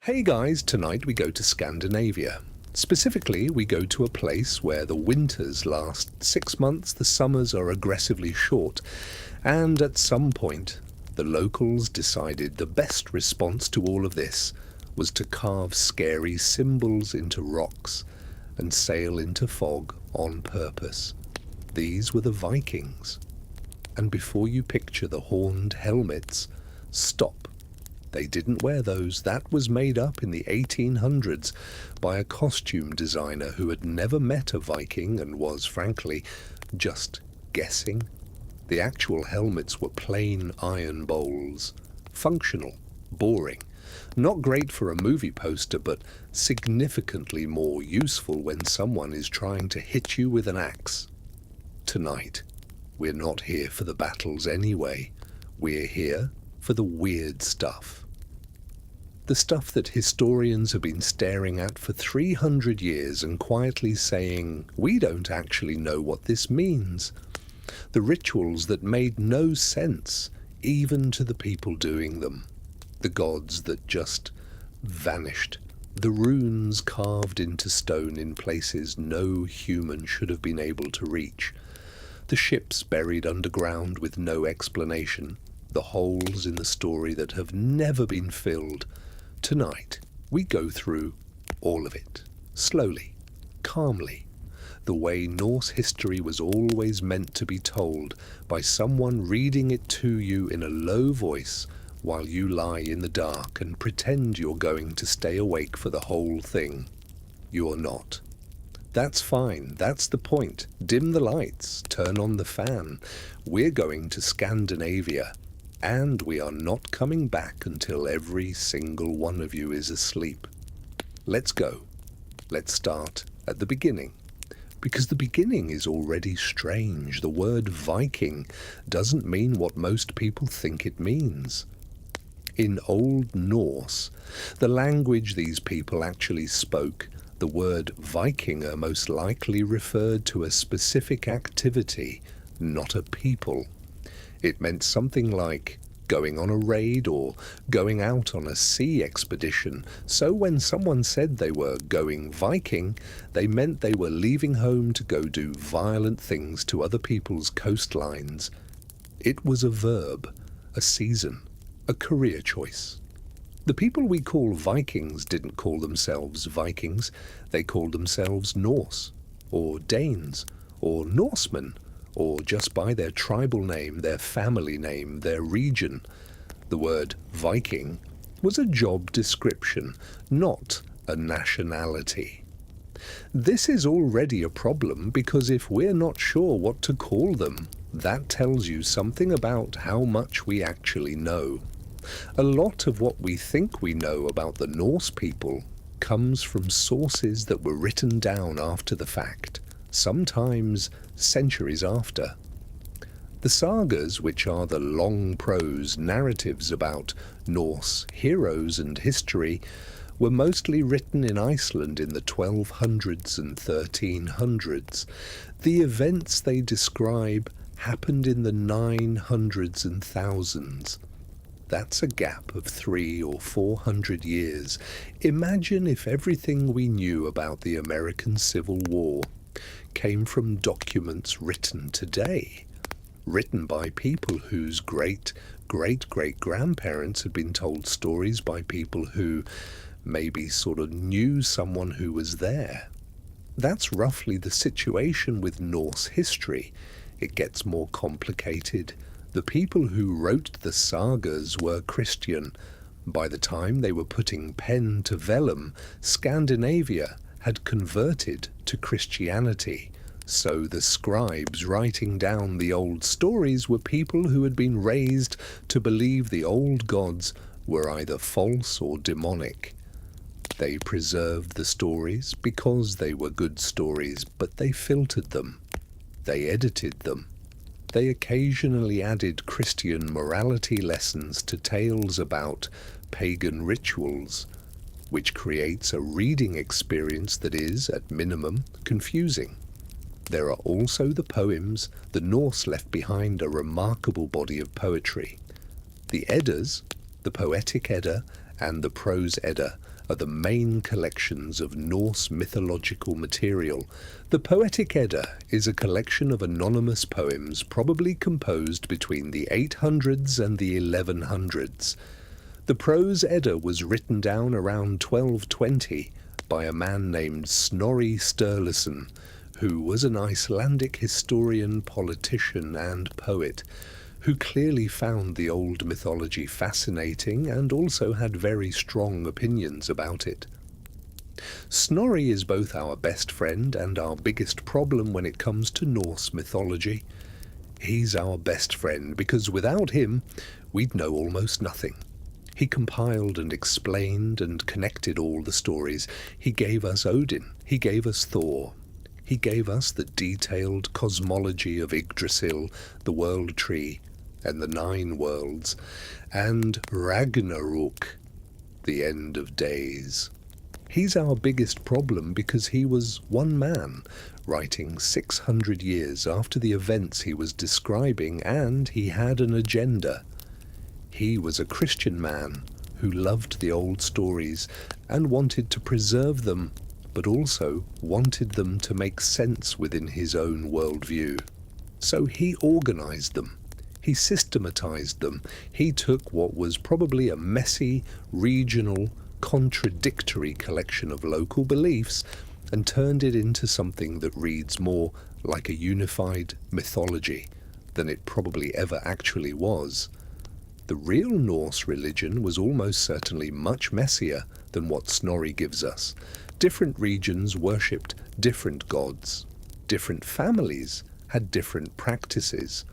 Hey guys, tonight we go to Scandinavia. Specifically, we go to a place where the winters last 6 months, the summers are aggressively short, and at some point, the locals decided the best response to all of this was to carve scary symbols into rocks and sail into fog on purpose. These were the Vikings. And before you picture the horned helmets, stop. They didn't wear those. That was made up in the 1800s by a costume designer who had never met a Viking and was, frankly, just guessing. The actual helmets were plain iron bowls. Functional, boring. Not great for a movie poster, but significantly more useful when someone is trying to hit you with an axe. Tonight, we're not here for the battles anyway. We're here for the weird stuff. The stuff that historians have been staring at for 300 years and quietly saying, we don't actually know what this means. The rituals that made no sense, even to the people doing them. The gods that just vanished. The runes carved into stone in places no human should have been able to reach. The ships buried underground with no explanation. The holes in the story that have never been filled. Tonight, we go through all of it, slowly, calmly, the way Norse history was always meant to be told, by someone reading it to you in a low voice while you lie in the dark and pretend you're going to stay awake for the whole thing. You're not. That's fine, that's the point. Dim the lights, turn on the fan. We're going to Scandinavia. And we are not coming back until every single one of you is asleep. Let's go. Let's start at the beginning. Because the beginning is already strange. The word Viking doesn't mean what most people think it means. In Old Norse, the language these people actually spoke, the word Vikinger most likely referred to a specific activity, not a people. It meant something like going on a raid or going out on a sea expedition. So when someone said they were going Viking, they meant they were leaving home to go do violent things to other people's coastlines. It was a verb, a season, a career choice. The people we call Vikings didn't call themselves Vikings. They called themselves Norse, or Danes, or Norsemen, or just by their tribal name, their family name, their region. The word Viking was a job description, not a nationality. This is already a problem because if we're not sure what to call them, that tells you something about how much we actually know. A lot of what we think we know about the Norse people comes from sources that were written down after the fact, sometimes centuries after. The sagas, which are the long prose narratives about Norse heroes and history, were mostly written in Iceland in the 1200s and 1300s. The events they describe happened in the 900s and 1000s. That's a gap of 300 or 400 years. Imagine if everything we knew about the American Civil War came from documents written today, written by people whose great-great-great-grandparents had been told stories by people who maybe sort of knew someone who was there. That's roughly the situation with Norse history. It gets more complicated. The people who wrote the sagas were Christian. By the time they were putting pen to vellum, Scandinavia had converted to Christianity, so the scribes writing down the old stories were people who had been raised to believe the old gods were either false or demonic. They preserved the stories because they were good stories, but they filtered them. They edited them. They occasionally added Christian morality lessons to tales about pagan rituals, which creates a reading experience that is, at minimum, confusing. There are also the poems. The Norse left behind a remarkable body of poetry. The Eddas, the Poetic Edda and the Prose Edda, are the main collections of Norse mythological material. The Poetic Edda is a collection of anonymous poems probably composed between the 800s and the 1100s. The Prose Edda was written down around 1220 by a man named Snorri Sturluson, who was an Icelandic historian, politician and poet, who clearly found the old mythology fascinating and also had very strong opinions about it. Snorri is both our best friend and our biggest problem when it comes to Norse mythology. He's our best friend because without him, we'd know almost nothing. He compiled and explained and connected all the stories. He gave us Odin. He gave us Thor. He gave us the detailed cosmology of Yggdrasil, the World Tree, and the 9 worlds, and Ragnarok, the end of days. He's our biggest problem because he was one man, writing 600 years after the events he was describing, and he had an agenda. He was a Christian man who loved the old stories and wanted to preserve them, but also wanted them to make sense within his own worldview. So he organized them. He systematized them. He took what was probably a messy, regional, contradictory collection of local beliefs and turned it into something that reads more like a unified mythology than it probably ever actually was. The real Norse religion was almost certainly much messier than what Snorri gives us. Different regions worshipped different gods. Different families had different practices.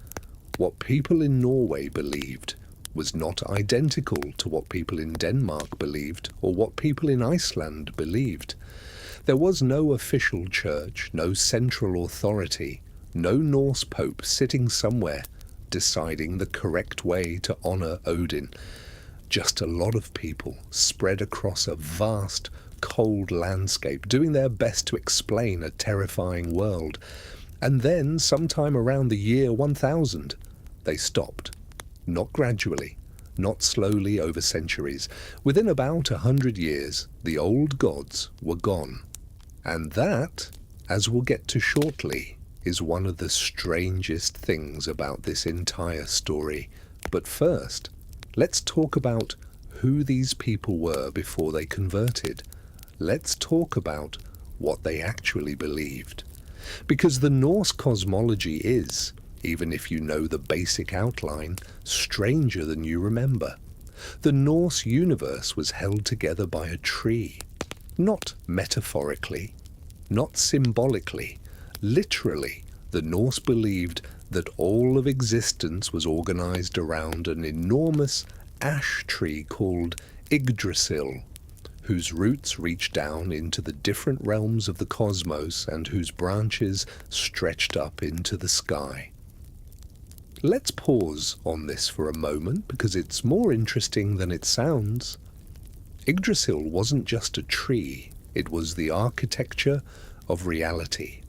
What people in Norway believed was not identical to what people in Denmark believed or what people in Iceland believed. There was no official church, no central authority, no Norse pope sitting somewhere deciding the correct way to honor Odin. Just a lot of people spread across a vast, cold landscape, doing their best to explain a terrifying world. And then, sometime around the year 1000, they stopped. Not gradually, not slowly over centuries. Within about 100 years, the old gods were gone. And that, as we'll get to shortly, is one of the strangest things about this entire story. But first, let's talk about who these people were before they converted. Let's talk about what they actually believed. Because the Norse cosmology is, even if you know the basic outline, stranger than you remember. The Norse universe was held together by a tree. Not metaphorically, not symbolically, literally. The Norse believed that all of existence was organized around an enormous ash tree called Yggdrasil, whose roots reached down into the different realms of the cosmos and whose branches stretched up into the sky. Let's pause on this for a moment because it's more interesting than it sounds. Yggdrasil wasn't just a tree, it was the architecture of reality.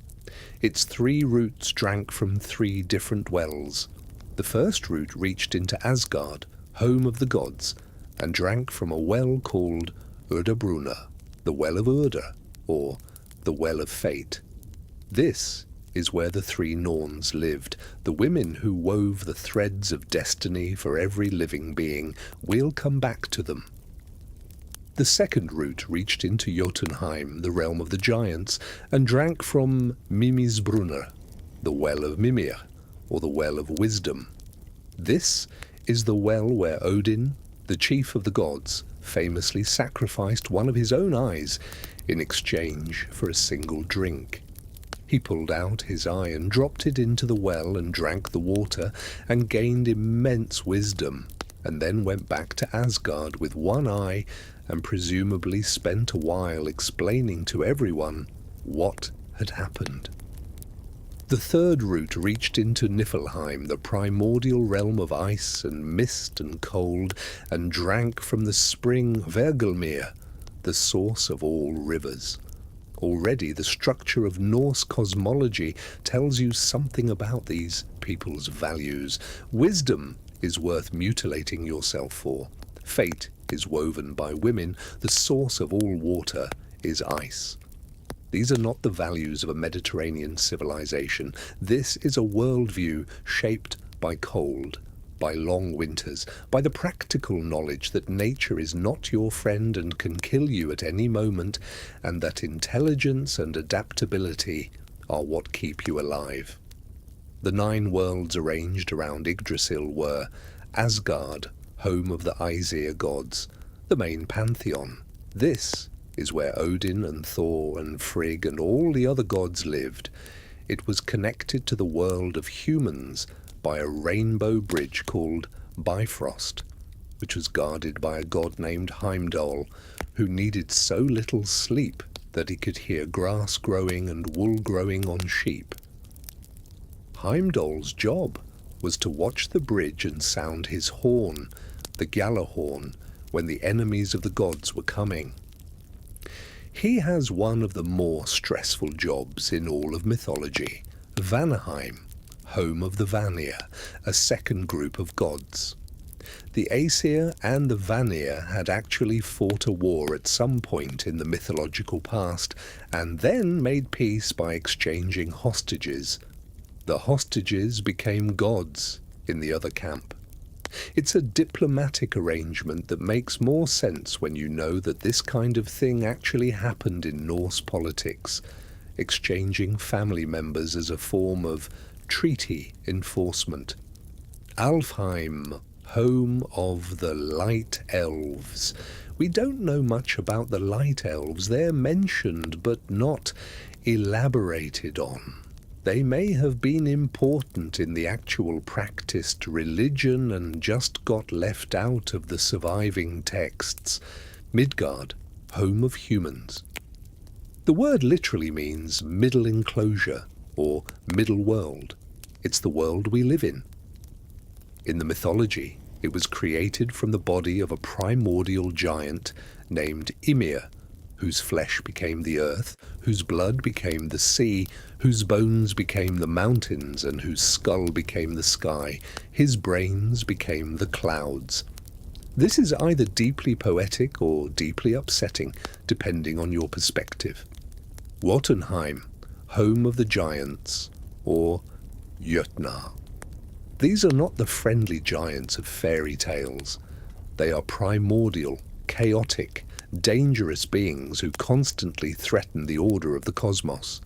Its 3 roots drank from 3 different wells. The first root reached into Asgard, home of the gods, and drank from a well called Urdabruna, the Well of Urda, or the Well of Fate. This is where the 3 Norns lived, the women who wove the threads of destiny for every living being. We'll come back to them. The second root reached into Jotunheim, the realm of the giants, and drank from Mimisbrunner, the Well of Mimir, or the Well of Wisdom. This is the well where Odin, the chief of the gods, famously sacrificed one of his own eyes in exchange for a single drink. He pulled out his eye and dropped it into the well and drank the water and gained immense wisdom, and then went back to Asgard with one eye and presumably spent a while explaining to everyone what had happened. The third root reached into Niflheim, the primordial realm of ice and mist and cold, and drank from the spring Vergelmir, the source of all rivers. Already the structure of Norse cosmology tells you something about these people's values. Wisdom is worth mutilating yourself for. Fate is woven by women, the source of all water is ice. These are not the values of a Mediterranean civilization. This is a worldview shaped by cold, by long winters, by the practical knowledge that nature is not your friend and can kill you at any moment, and that intelligence and adaptability are what keep you alive. The 9 worlds arranged around Yggdrasil were Asgard, home of the Aesir gods, the main pantheon. This is where Odin and Thor and Frigg and all the other gods lived. It was connected to the world of humans by a rainbow bridge called Bifrost, which was guarded by a god named Heimdall, who needed so little sleep that he could hear grass growing and wool growing on sheep. Heimdall's job was to watch the bridge and sound his horn, the Gjallarhorn, when the enemies of the gods were coming. He has one of the more stressful jobs in all of mythology, Vanaheim, home of the Vanir, a second group of gods. The Aesir and the Vanir had actually fought a war at some point in the mythological past, and then made peace by exchanging hostages. The hostages became gods in the other camp. It's a diplomatic arrangement that makes more sense when you know that this kind of thing actually happened in Norse politics, exchanging family members as a form of treaty enforcement. Alfheim, home of the Light Elves. We don't know much about the Light Elves. They're mentioned but not elaborated on. They may have been important in the actual practiced religion and just got left out of the surviving texts. Midgard, home of humans. The word literally means middle enclosure or middle world. It's the world we live in. In the mythology, it was created from the body of a primordial giant named Ymir, whose flesh became the earth, whose blood became the sea, whose bones became the mountains, and whose skull became the sky. His brains became the clouds. This is either deeply poetic or deeply upsetting, depending on your perspective. Jotunheim, home of the giants, or Jötnar. These are not the friendly giants of fairy tales. They are primordial, chaotic, dangerous beings who constantly threaten the order of the cosmos.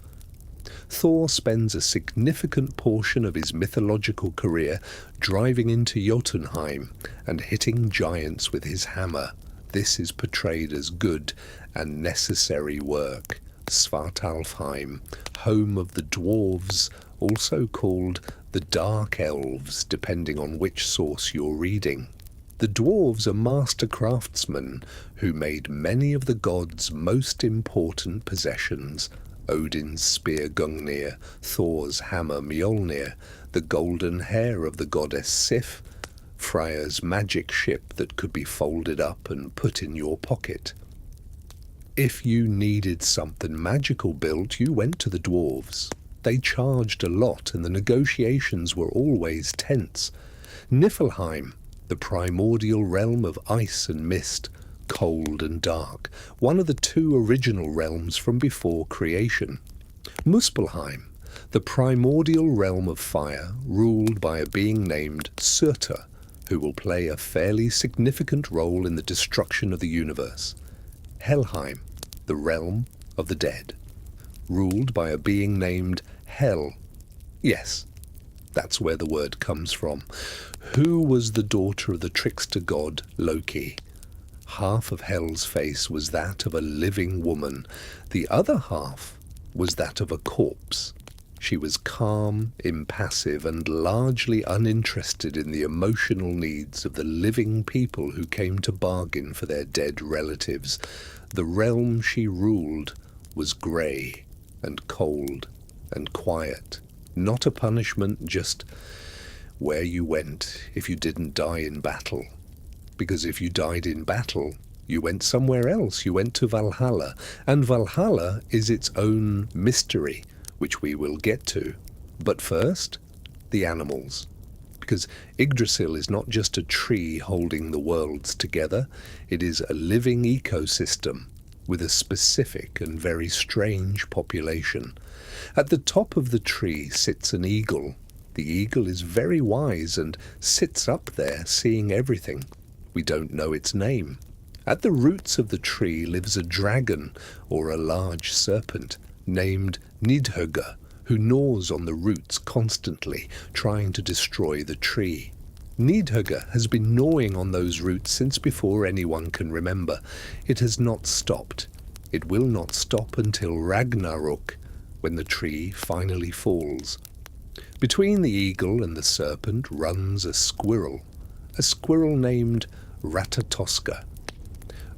Thor spends a significant portion of his mythological career driving into Jotunheim and hitting giants with his hammer. This is portrayed as good and necessary work. Svartalfheim, home of the dwarves, also called the Dark Elves, depending on which source you're reading. The dwarves are master craftsmen who made many of the gods' most important possessions: Odin's spear Gungnir, Thor's hammer Mjolnir, the golden hair of the goddess Sif, Freya's magic ship that could be folded up and put in your pocket. If you needed something magical built, you went to the dwarves. They charged a lot and the negotiations were always tense. Niflheim, the primordial realm of ice and mist, cold and dark, one of the 2 original realms from before creation. Muspelheim, the primordial realm of fire, ruled by a being named Surtur, who will play a fairly significant role in the destruction of the universe. Helheim, the realm of the dead, ruled by a being named Hel. Yes, that's where the word comes from. Who was the daughter of the trickster god Loki? Half of Hel's face was that of a living woman. The other half was that of a corpse. She was calm, impassive, and largely uninterested in the emotional needs of the living people who came to bargain for their dead relatives. The realm she ruled was grey and cold and quiet. Not a punishment, just where you went if you didn't die in battle. Because if you died in battle, you went somewhere else. You went to Valhalla. And Valhalla is its own mystery, which we will get to. But first, the animals. because Yggdrasil is not just a tree holding the worlds together, it is a living ecosystem with a specific and very strange population. At the top of the tree sits an eagle. The eagle is very wise and sits up there seeing everything. We don't know its name. At the roots of the tree lives a dragon, or a large serpent, named Nidhugga, who gnaws on the roots constantly, trying to destroy the tree. Nidhugga has been gnawing on those roots since before anyone can remember. It has not stopped. It will not stop until Ragnarök, when the tree finally falls. Between the eagle and the serpent runs a squirrel named Ratatoska.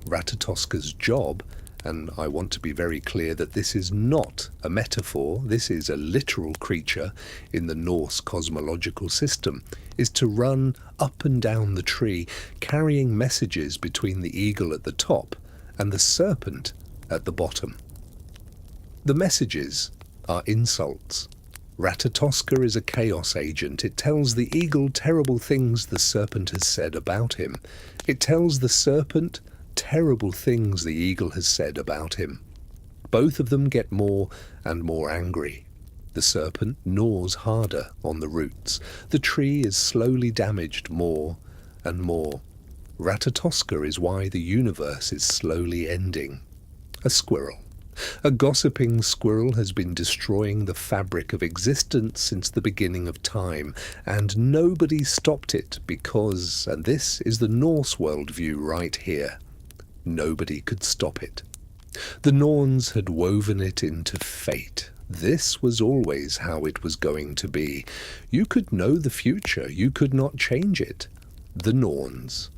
Ratatoska's job, and I want to be very clear that this is not a metaphor, this is a literal creature in the Norse cosmological system, is to run up and down the tree, carrying messages between the eagle at the top and the serpent at the bottom. The messages are insults. Ratatoska is a chaos agent. It tells the eagle terrible things the serpent has said about him. It tells the serpent terrible things the eagle has said about him. Both of them get more and more angry. The serpent gnaws harder on the roots. The tree is slowly damaged more and more. Ratatoska is why the universe is slowly ending. A squirrel. A gossiping squirrel has been destroying the fabric of existence since the beginning of time, and nobody stopped it because, and this is the Norse worldview right here, nobody could stop it. The Norns had woven it into fate. This was always how it was going to be. You could know the future, you could not change it. The Norns.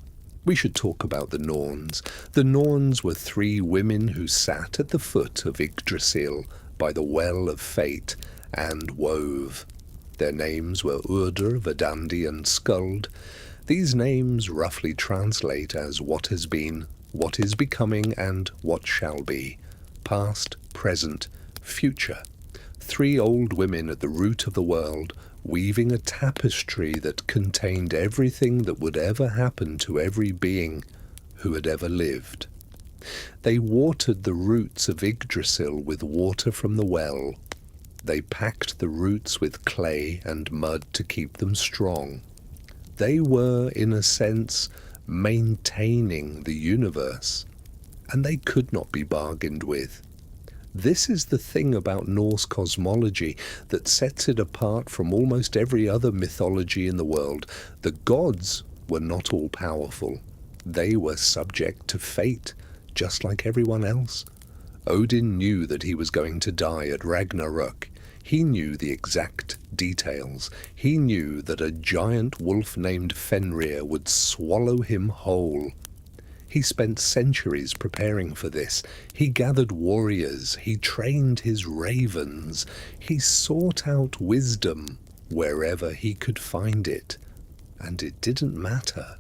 We should talk about the Norns. The Norns were 3 women who sat at the foot of Yggdrasil by the well of fate and wove. Their names were Urdur, Verdandi and Skuld. These names roughly translate as what has been, what is becoming and what shall be. Past, present, future. 3 old women at the root of the world, weaving a tapestry that contained everything that would ever happen to every being who had ever lived. They watered the roots of Yggdrasil with water from the well. They packed the roots with clay and mud to keep them strong. They were, in a sense, maintaining the universe, and they could not be bargained with. This is the thing about Norse cosmology that sets it apart from almost every other mythology in the world. The gods were not all powerful. They were subject to fate, just like everyone else. Odin knew that he was going to die at Ragnarök. He knew the exact details. He knew that a giant wolf named Fenrir would swallow him whole. He spent centuries preparing for this. He gathered warriors. He trained his ravens. He sought out wisdom wherever he could find it. And it didn't matter,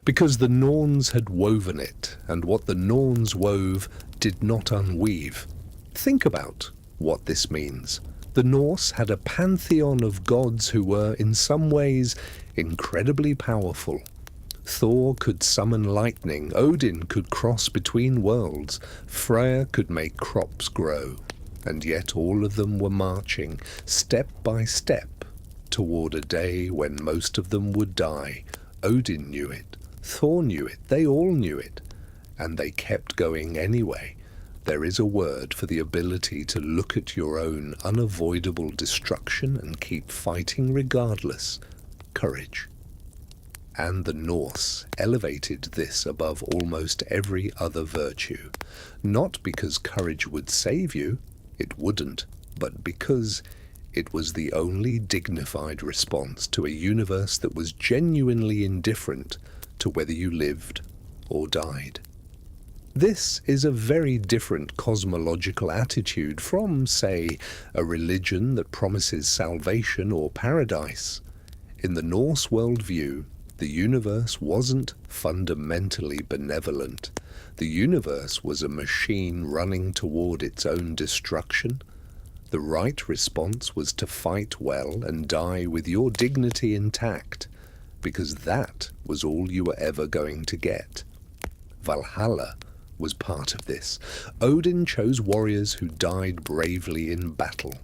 because the Norns had woven it, and what the Norns wove did not unweave. Think about what this means. The Norse had a pantheon of gods who were, in some ways, incredibly powerful. Thor could summon lightning, Odin could cross between worlds, Freyr could make crops grow, and yet all of them were marching, step by step, toward a day when most of them would die. Odin knew it, Thor knew it, they all knew it, and they kept going anyway. There is a word for the ability to look at your own unavoidable destruction and keep fighting regardless. Courage. And the Norse elevated this above almost every other virtue, not because courage would save you, it wouldn't, but because it was the only dignified response to a universe that was genuinely indifferent to whether you lived or died. This is a very different cosmological attitude from, say, a religion that promises salvation or paradise. In the Norse worldview, the universe wasn't fundamentally benevolent. The universe was a machine running toward its own destruction. The right response was to fight well and die with your dignity intact. because that was all you were ever going to get. Valhalla was part of this. Odin chose warriors who died bravely in battle.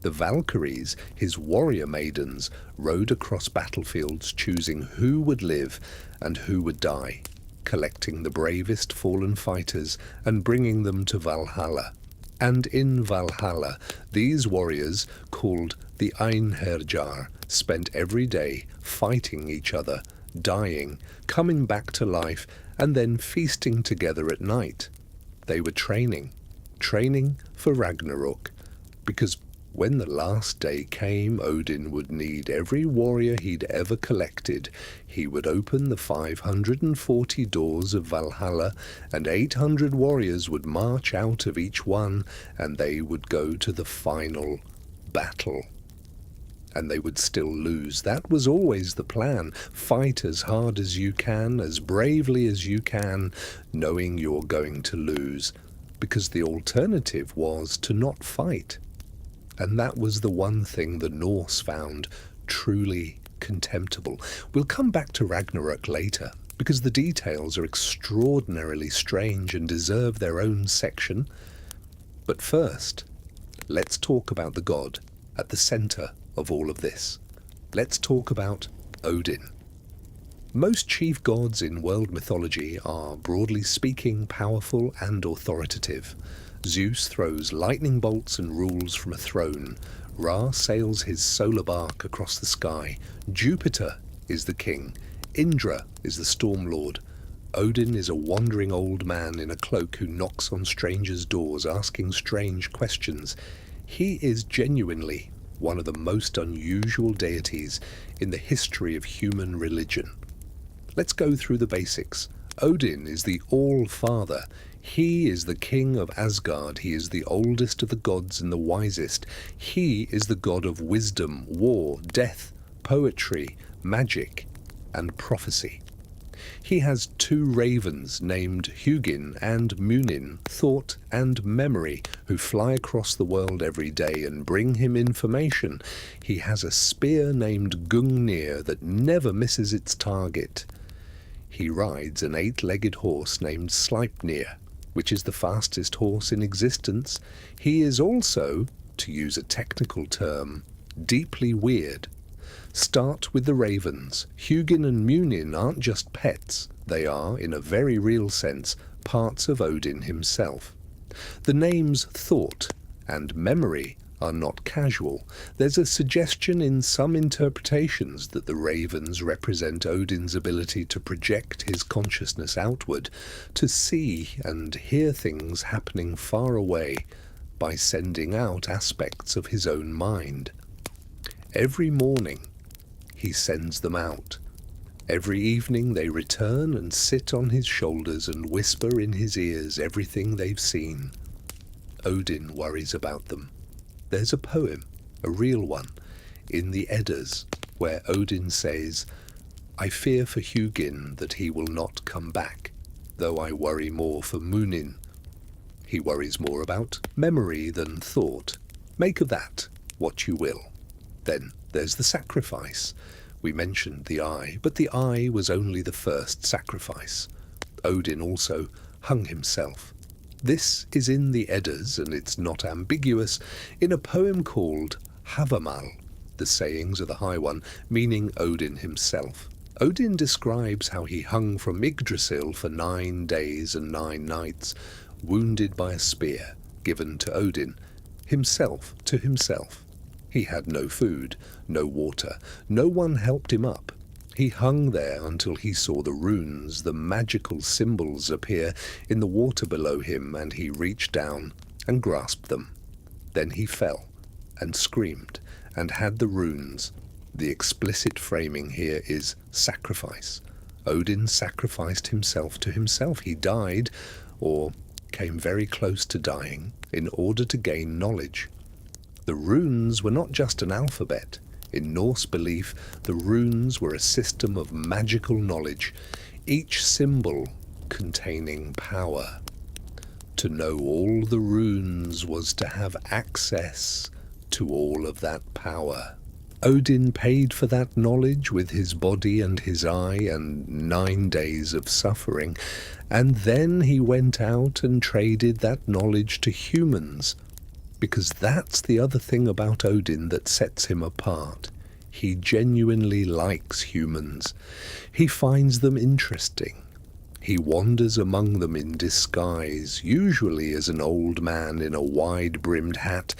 The Valkyries, his warrior maidens, rode across battlefields choosing who would live and who would die, collecting the bravest fallen fighters and bringing them to Valhalla. And in Valhalla, these warriors, called the Einherjar, spent every day fighting each other, dying, coming back to life, and then feasting together at night. They were training for Ragnarok, because when the last day came, Odin would need every warrior he'd ever collected. He would open the 540 doors of Valhalla, and 800 warriors would march out of each one, and they would go to the final battle. And they would still lose. That was always the plan. Fight as hard as you can, as bravely as you can, knowing you're going to lose, because the alternative was to not fight. And that was the one thing the Norse found truly contemptible. We'll come back to Ragnarök later, because the details are extraordinarily strange and deserve their own section. But first, let's talk about the god at the centre of all of this. Let's talk about Odin. Most chief gods in world mythology are, broadly speaking, powerful and authoritative. Zeus throws lightning bolts and rules from a throne. Ra sails his solar bark across the sky. Jupiter is the king. Indra is the storm lord. Odin is a wandering old man in a cloak who knocks on strangers' doors asking strange questions. He is genuinely one of the most unusual deities in the history of human religion. Let's go through the basics. Odin is the All-Father. He is the king of Asgard. He is the oldest of the gods and the wisest. He is the god of wisdom, war, death, poetry, magic, and prophecy. He has two ravens named Hugin and Munin, thought and memory, who fly across the world every day and bring him information. He has a spear named Gungnir that never misses its target. He rides an 8-legged horse named Sleipnir, which is the fastest horse in existence. He is also, to use a technical term, deeply weird. Start with the ravens. Hugin and Munin aren't just pets. They are, in a very real sense, parts of Odin himself. The names thought and memory are not casual. There's a suggestion in some interpretations that the ravens represent Odin's ability to project his consciousness outward, to see and hear things happening far away by sending out aspects of his own mind. Every morning he sends them out. Every evening they return and sit on his shoulders and whisper in his ears everything they've seen. Odin worries about them. There's a poem, a real one, in the Eddas, where Odin says, "I fear for Hugin that he will not come back, though I worry more for Munin." He worries more about memory than thought. Make of that what you will. Then there's the sacrifice. We mentioned the eye, but the eye was only the first sacrifice. Odin also hung himself. This is in the Eddas, and it's not ambiguous, in a poem called Havamal, the sayings of the High One, meaning Odin himself. Odin describes how he hung from Yggdrasil for 9 days and 9 nights, wounded by a spear given to Odin, himself to himself. He had no food, no water, no one helped him up. He hung there until he saw the runes, the magical symbols, appear in the water below him, and he reached down and grasped them. Then he fell and screamed and had the runes. The explicit framing here is sacrifice. Odin sacrificed himself to himself. He died, or came very close to dying, in order to gain knowledge. The runes were not just an alphabet. In Norse belief, the runes were a system of magical knowledge, each symbol containing power. To know all the runes was to have access to all of that power. Odin paid for that knowledge with his body and his eye and 9 days of suffering, and then he went out and traded that knowledge to humans, because that's the other thing about Odin that sets him apart. He genuinely likes humans. He finds them interesting. He wanders among them in disguise, usually as an old man in a wide-brimmed hat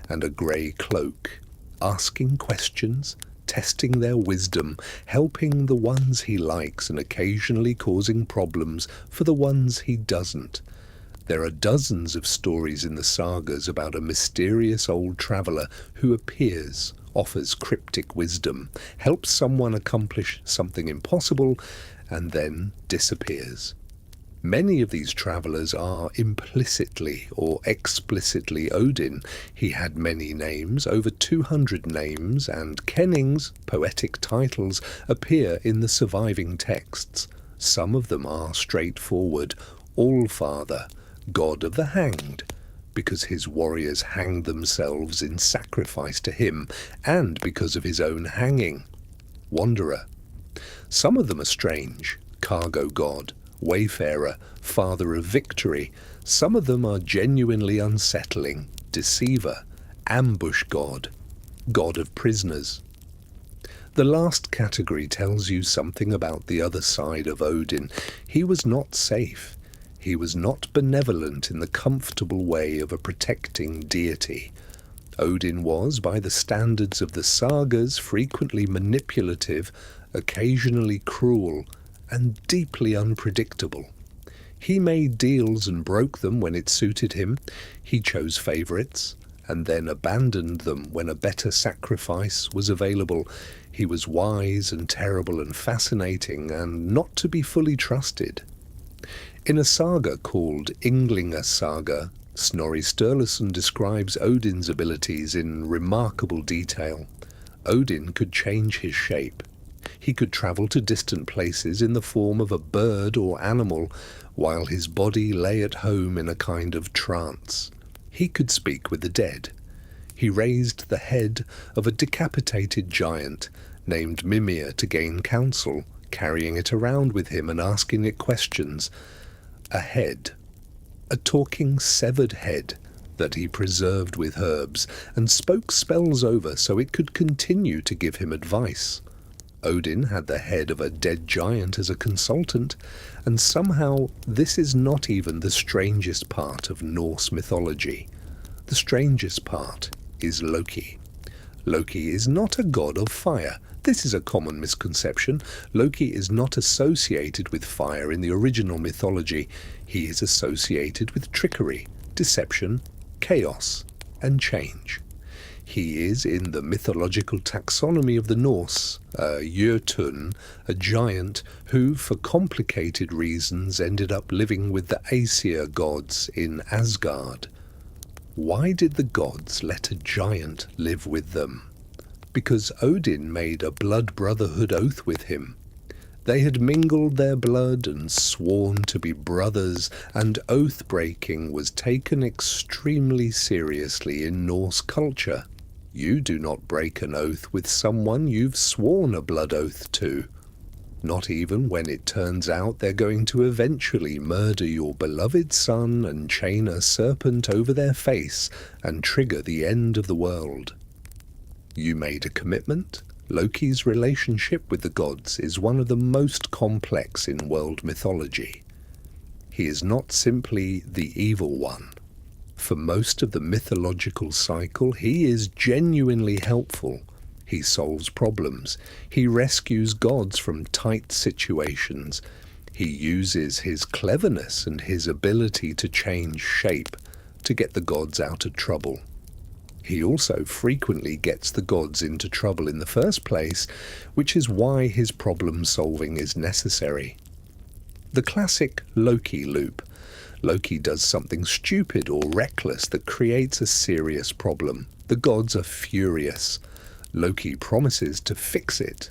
and a grey cloak, asking questions, testing their wisdom, helping the ones he likes and occasionally causing problems for the ones he doesn't. There are dozens of stories in the sagas about a mysterious old traveller who appears, offers cryptic wisdom, helps someone accomplish something impossible, and then disappears. Many of these travellers are implicitly or explicitly Odin. He had many names, over 200 names, and kennings, poetic titles, appear in the surviving texts. Some of them are straightforward: All-Father, God of the Hanged, because his warriors hanged themselves in sacrifice to him, and because of his own hanging. Wanderer. Some of them are strange: Cargo God, Wayfarer, Father of Victory. Some of them are genuinely unsettling: Deceiver, Ambush God, God of Prisoners. The last category tells you something about the other side of Odin. He was not safe. He was not benevolent in the comfortable way of a protecting deity. Odin was, by the standards of the sagas, frequently manipulative, occasionally cruel, and deeply unpredictable. He made deals and broke them when it suited him. He chose favourites, and then abandoned them when a better sacrifice was available. He was wise and terrible and fascinating, and not to be fully trusted. In a saga called Ynglinga Saga, Snorri Sturluson describes Odin's abilities in remarkable detail. Odin could change his shape. He could travel to distant places in the form of a bird or animal, while his body lay at home in a kind of trance. He could speak with the dead. He raised the head of a decapitated giant named Mimir to gain counsel, carrying it around with him and asking it questions. A head, a talking severed head that he preserved with herbs and spoke spells over so it could continue to give him advice. Odin had the head of a dead giant as a consultant, and somehow this is not even the strangest part of Norse mythology. The strangest part is Loki. Loki is not a god of fire. This is a common misconception. Loki is not associated with fire in the original mythology. He is associated with trickery, deception, chaos, and change. He is, in the mythological taxonomy of the Norse, a Jötun, a giant who, for complicated reasons, ended up living with the Aesir gods in Asgard. Why did the gods let a giant live with them? Because Odin made a blood brotherhood oath with him. They had mingled their blood and sworn to be brothers, and oath-breaking was taken extremely seriously in Norse culture. You do not break an oath with someone you've sworn a blood oath to. Not even when it turns out they're going to eventually murder your beloved son and chain a serpent over their face and trigger the end of the world. You made a commitment. Loki's relationship with the gods is one of the most complex in world mythology. He is not simply the evil one. For most of the mythological cycle, he is genuinely helpful. He solves problems. He rescues gods from tight situations. He uses his cleverness and his ability to change shape to get the gods out of trouble. He also frequently gets the gods into trouble in the first place, which is why his problem-solving is necessary. The classic Loki loop. Loki does something stupid or reckless that creates a serious problem. The gods are furious. Loki promises to fix it.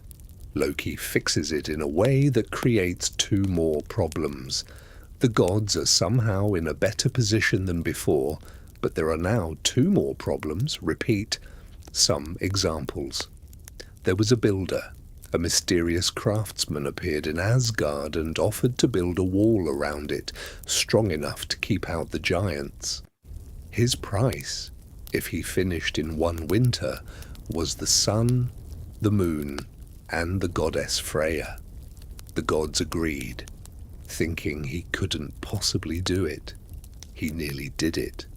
Loki fixes it in a way that creates 2 more problems. The gods are somehow in a better position than before, but there are now 2 more problems. Repeat. Some examples. There was a builder. A mysterious craftsman appeared in Asgard and offered to build a wall around it, strong enough to keep out the giants. His price, if he finished in one winter, was the sun, the moon, and the goddess Freya. The gods agreed, thinking he couldn't possibly do it. He nearly did it.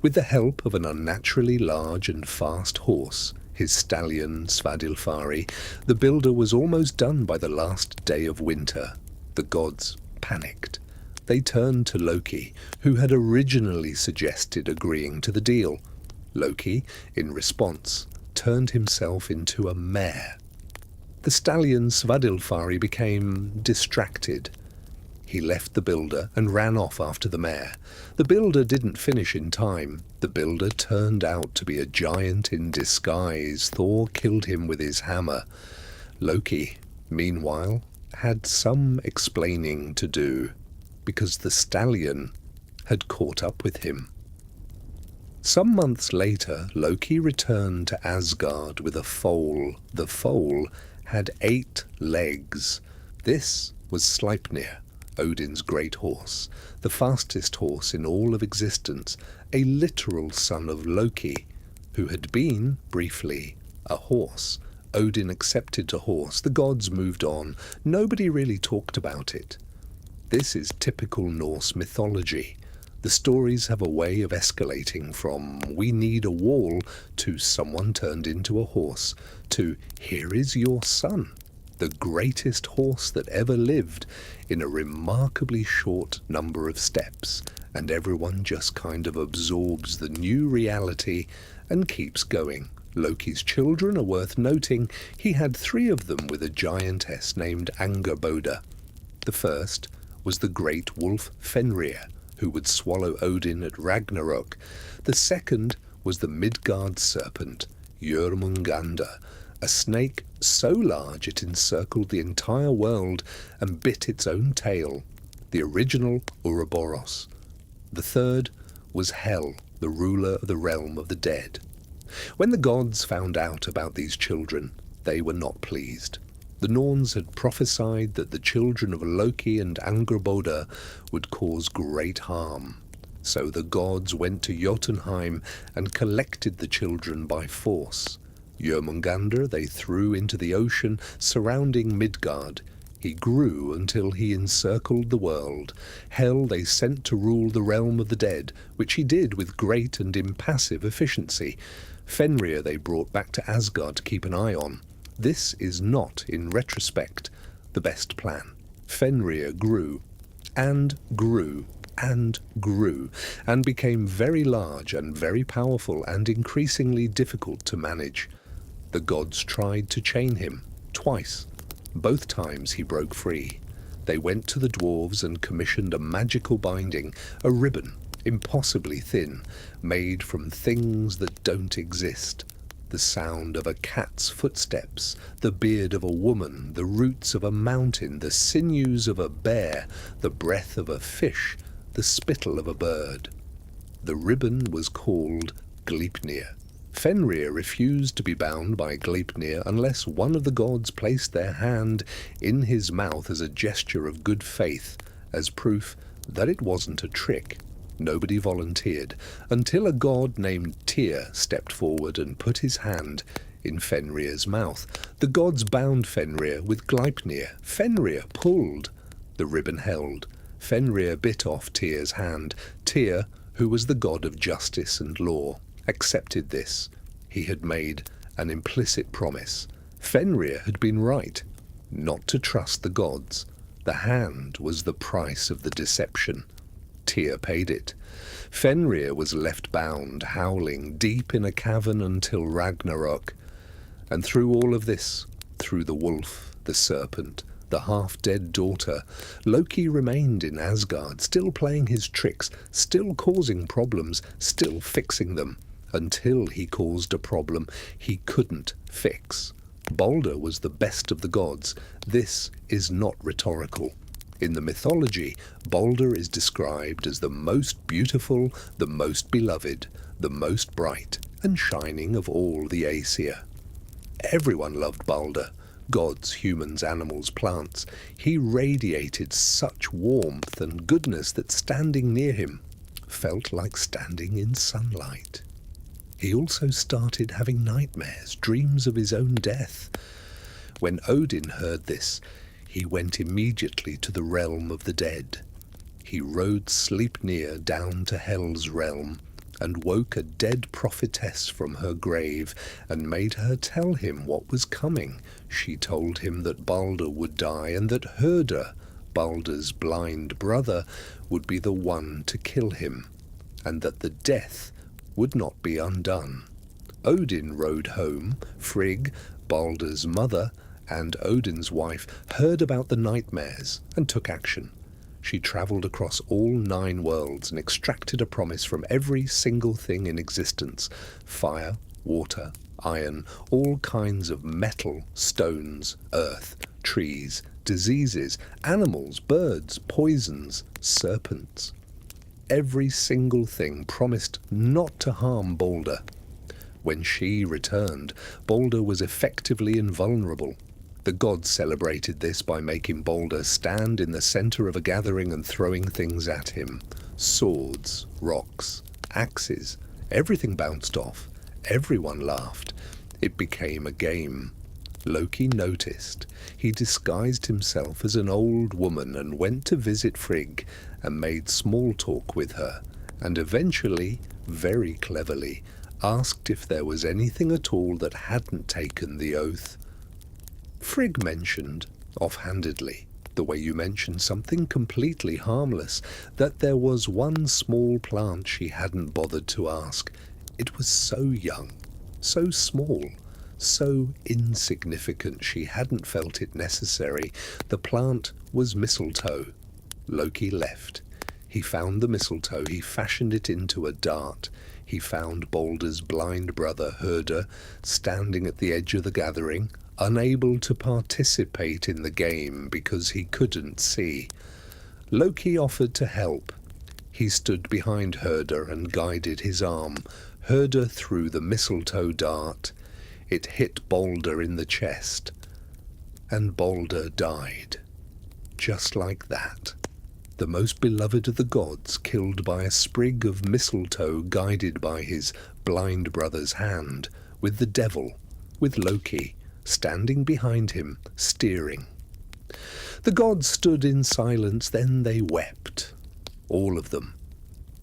With the help of an unnaturally large and fast horse, his stallion Svadilfari, the builder was almost done by the last day of winter. The gods panicked. They turned to Loki, who had originally suggested agreeing to the deal. Loki, in response, turned himself into a mare. The stallion Svadilfari became distracted. He left the builder and ran off after the mare. The builder didn't finish in time. The builder turned out to be a giant in disguise. Thor killed him with his hammer. Loki, meanwhile, had some explaining to do, because the stallion had caught up with him. Some months later, Loki returned to Asgard with a foal. The foal had 8 legs. This was Sleipnir, Odin's great horse, the fastest horse in all of existence, a literal son of Loki, who had been, briefly, a horse. Odin accepted to horse. The gods moved on. Nobody really talked about it. This is typical Norse mythology. The stories have a way of escalating from "we need a wall" to "someone turned into a horse" to "here is your son, the greatest horse that ever lived," in a remarkably short number of steps, and everyone just kind of absorbs the new reality and keeps going. Loki's children are worth noting. He had 3 of them with a giantess named Angerboda. The first was the great wolf Fenrir, who would swallow Odin at Ragnarok. The second was the Midgard serpent, Jörmungandr, a snake so large it encircled the entire world and bit its own tail, the original Ouroboros. The third was Hel, the ruler of the realm of the dead. When the gods found out about these children, they were not pleased. The Norns had prophesied that the children of Loki and Angerboda would cause great harm. So the gods went to Jotunheim and collected the children by force. Jörmungandr they threw into the ocean surrounding Midgard. He grew until he encircled the world. Hel they sent to rule the realm of the dead, which he did with great and impassive efficiency. Fenrir they brought back to Asgard to keep an eye on. This is not, in retrospect, the best plan. Fenrir grew, and grew, and grew, and became very large and very powerful and increasingly difficult to manage. The gods tried to chain him, twice. Both times he broke free. They went to the dwarves and commissioned a magical binding, a ribbon, impossibly thin, made from things that don't exist. The sound of a cat's footsteps, the beard of a woman, the roots of a mountain, the sinews of a bear, the breath of a fish, the spittle of a bird. The ribbon was called Gleipnir. Fenrir refused to be bound by Gleipnir unless one of the gods placed their hand in his mouth as a gesture of good faith, as proof that it wasn't a trick. Nobody volunteered, until a god named Tyr stepped forward and put his hand in Fenrir's mouth. The gods bound Fenrir with Gleipnir. Fenrir pulled. The ribbon held. Fenrir bit off Tyr's hand. Tyr, who was the god of justice and law, accepted this. He had made an implicit promise. Fenrir had been right, not to trust the gods. The hand was the price of the deception. Tyr paid it. Fenrir was left bound, howling, deep in a cavern until Ragnarok. And through all of this, through the wolf, the serpent, the half-dead daughter, Loki remained in Asgard, still playing his tricks, still causing problems, still fixing them, until he caused a problem he couldn't fix. Balder was the best of the gods. This is not rhetorical. In the mythology, Balder is described as the most beautiful, the most beloved, the most bright and shining of all the Aesir. Everyone loved Balder. Gods, humans, animals, plants. He radiated such warmth and goodness that standing near him felt like standing in sunlight. He also started having nightmares, dreams of his own death. When Odin heard this, he went immediately to the realm of the dead. He rode Sleipnir down to Hel's realm, and woke a dead prophetess from her grave, and made her tell him what was coming. She told him that Balder would die, and that Herder, Balder's blind brother, would be the one to kill him, and that the death would not be undone. Odin rode home. Frigg, Balder's mother, and Odin's wife heard about the nightmares and took action. She travelled across all 9 worlds and extracted a promise from every single thing in existence: fire, water, iron, all kinds of metal, stones, earth, trees, diseases, animals, birds, poisons, serpents. Every single thing promised not to harm Balder. When she returned, Balder was effectively invulnerable. The gods celebrated this by making Balder stand in the centre of a gathering and throwing things at him. Swords, rocks, axes, everything bounced off. Everyone laughed. It became a game. Loki noticed. He disguised himself as an old woman and went to visit Frigg and made small talk with her, and eventually, very cleverly, asked if there was anything at all that hadn't taken the oath. Frigg mentioned, offhandedly, the way you mention something completely harmless, that there was one small plant she hadn't bothered to ask. It was so young, so small, so insignificant she hadn't felt it necessary. The plant was mistletoe. Loki left. He found the mistletoe. He fashioned it into a dart. He found Balder's blind brother Herder standing at the edge of the gathering, unable to participate in the game because he couldn't see. Loki offered to help. He stood behind Herder and guided his arm. Herder threw the mistletoe dart. It hit Balder in the chest, and Balder died. Just like that. The most beloved of the gods killed by a sprig of mistletoe guided by his blind brother's hand, with the devil, with Loki, standing behind him, steering. The gods stood in silence, then they wept. All of them.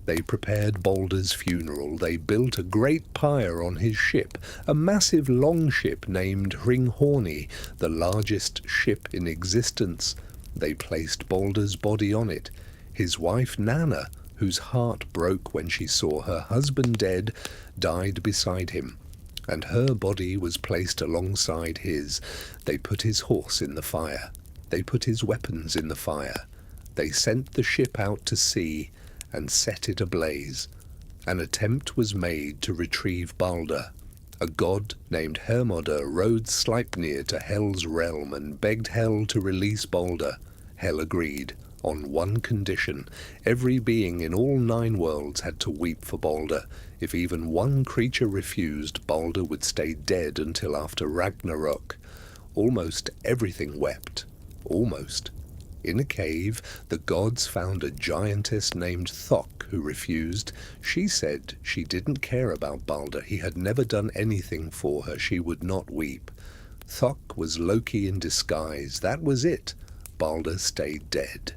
They prepared Balder's funeral. They built a great pyre on his ship, a massive longship named Hringhorni, the largest ship in existence. They placed Balder's body on it. His wife Nanna, whose heart broke when she saw her husband dead, died beside him, and her body was placed alongside his. They put his horse in the fire. They put his weapons in the fire. They sent the ship out to sea and set it ablaze. An attempt was made to retrieve Balder. A god named Hermodr rode Sleipnir to Hel's realm and begged Hel to release Balder. Hel agreed, on one condition: every being in all 9 worlds had to weep for Balder. If even one creature refused, Balder would stay dead until after Ragnarok. Almost everything wept. Almost. In a cave, the gods found a giantess named Thok who refused. She said she didn't care about Balder. He had never done anything for her. She would not weep. Thok was Loki in disguise. That was it. Balder stayed dead.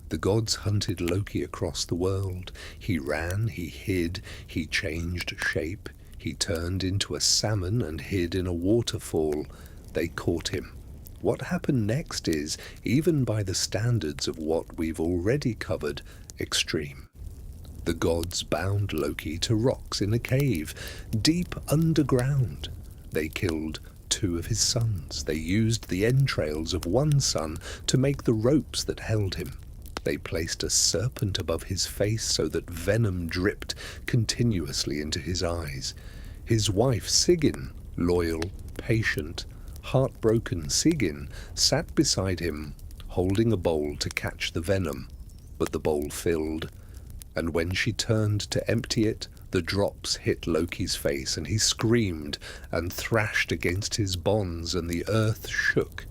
The gods hunted Loki across the world. He ran, he hid, he changed shape. He turned into a salmon and hid in a waterfall. They caught him. What happened next is, even by the standards of what we've already covered, extreme. The gods bound Loki to rocks in a cave, deep underground. They killed 2 of his sons. They used the entrails of one son to make the ropes that held him. They placed a serpent above his face so that venom dripped continuously into his eyes. His wife Sigyn, loyal, patient, heartbroken Sigyn, sat beside him, holding a bowl to catch the venom, but the bowl filled, and when she turned to empty it, The drops hit Loki's face, and he screamed and thrashed against his bonds, and the earth shook.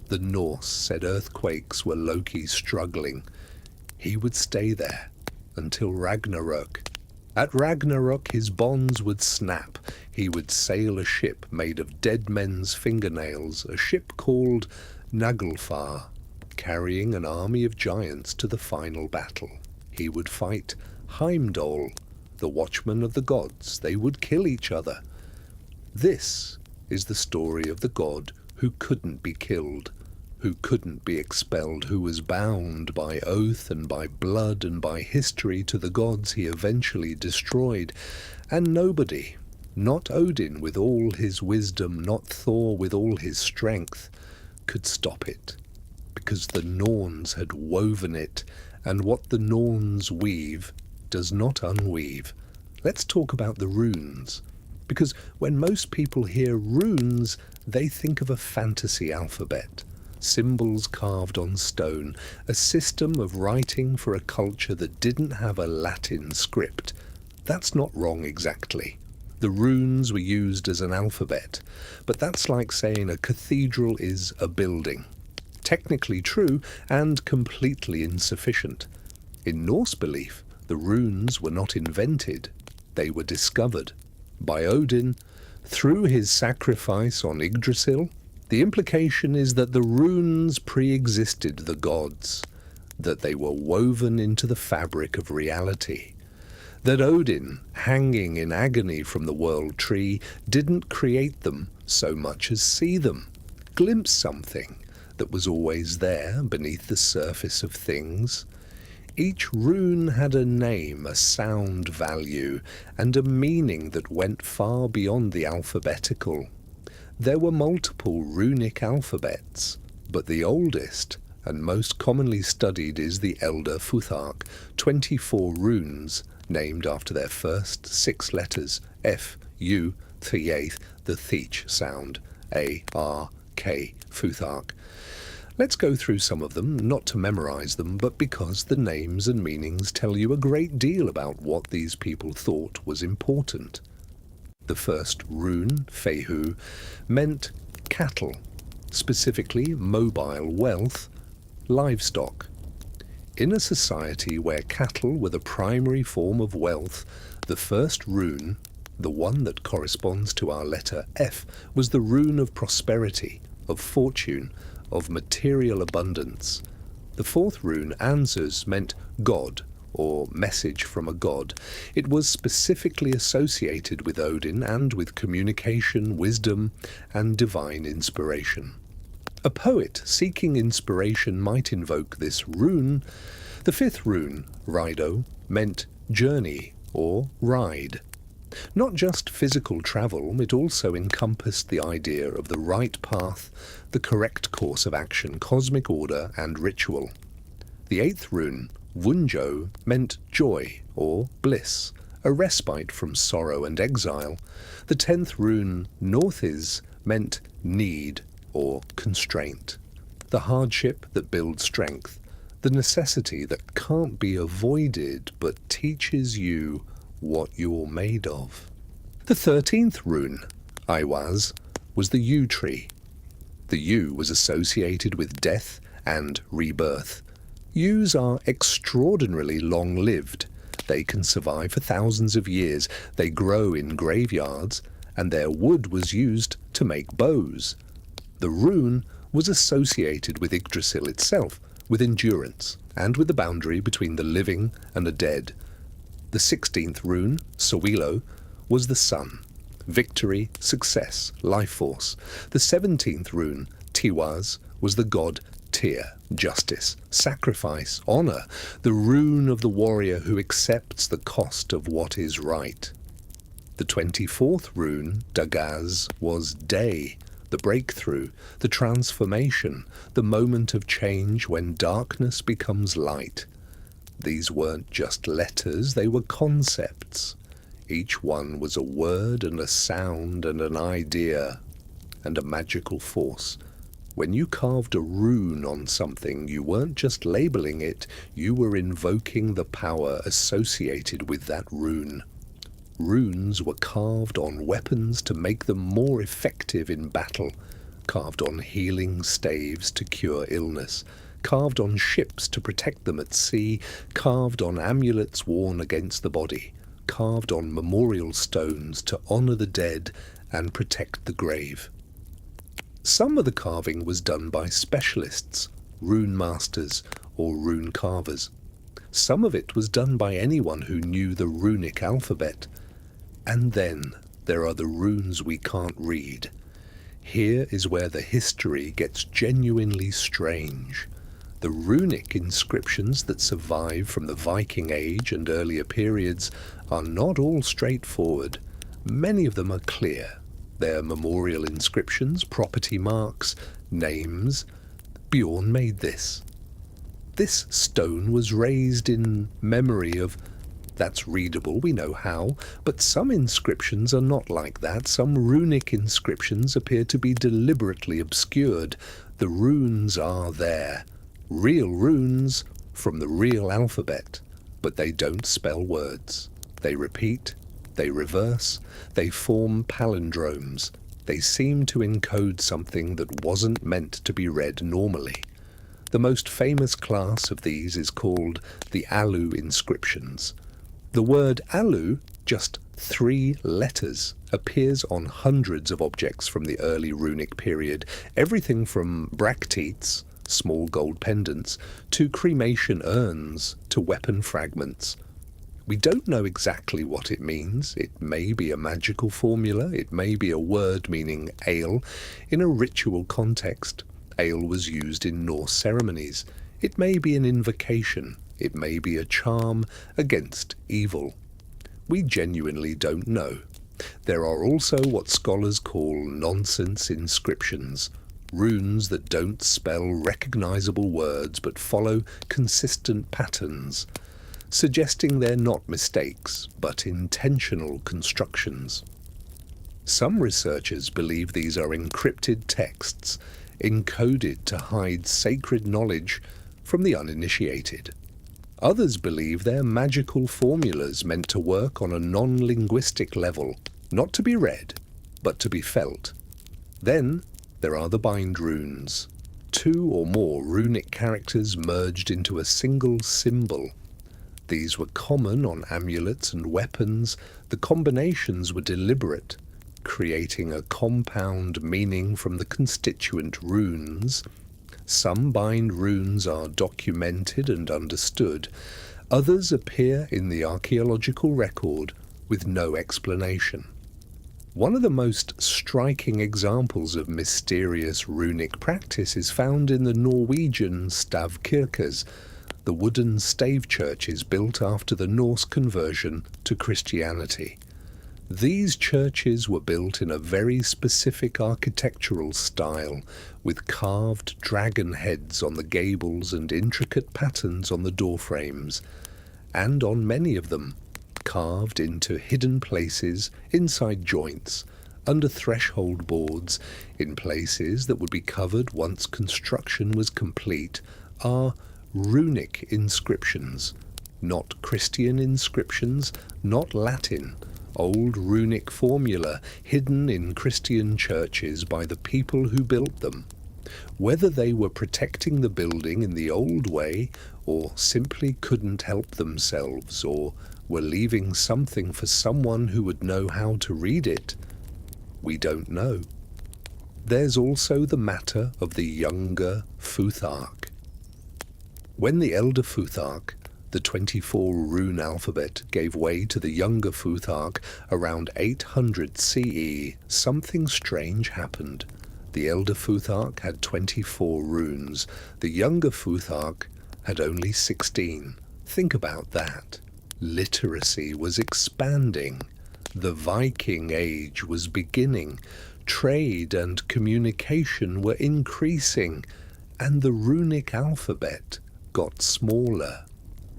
The Norse said earthquakes were Loki struggling. He would stay there until Ragnarök. At Ragnarok his bonds would snap. He would sail a ship made of dead men's fingernails, a ship called Naglfar, carrying an army of giants to the final battle. He would fight Heimdall, the watchman of the gods. They would kill each other. This is the story of the god who couldn't be killed, who couldn't be expelled, who was bound by oath and by blood and by history to the gods he eventually destroyed. And nobody, not Odin with all his wisdom, not Thor with all his strength, could stop it, because the Norns had woven it, and what the Norns weave does not unweave. Let's talk about the runes, because when most people hear runes, they think of a fantasy alphabet. Symbols carved on stone, a system of writing for a culture that didn't have a Latin script. That's not wrong exactly. The runes were used as an alphabet, but that's like saying a cathedral is a building. Technically true and completely insufficient. In Norse belief, the runes were not invented, they were discovered by Odin through his sacrifice on Yggdrasil. The implication is that the runes pre-existed the gods, that they were woven into the fabric of reality, that Odin, hanging in agony from the world tree, didn't create them so much as see them, glimpse something that was always there beneath the surface of things. Each rune had a name, a sound value, and a meaning that went far beyond the alphabetical. There were multiple runic alphabets, but the oldest and most commonly studied is the Elder Futhark, 24 runes named after their first 6 letters, F, U, Thiath, the Theach sound, A, R, K, Futhark. Let's go through some of them, not to memorize them, but because the names and meanings tell you a great deal about what these people thought was important. The first rune, Fehu, meant cattle, specifically mobile wealth, livestock. In a society where cattle were the primary form of wealth, the first rune, the one that corresponds to our letter F, was the rune of prosperity, of fortune, of material abundance. The fourth rune, Anzus, meant God, or message from a god. It was specifically associated with Odin and with communication, wisdom, and divine inspiration. A poet seeking inspiration might invoke this rune. The fifth rune, Rido, meant journey or ride. Not just physical travel, it also encompassed the idea of the right path, the correct course of action, cosmic order, and ritual. The eighth rune, Wunjo, meant joy or bliss, a respite from sorrow and exile. The 10th rune, Northiz, meant need or constraint, the hardship that builds strength, the necessity that can't be avoided but teaches you what you're made of. The 13th rune, Aiwaz, was the yew tree. The yew was associated with death and rebirth. Yews are extraordinarily long-lived. They can survive for thousands of years. They grow in graveyards, and their wood was used to make bows. The rune was associated with Yggdrasil itself, with endurance, and with the boundary between the living and the dead. The 16th rune, Sowilo, was the sun, victory, success, life force. The 17th rune, Tiwaz, was the god Tyr, justice, sacrifice, honor, the rune of the warrior who accepts the cost of what is right. The 24th rune, Dagaz, was day, the breakthrough, the transformation, the moment of change when darkness becomes light. These weren't just letters, they were concepts. Each one was a word and a sound and an idea and a magical force. When you carved a rune on something, you weren't just labeling it, you were invoking the power associated with that rune. Runes were carved on weapons to make them more effective in battle, carved on healing staves to cure illness, carved on ships to protect them at sea, carved on amulets worn against the body, carved on memorial stones to honour the dead and protect the grave. Some of the carving was done by specialists, rune masters or rune carvers. Some of it was done by anyone who knew the runic alphabet. And then there are the runes we can't read. Here is where the history gets genuinely strange. The runic inscriptions that survive from the Viking Age and earlier periods are not all straightforward. Many of them are clear. They're memorial inscriptions, property marks, names. Bjorn made this. This stone was raised in memory of. That's readable, we know how, but some inscriptions are not like that. Some runic inscriptions appear to be deliberately obscured. The runes are there. Real runes from the real alphabet, but they don't spell words. They repeat, they reverse, they form palindromes. They seem to encode something that wasn't meant to be read normally. The most famous class of these is called the Alu inscriptions. The word Alu, just 3 letters, appears on hundreds of objects from the early runic period, everything from bracteates, small gold pendants, to cremation urns, to weapon fragments. We don't know exactly what it means. It may be a magical formula, it may be a word meaning ale in a ritual context. Ale was used in Norse ceremonies. It may be an invocation. It may be a charm against evil. We genuinely don't know. There are also what scholars call nonsense inscriptions, runes that don't spell recognizable words but follow consistent patterns, suggesting they're not mistakes but intentional constructions. Some researchers believe these are encrypted texts, encoded to hide sacred knowledge from the uninitiated. Others believe they're magical formulas meant to work on a non-linguistic level, not to be read, but to be felt. Then there are the bind runes, 2 or more runic characters merged into a single symbol. These were common on amulets and weapons. The combinations were deliberate, creating a compound meaning from the constituent runes. Some bind runes are documented and understood. Others appear in the archaeological record with no explanation. One of the most striking examples of mysterious runic practice is found in the Norwegian stavkirkes, the wooden stave churches built after the Norse conversion to Christianity. These churches were built in a very specific architectural style, with carved dragon heads on the gables and intricate patterns on the doorframes, and on many of them, carved into hidden places, inside joints, under threshold boards, in places that would be covered once construction was complete, are runic inscriptions, not Christian inscriptions, not Latin, old runic formula hidden in Christian churches by the people who built them. Whether they were protecting the building in the old way, or simply couldn't help themselves, or were leaving something for someone who would know how to read it, we don't know. There's also the matter of the younger Futhark. When the elder Futhark, the 24 rune alphabet, gave way to the younger Futhark around 800 CE, something strange happened. The elder Futhark had 24 runes. The younger Futhark had only 16. Think about that. Literacy was expanding. The Viking Age was beginning. Trade and communication were increasing. And the runic alphabet got smaller.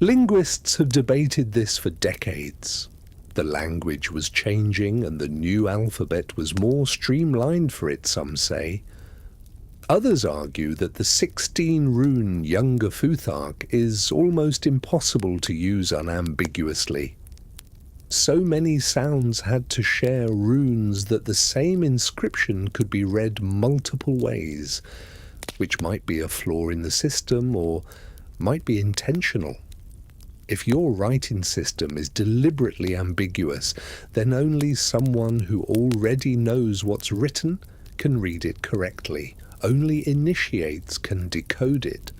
Linguists have debated this for decades. The language was changing and the new alphabet was more streamlined for it, some say. Others argue that the 16-rune younger Futhark is almost impossible to use unambiguously. So many sounds had to share runes that the same inscription could be read multiple ways, which might be a flaw in the system or might be intentional. If your writing system is deliberately ambiguous, then only someone who already knows what's written can read it correctly. Only initiates can decode it.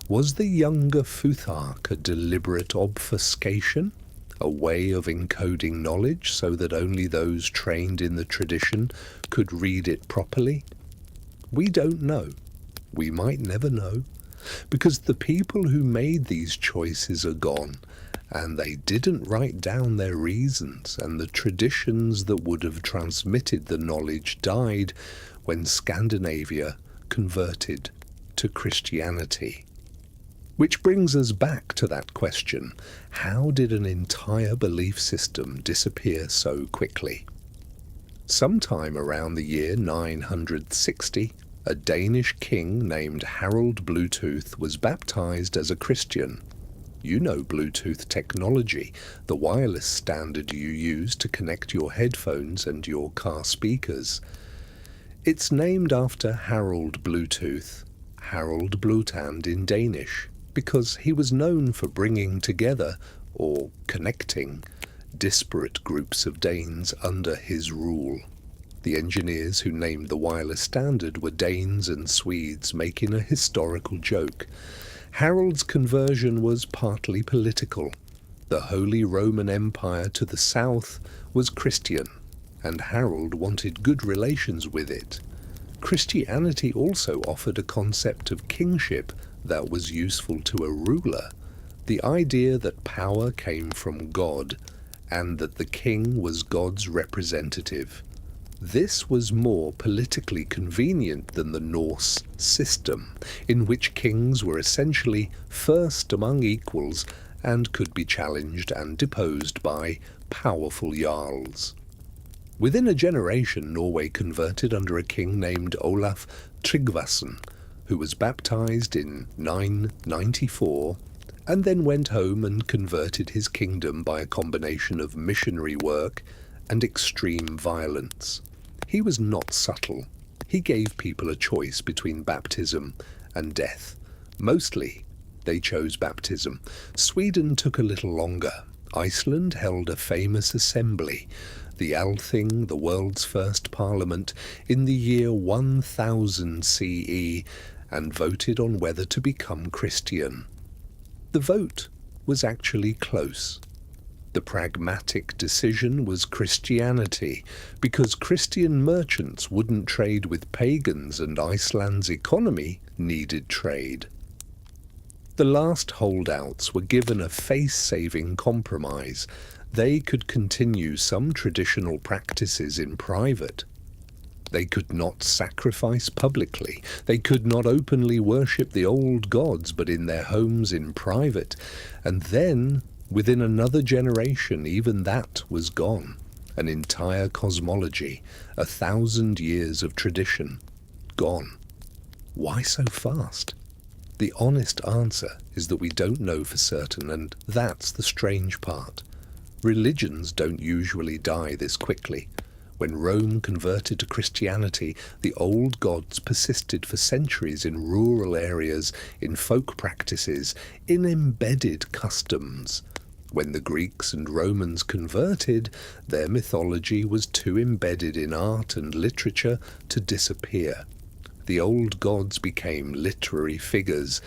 Was the younger Futhark a deliberate obfuscation? A way of encoding knowledge so that only those trained in the tradition could read it properly? We don't know. We might never know, because the people who made these choices are gone, and they didn't write down their reasons, and the traditions that would have transmitted the knowledge died when Scandinavia converted to Christianity. Which brings us back to that question: how did an entire belief system disappear so quickly? Sometime around the year 960, a Danish king named Harald Bluetooth was baptized as a Christian. You know Bluetooth technology, the wireless standard you use to connect your headphones and your car speakers. It's named after Harald Bluetooth, Harald Blutand in Danish, because he was known for bringing together, or connecting, disparate groups of Danes under his rule. The engineers who named the wireless standard were Danes and Swedes, making a historical joke. Harald's conversion was partly political. The Holy Roman Empire to the south was Christian, and Harald wanted good relations with it. Christianity also offered a concept of kingship that was useful to a ruler, the idea that power came from God, and that the king was God's representative. This was more politically convenient than the Norse system, in which kings were essentially first among equals and could be challenged and deposed by powerful jarls. Within a generation, Norway converted under a king named Olaf Tryggvason, who was baptized in 994 and then went home and converted his kingdom by a combination of missionary work and extreme violence. He was not subtle. He gave people a choice between baptism and death. Mostly, they chose baptism. Sweden took a little longer. Iceland held a famous assembly, the Althing, the world's first parliament, in the year 1000 CE, and voted on whether to become Christian. The vote was actually close. The pragmatic decision was Christianity, because Christian merchants wouldn't trade with pagans and Iceland's economy needed trade. The last holdouts were given a face-saving compromise. They could continue some traditional practices in private. They could not sacrifice publicly. They could not openly worship the old gods, but in their homes in private. And then, within another generation, even that was gone. An entire cosmology, 1,000 years of tradition, gone. Why so fast? The honest answer is that we don't know for certain, and that's the strange part. Religions don't usually die this quickly. When Rome converted to Christianity, the old gods persisted for centuries in rural areas, in folk practices, in embedded customs. When the Greeks and Romans converted, their mythology was too embedded in art and literature to disappear. The old gods became literary figures,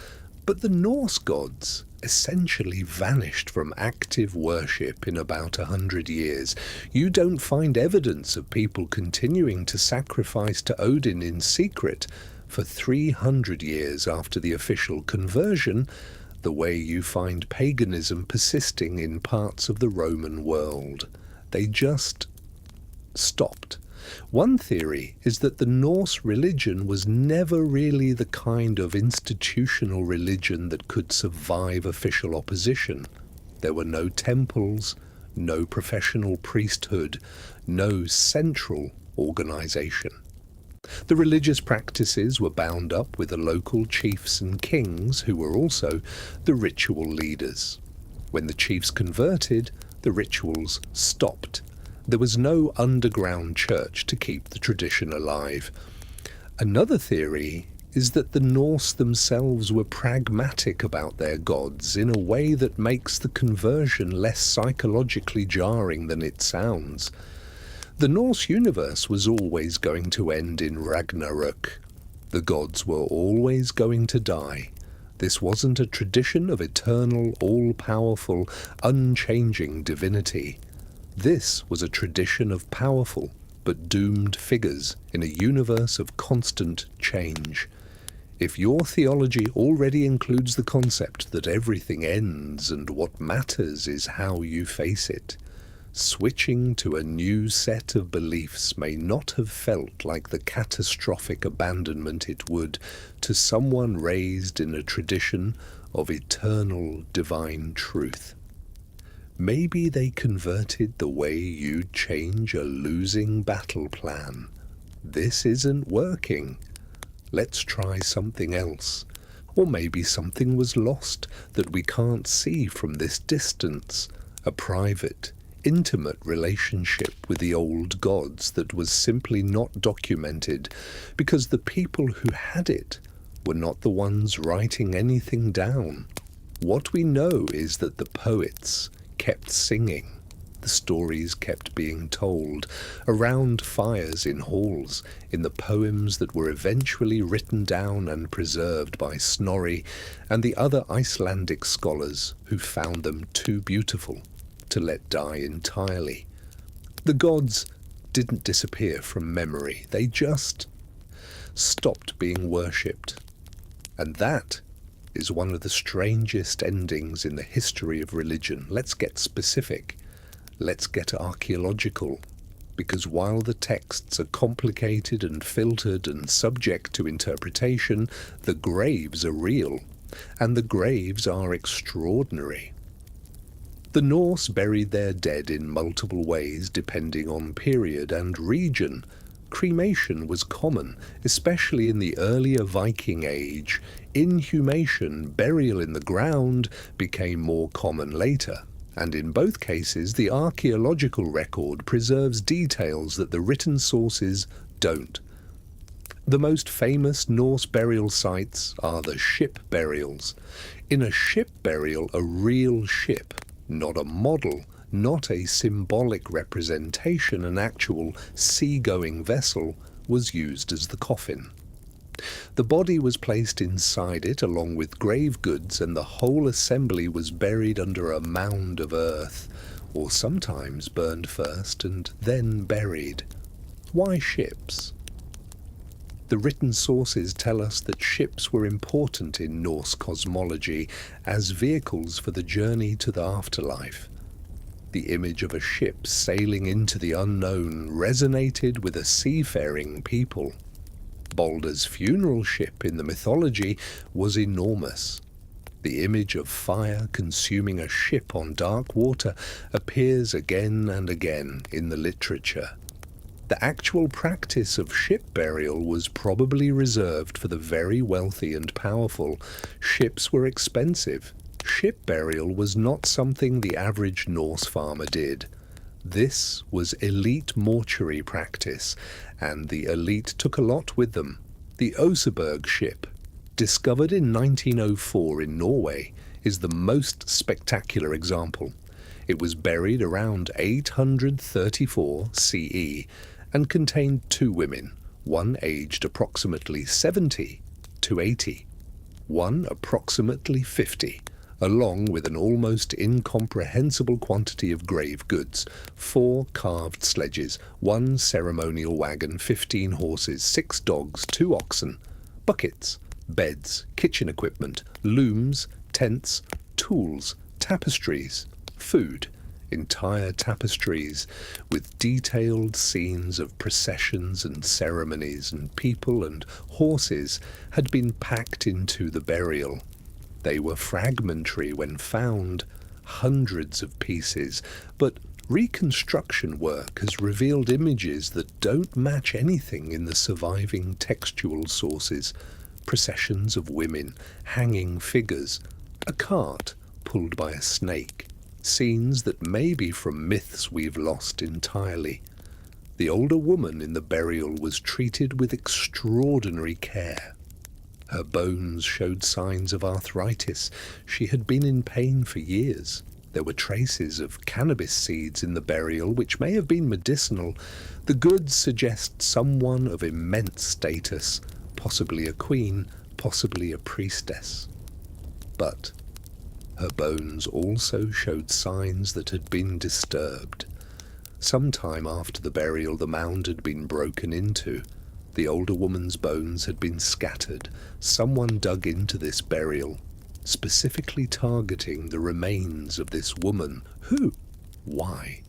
but the Norse gods essentially vanished from active worship in about 100 years. You don't find evidence of people continuing to sacrifice to Odin in secret for 300 years after the official conversion, the way you find paganism persisting in parts of the Roman world. They just stopped. One theory is that the Norse religion was never really the kind of institutional religion that could survive official opposition. There were no temples, no professional priesthood, no central organization. The religious practices were bound up with the local chiefs and kings, who were also the ritual leaders. When the chiefs converted, The rituals stopped. There was no underground church to keep the tradition alive. Another theory is that the Norse themselves were pragmatic about their gods in a way that makes the conversion less psychologically jarring than it sounds. The Norse universe was always going to end in Ragnarök. The gods were always going to die. This wasn't a tradition of eternal, all-powerful, unchanging divinity. This was a tradition of powerful but doomed figures in a universe of constant change. If your theology already includes the concept that everything ends and what matters is how you face it, switching to a new set of beliefs may not have felt like the catastrophic abandonment it would to someone raised in a tradition of eternal divine truth. Maybe they converted the way you'd change a losing battle plan. This isn't working. Let's try something else. Or maybe something was lost that we can't see from this distance. A private, intimate relationship with the old gods that was simply not documented because the people who had it were not the ones writing anything down. What we know is that the poets kept singing. The stories kept being told, around fires in halls, in the poems that were eventually written down and preserved by Snorri and the other Icelandic scholars who found them too beautiful to let die entirely. The gods didn't disappear from memory, they just stopped being worshipped. And that is one of the strangest endings in the history of religion. Let's get specific. Let's get archaeological, because while the texts are complicated and filtered and subject to interpretation, the graves are real, and the graves are extraordinary. The Norse buried their dead in multiple ways depending on period and region. Cremation was common, especially in the earlier Viking age. Inhumation, burial in the ground, became more common later. And in both cases, the archaeological record preserves details that the written sources don't. The most famous Norse burial sites are the ship burials. In a ship burial, a real ship, not a model, not a symbolic representation, an actual sea-going vessel, was used as the coffin. The body was placed inside it along with grave goods, and the whole assembly was buried under a mound of earth, or sometimes burned first and then buried. Why ships? The written sources tell us that ships were important in Norse cosmology as vehicles for the journey to the afterlife. The image of a ship sailing into the unknown resonated with a seafaring people. Balder's funeral ship in the mythology was enormous. The image of fire consuming a ship on dark water appears again and again in the literature. The actual practice of ship burial was probably reserved for the very wealthy and powerful. Ships were expensive. Ship burial was not something the average Norse farmer did. This was elite mortuary practice, and the elite took a lot with them. The Oseberg ship, discovered in 1904 in Norway, is the most spectacular example. It was buried around 834 CE and contained 2 women, one aged approximately 70 to 80, one approximately 50, along with an almost incomprehensible quantity of grave goods, 4 carved sledges, 1 ceremonial wagon, 15 horses, 6 dogs, 2 oxen, buckets, beds, kitchen equipment, looms, tents, tools, tapestries, food, entire tapestries, with detailed scenes of processions and ceremonies, and people and horses had been packed into the burial. They were fragmentary when found, hundreds of pieces, but reconstruction work has revealed images that don't match anything in the surviving textual sources. Processions of women, hanging figures, a cart pulled by a snake, Scenes that may be from myths we've lost entirely. The older woman in the burial was treated with extraordinary care. Her bones showed signs of arthritis. She had been in pain for years. There were traces of cannabis seeds in the burial, which may have been medicinal. The goods suggest someone of immense status, possibly a queen, possibly a priestess. But her bones also showed signs that had been disturbed. Some time after the burial, the mound had been broken into. The older woman's bones had been scattered. Someone dug into this burial, specifically targeting the remains of this woman. Who? Why?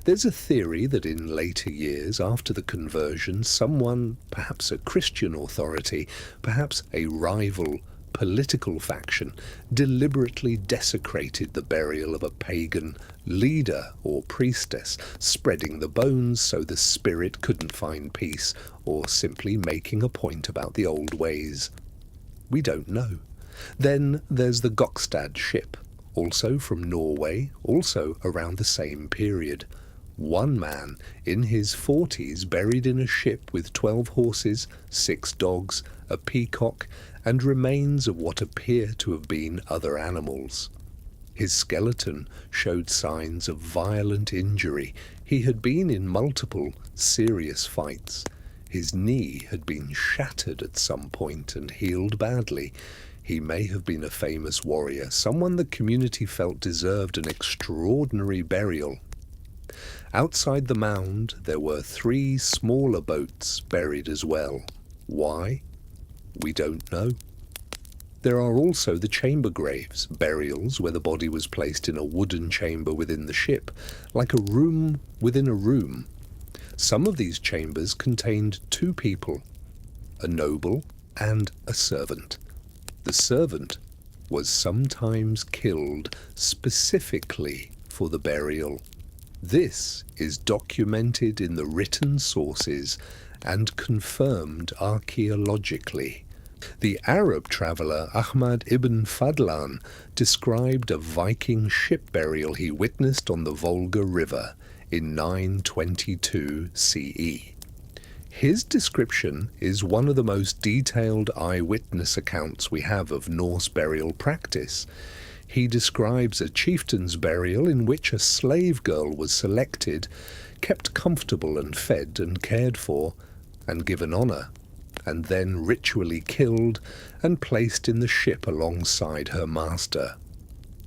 There's a theory that in later years, after the conversion, someone, perhaps a Christian authority, perhaps a rival political faction, deliberately desecrated the burial of a pagan leader or priestess, spreading the bones so the spirit couldn't find peace, or simply making a point about the old ways. We don't know. Then there's the Gokstad ship, also from Norway, also around the same period. One man in his 40s buried in a ship with 12 horses, 6 dogs, a peacock, and remains of what appear to have been other animals. His skeleton showed signs of violent injury. He had been in multiple serious fights. His knee had been shattered at some point and healed badly. He may have been a famous warrior, someone the community felt deserved an extraordinary burial. Outside the mound there were 3 smaller boats buried as well. Why? We don't know. There are also the chamber graves, burials where the body was placed in a wooden chamber within the ship, like a room within a room. Some of these chambers contained 2 people, a noble and a servant. The servant was sometimes killed specifically for the burial. This is documented in the written sources and confirmed archaeologically. The Arab traveller Ahmad ibn Fadlan described a Viking ship burial he witnessed on the Volga River in 922 CE. His description is one of the most detailed eyewitness accounts we have of Norse burial practice. He describes a chieftain's burial in which a slave girl was selected, kept comfortable and fed and cared for, and given honour, and then ritually killed and placed in the ship alongside her master.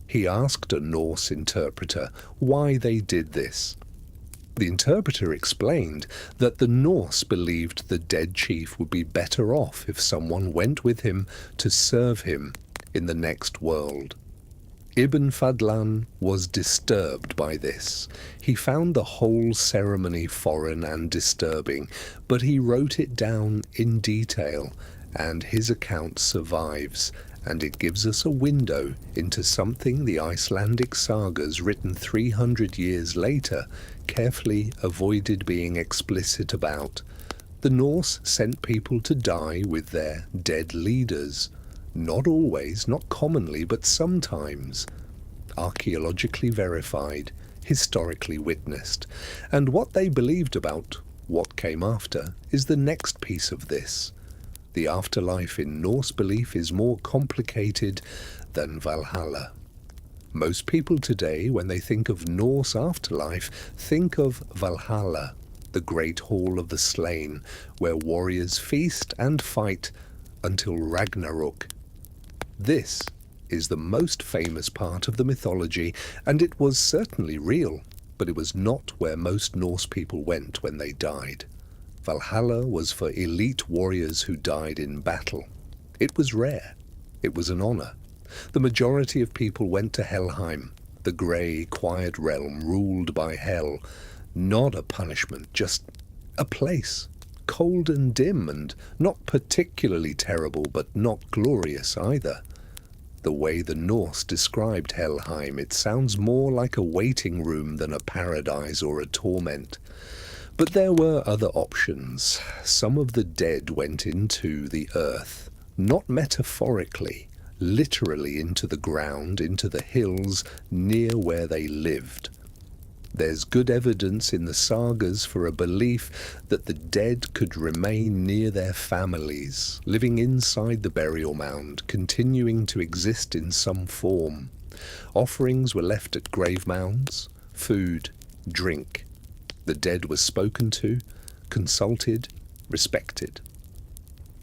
He asked a Norse interpreter why they did this. The interpreter explained that the Norse believed the dead chief would be better off if someone went with him to serve him in the next world. Ibn Fadlan was disturbed by this. He found the whole ceremony foreign and disturbing, but he wrote it down in detail, and his account survives, and it gives us a window into something the Icelandic sagas written 300 years later carefully avoided being explicit about. The Norse sent people to die with their dead leaders. Not always, not commonly, but sometimes. Archaeologically verified, historically witnessed. And what they believed about what came after is the next piece of this. The afterlife in Norse belief is more complicated than Valhalla. Most people today, when they think of Norse afterlife, think of Valhalla, the great hall of the slain, where warriors feast and fight until Ragnarök. This is the most famous part of the mythology, and it was certainly real, but it was not where most Norse people went when they died. Valhalla was for elite warriors who died in battle. It was rare. It was an honor. The majority of people went to Helheim, the grey, quiet realm ruled by hell. Not a punishment, just a place. Cold and dim, and not particularly terrible, but not glorious either. The way the Norse described Helheim, it sounds more like a waiting room than a paradise or a torment. But there were other options. Some of the dead went into the earth, not metaphorically, literally into the ground, into the hills near where they lived. There's good evidence in the sagas for a belief that the dead could remain near their families, living inside the burial mound, continuing to exist in some form. Offerings were left at grave mounds, food, drink. The dead were spoken to, consulted, respected.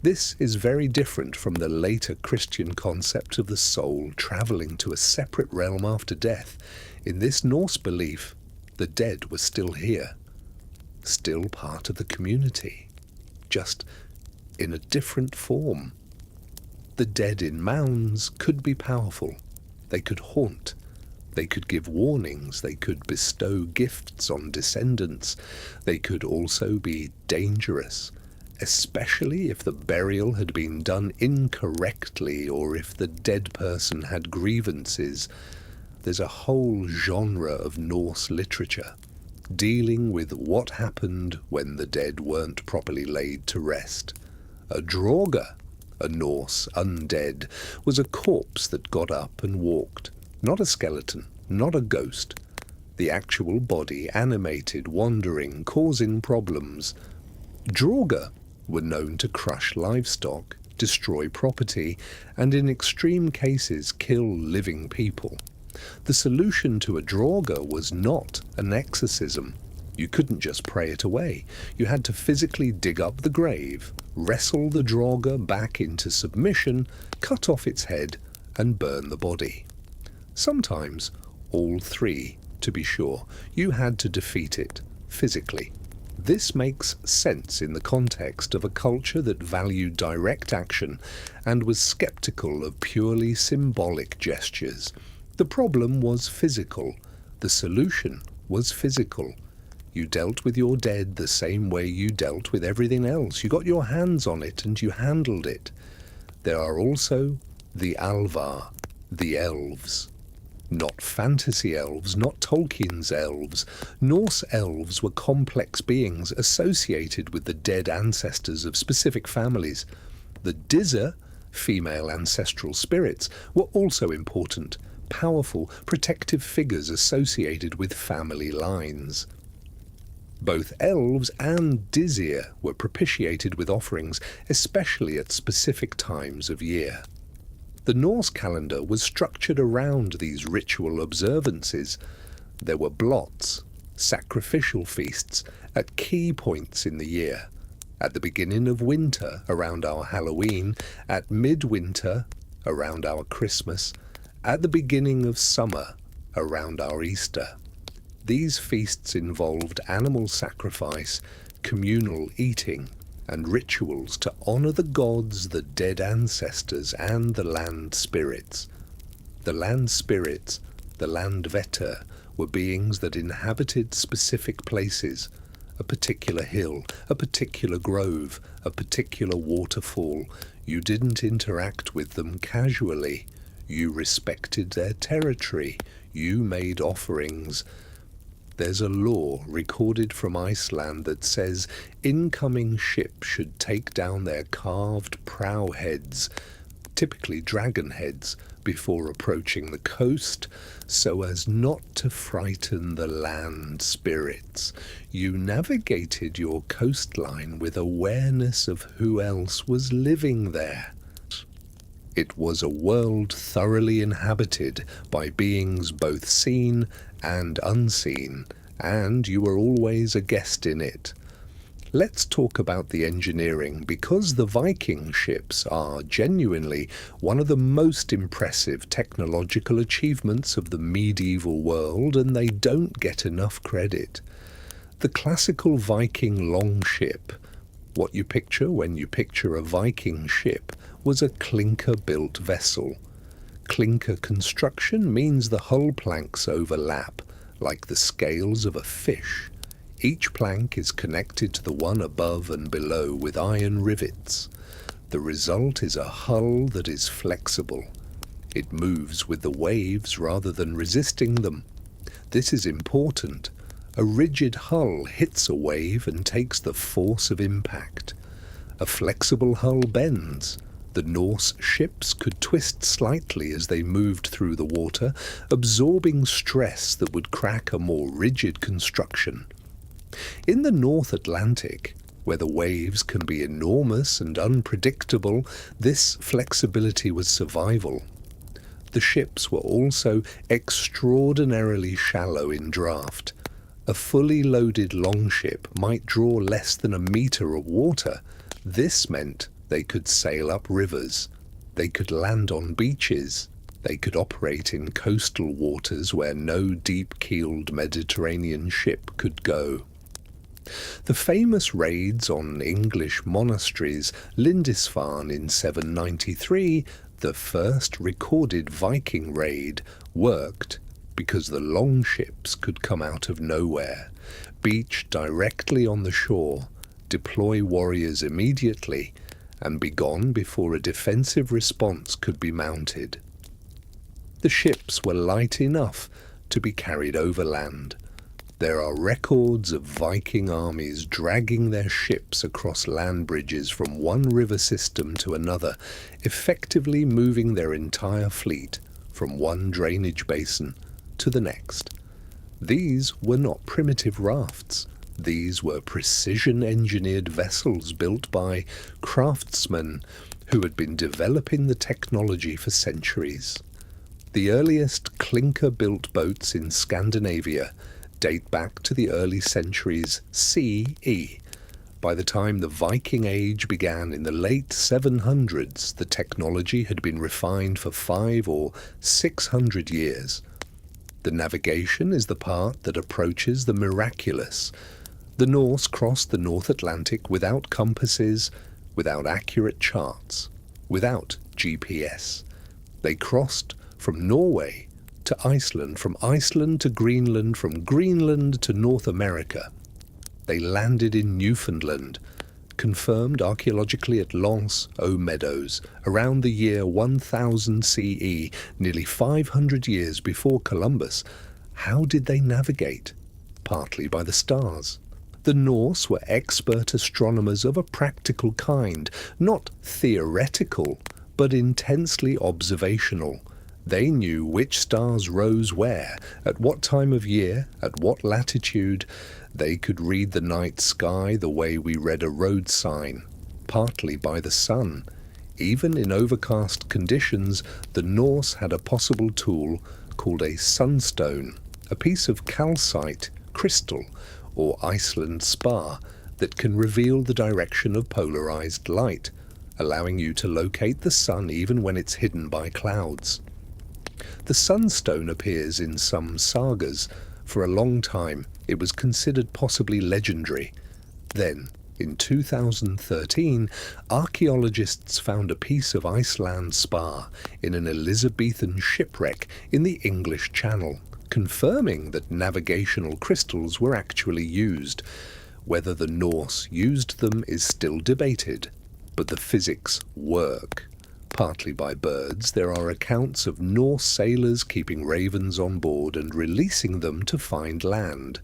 This is very different from the later Christian concept of the soul travelling to a separate realm after death. In this Norse belief, the dead were still here, still part of the community, just in a different form. The dead in mounds could be powerful. They could haunt. They could give warnings. They could bestow gifts on descendants. They could also be dangerous, especially if the burial had been done incorrectly or if the dead person had grievances. There's a whole genre of Norse literature dealing with what happened when the dead weren't properly laid to rest. A draugr, a Norse undead, was a corpse that got up and walked. Not a skeleton, not a ghost. The actual body, animated, wandering, causing problems. Draugr were known to crush livestock, destroy property, and in extreme cases kill living people. The solution to a draugr was not an exorcism. You couldn't just pray it away. You had to physically dig up the grave, wrestle the draugr back into submission, cut off its head, and burn the body. Sometimes all three, to be sure. You had to defeat it, physically. This makes sense in the context of a culture that valued direct action and was skeptical of purely symbolic gestures. The problem was physical. The solution was physical. You dealt with your dead the same way you dealt with everything else. You got your hands on it and you handled it. There are also the Alvar, the elves. Not fantasy elves, not Tolkien's elves. Norse elves were complex beings associated with the dead ancestors of specific families. The Dizzer, female ancestral spirits, were also important. Powerful, protective figures associated with family lines. Both elves and Dizir were propitiated with offerings, especially at specific times of year. The Norse calendar was structured around these ritual observances. There were blots, sacrificial feasts, at key points in the year. At the beginning of winter, around our Halloween, at midwinter, around our Christmas, at the beginning of summer, around our Easter. These feasts involved animal sacrifice, communal eating, and rituals to honor the gods, the dead ancestors, and the land spirits. The land spirits, the Landvetter, were beings that inhabited specific places, a particular hill, a particular grove, a particular waterfall. You didn't interact with them casually. You respected their territory. You made offerings. There's a law recorded from Iceland that says incoming ships should take down their carved prow heads, typically dragon heads, before approaching the coast, so as not to frighten the land spirits. You navigated your coastline with awareness of who else was living there. It was a world thoroughly inhabited by beings both seen and unseen, and you were always a guest in it. Let's talk about the engineering, because the Viking ships are genuinely one of the most impressive technological achievements of the medieval world, and they don't get enough credit. The classical Viking longship, what you picture when you picture a Viking ship, was a clinker-built vessel. Clinker construction means the hull planks overlap, like the scales of a fish. Each plank is connected to the one above and below with iron rivets. The result is a hull that is flexible. It moves with the waves rather than resisting them. This is important. A rigid hull hits a wave and takes the force of impact. A flexible hull bends. The Norse ships could twist slightly as they moved through the water, absorbing stress that would crack a more rigid construction. In the North Atlantic, where the waves can be enormous and unpredictable, this flexibility was survival. The ships were also extraordinarily shallow in draft. A fully loaded longship might draw less than a metre of water. This meant they could sail up rivers, they could land on beaches, they could operate in coastal waters where no deep-keeled Mediterranean ship could go. The famous raids on English monasteries, Lindisfarne in 793, the first recorded Viking raid, worked because the longships could come out of nowhere, beach directly on the shore, deploy warriors immediately, and be gone before a defensive response could be mounted. The ships were light enough to be carried overland. There are records of Viking armies dragging their ships across land bridges from one river system to another, effectively moving their entire fleet from one drainage basin to the next. These were not primitive rafts. These were precision-engineered vessels built by craftsmen who had been developing the technology for centuries. The earliest clinker-built boats in Scandinavia date back to the early centuries CE. By the time the Viking Age began in the late 700s, the technology had been refined for 500 or 600 years. The navigation is the part that approaches the miraculous. The Norse crossed the North Atlantic without compasses, without accurate charts, without GPS. They crossed from Norway to Iceland, from Iceland to Greenland, from Greenland to North America. They landed in Newfoundland, confirmed archaeologically at Lens aux Meadows, around the year 1000 CE, nearly 500 years before Columbus. How did they navigate? Partly by the stars. The Norse were expert astronomers of a practical kind, not theoretical, but intensely observational. They knew which stars rose where, at what time of year, at what latitude. They could read the night sky the way we read a road sign, partly by the sun. Even in overcast conditions, the Norse had a possible tool called a sunstone, a piece of calcite, crystal, or Iceland spar that can reveal the direction of polarized light, allowing you to locate the sun even when it's hidden by clouds. The sunstone appears in some sagas. For a long time, it was considered possibly legendary. Then, in 2013, archaeologists found a piece of Iceland spar in an Elizabethan shipwreck in the English Channel, confirming that navigational crystals were actually used. Whether the Norse used them is still debated, but the physics work. Partly by birds, there are accounts of Norse sailors keeping ravens on board and releasing them to find land.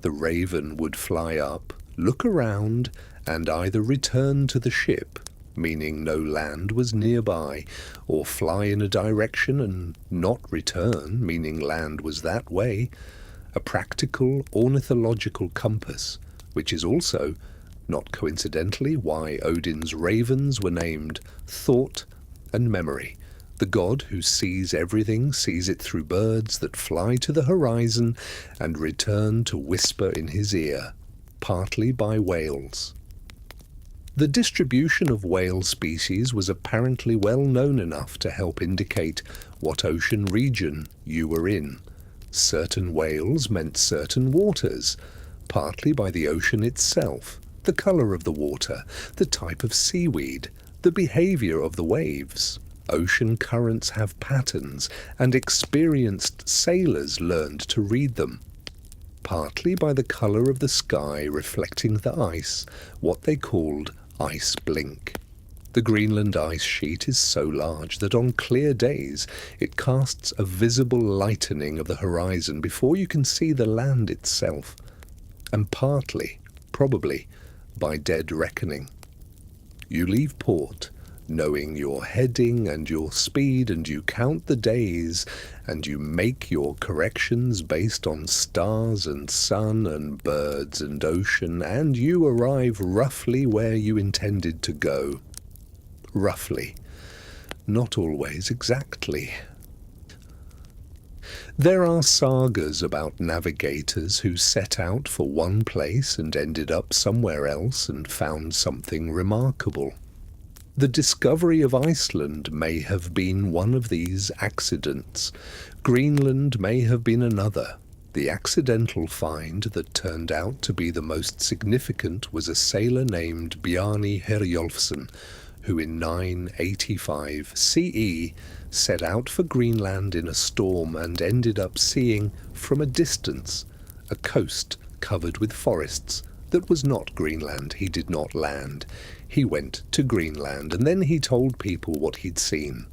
The raven would fly up, look around, and either return to the ship, meaning no land was nearby, or fly in a direction and not return, meaning land was that way. A practical ornithological compass, which is also, not coincidentally, why Odin's ravens were named Thought and Memory. The god who sees everything sees it through birds that fly to the horizon and return to whisper in his ear, partly by whales. The distribution of whale species was apparently well known enough to help indicate what ocean region you were in. Certain whales meant certain waters, partly by the ocean itself, the colour of the water, the type of seaweed, the behaviour of the waves. Ocean currents have patterns, and experienced sailors learned to read them. Partly by the colour of the sky reflecting the ice, what they called ice blink. The Greenland ice sheet is so large that on clear days it casts a visible lightening of the horizon before you can see the land itself. And partly, probably, by dead reckoning. You leave port, knowing your heading and your speed, and you count the days, and you make your corrections based on stars and sun and birds and ocean, and you arrive roughly where you intended to go. Roughly. Not always exactly. There are sagas about navigators who set out for one place and ended up somewhere else and found something remarkable. The discovery of Iceland may have been one of these accidents. Greenland may have been another. The accidental find that turned out to be the most significant was a sailor named Bjarni Herjolfsson, who in 985 CE set out for Greenland in a storm and ended up seeing, from a distance, a coast covered with forests that was not Greenland. He did not land. He went to Greenland, and then he told people what he'd seen.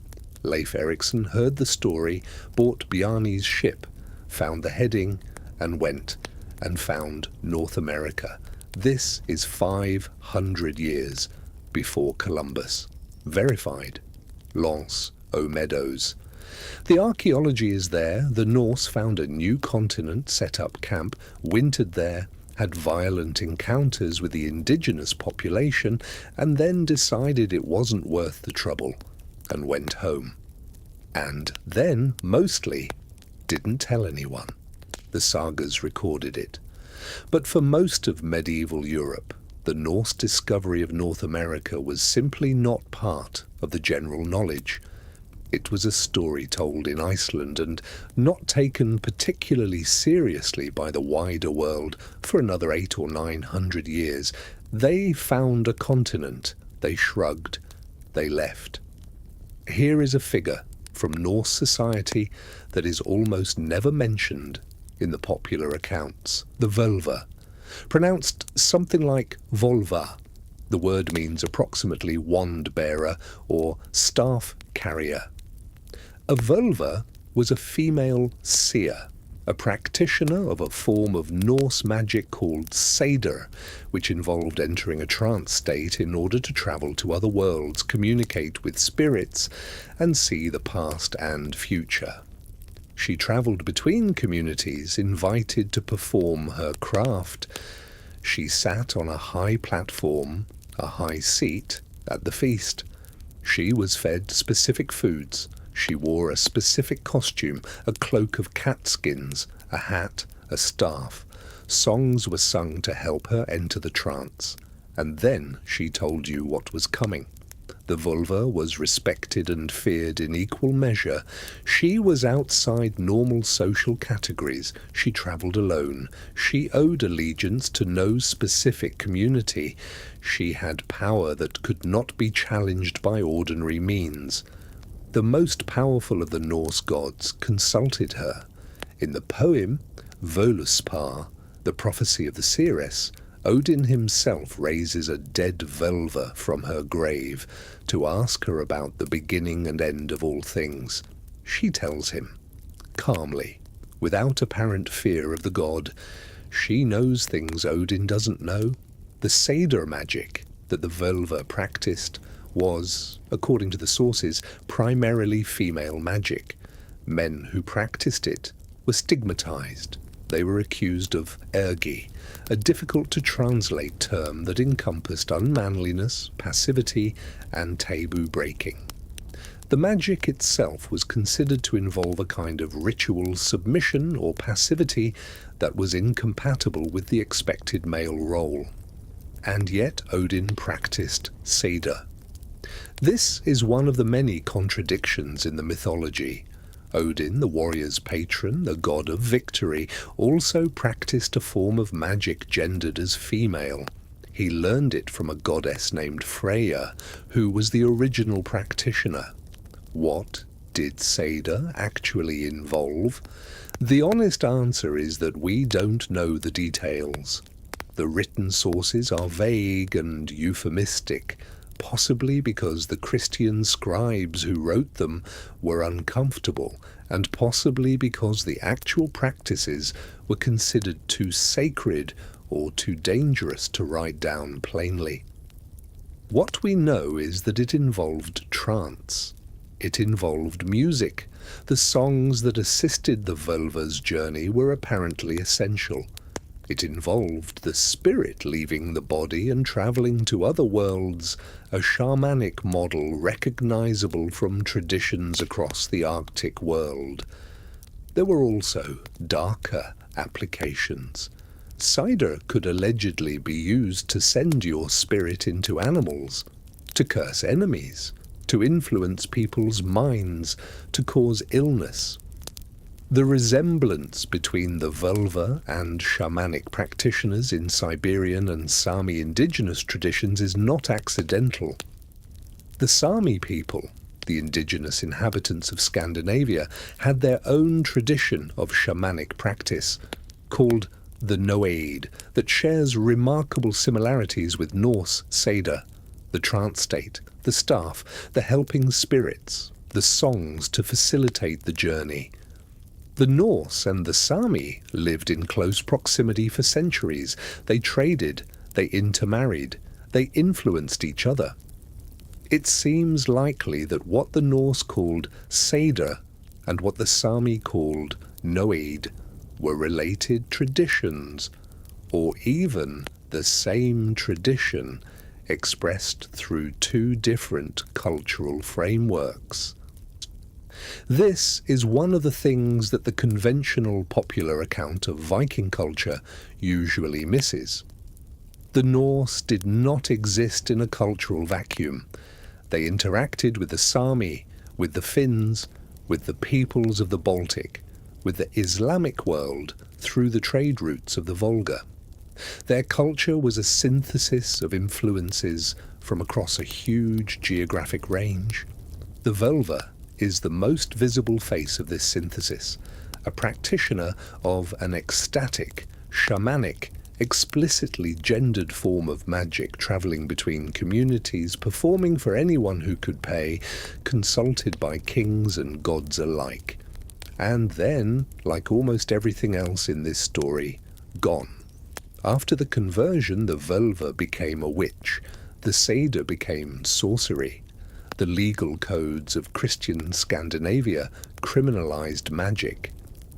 Leif Erikson heard the story, bought Bjarni's ship, found the heading, and went and found North America. This is 500 years before Columbus. Verified. Lance O'Meadows. The archaeology is there. The Norse found a new continent, set up camp, wintered there, had violent encounters with the indigenous population, and then decided it wasn't worth the trouble, and went home. And then, mostly, didn't tell anyone. The sagas recorded it. But for most of medieval Europe, the Norse discovery of North America was simply not part of the general knowledge. It was a story told in Iceland and not taken particularly seriously by the wider world for another 800 or 900 years. They found a continent. They shrugged. They left. Here is a figure from Norse society that is almost never mentioned in the popular accounts. The Völva. Pronounced something like Volva. The word means approximately wand bearer or staff carrier. A Völva was a female seer, a practitioner of a form of Norse magic called Seder, which involved entering a trance state in order to travel to other worlds, communicate with spirits, and see the past and future. She travelled between communities, invited to perform her craft. She sat on a high platform, a high seat, at the feast. She was fed specific foods. She wore a specific costume, a cloak of catskins, a hat, a staff. Songs were sung to help her enter the trance. And then she told you what was coming. The Völva was respected and feared in equal measure. She was outside normal social categories. She travelled alone. She owed allegiance to no specific community. She had power that could not be challenged by ordinary means. The most powerful of the Norse gods consulted her. In the poem Völuspá, the prophecy of the seeress, Odin himself raises a dead Völva from her grave to ask her about the beginning and end of all things. She tells him, calmly, without apparent fear of the god. She knows things Odin doesn't know. The Seder magic that the Völva practiced was, according to the sources, primarily female magic. Men who practiced it were stigmatized. They were accused of ergi, a difficult-to-translate term that encompassed unmanliness, passivity, and taboo breaking. The magic itself was considered to involve a kind of ritual submission or passivity that was incompatible with the expected male role. And yet Odin practiced Seder. This is one of the many contradictions in the mythology. Odin, the warrior's patron, the god of victory, also practiced a form of magic gendered as female. He learned it from a goddess named Freyja, who was the original practitioner. What did Seder actually involve? The honest answer is that we don't know the details. The written sources are vague and euphemistic, possibly because the Christian scribes who wrote them were uncomfortable, and possibly because the actual practices were considered too sacred or too dangerous to write down plainly. What we know is that it involved trance. It involved music. The songs that assisted the Völva's journey were apparently essential. It involved the spirit leaving the body and travelling to other worlds, a shamanic model recognizable from traditions across the Arctic world. There were also darker applications. Cider could allegedly be used to send your spirit into animals, to curse enemies, to influence people's minds, to cause illness. The resemblance between the Völva and shamanic practitioners in Siberian and Sami indigenous traditions is not accidental. The Sami people, the indigenous inhabitants of Scandinavia, had their own tradition of shamanic practice, called the Noaid, that shares remarkable similarities with Norse Seda, the trance state, the staff, the helping spirits, the songs to facilitate the journey. The Norse and the Sami lived in close proximity for centuries. They traded, they intermarried, they influenced each other. It seems likely that what the Norse called Seda and what the Sami called Noaid were related traditions, or even the same tradition expressed through two different cultural frameworks. This is one of the things that the conventional popular account of Viking culture usually misses. The Norse did not exist in a cultural vacuum. They interacted with the Sami, with the Finns, with the peoples of the Baltic, with the Islamic world through the trade routes of the Volga. Their culture was a synthesis of influences from across a huge geographic range. The Völva is the most visible face of this synthesis, a practitioner of an ecstatic, shamanic, explicitly gendered form of magic travelling between communities, performing for anyone who could pay, consulted by kings and gods alike. And then, like almost everything else in this story, gone. After the conversion, the Völva became a witch, the Seda became sorcery. The legal codes of Christian Scandinavia criminalized magic.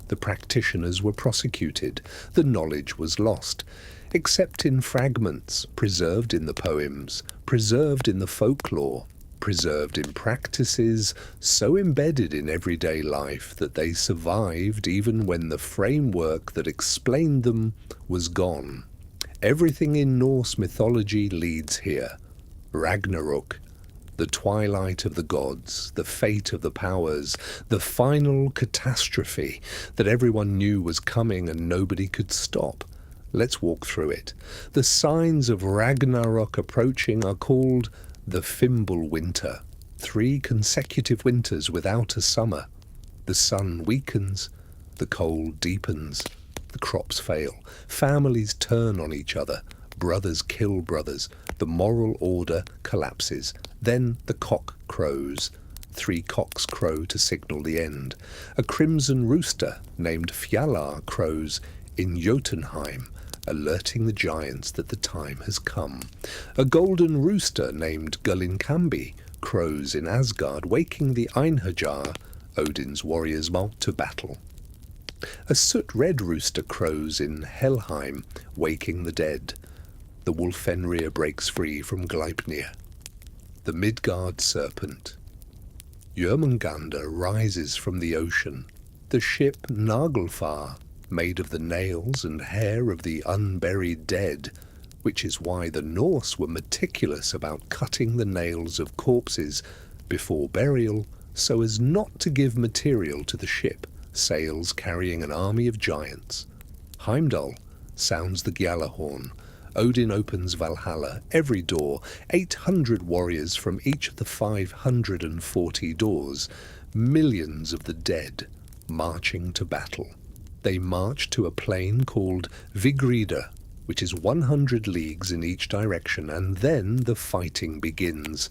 The practitioners were prosecuted. The knowledge was lost, except in fragments preserved in the poems, preserved in the folklore, preserved in practices so embedded in everyday life that they survived even when the framework that explained them was gone. Everything in Norse mythology leads here. Ragnarök, the twilight of the gods, the fate of the powers, the final catastrophe that everyone knew was coming and nobody could stop. Let's walk through it. The signs of Ragnarok approaching are called the Fimbul winter, 3 consecutive winters without a summer. The sun weakens, the cold deepens, the crops fail, families turn on each other, brothers kill brothers, the moral order collapses. Then the cock crows. 3 cocks crow to signal the end. A crimson rooster named Fjallar crows in Jotunheim, alerting the giants that the time has come. A golden rooster named Gullinkambi crows in Asgard, waking the Einherjar, Odin's warriors, to battle. A soot-red rooster crows in Helheim, waking the dead. The wolf Fenrir breaks free from Gleipnir. The Midgard serpent. Jörmungandr rises from the ocean. The ship Naglfar, made of the nails and hair of the unburied dead, which is why the Norse were meticulous about cutting the nails of corpses before burial so as not to give material to the ship, sails carrying an army of giants. Heimdall sounds the Gjallarhorn. Odin opens Valhalla, every door, 800 warriors from each of the 540 doors, millions of the dead marching to battle. They march to a plain called Vigridr, which is 100 leagues in each direction, and then the fighting begins.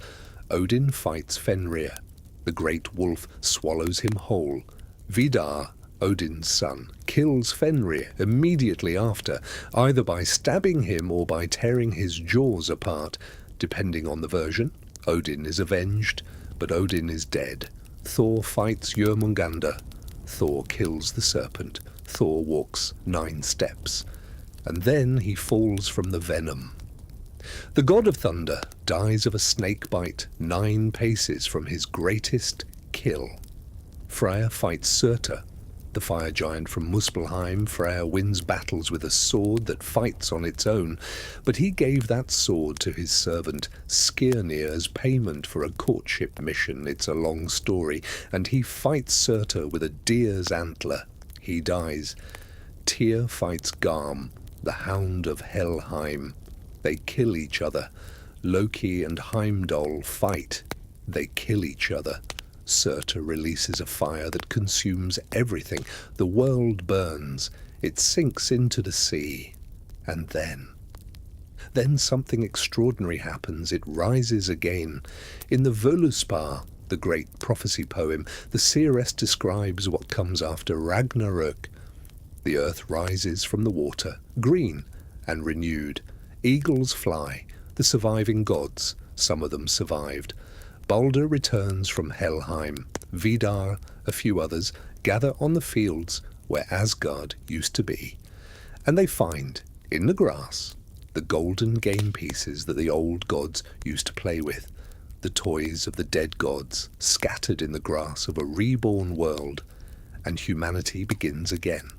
Odin fights Fenrir. The great wolf swallows him whole. Vidar, Odin's son, kills Fenrir immediately after, either by stabbing him or by tearing his jaws apart, Depending on the version, Odin is avenged, but Odin is dead. Thor fights Jörmungandr. Thor kills the serpent. Thor walks 9 steps. And then he falls from the venom. The god of thunder dies of a snake bite 9 paces from his greatest kill. Freyr fights Surtur, the fire giant from Muspelheim. Freyr wins battles with a sword that fights on its own, but he gave that sword to his servant Skirnir as payment for a courtship mission. It's a long story, and he fights Surtur with a deer's antler. He dies. Tyr fights Garm, the hound of Helheim. They kill each other. Loki and Heimdall fight. They kill each other. Surtur releases a fire that consumes everything. The world burns. It sinks into the sea. And then something extraordinary happens. It rises again. In the Völuspá, the great prophecy poem, the seeress describes what comes after Ragnarök. The earth rises from the water, green and renewed. Eagles fly, the surviving gods, some of them survived. Balder returns from Helheim. Vidar, a few others, gather on the fields where Asgard used to be. And they find, in the grass, the golden game pieces that the old gods used to play with, the toys of the dead gods scattered in the grass of a reborn world, and humanity begins again.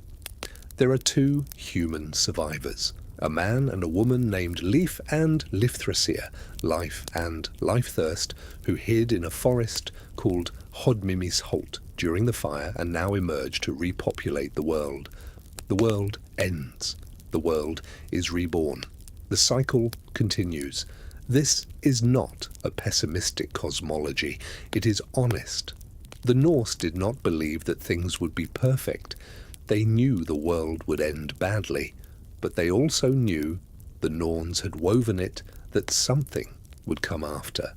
There are 2 human survivors, a man and a woman named Leif and Lifthrasir, Life and Lifethirst, who hid in a forest called Hodmimi's Holt during the fire and now emerge to repopulate the world. The world ends. The world is reborn. The cycle continues. This is not a pessimistic cosmology. It is honest. The Norse did not believe that things would be perfect. They knew the world would end badly, but they also knew, the Norns had woven it, that something would come after.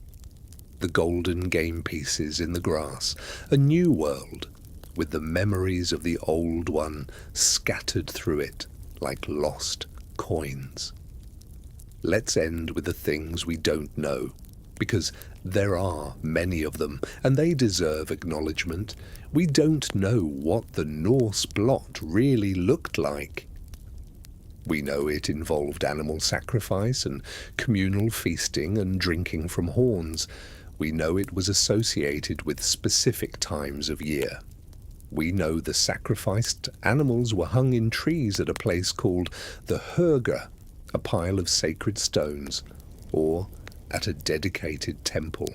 The golden game pieces in the grass, a new world, with the memories of the old one scattered through it like lost coins. Let's end with the things we don't know, because there are many of them, and they deserve acknowledgement. We don't know what the Norse blot really looked like. We know it involved animal sacrifice and communal feasting and drinking from horns. We know it was associated with specific times of year. We know the sacrificed animals were hung in trees at a place called the Hörga, a pile of sacred stones, or at a dedicated temple.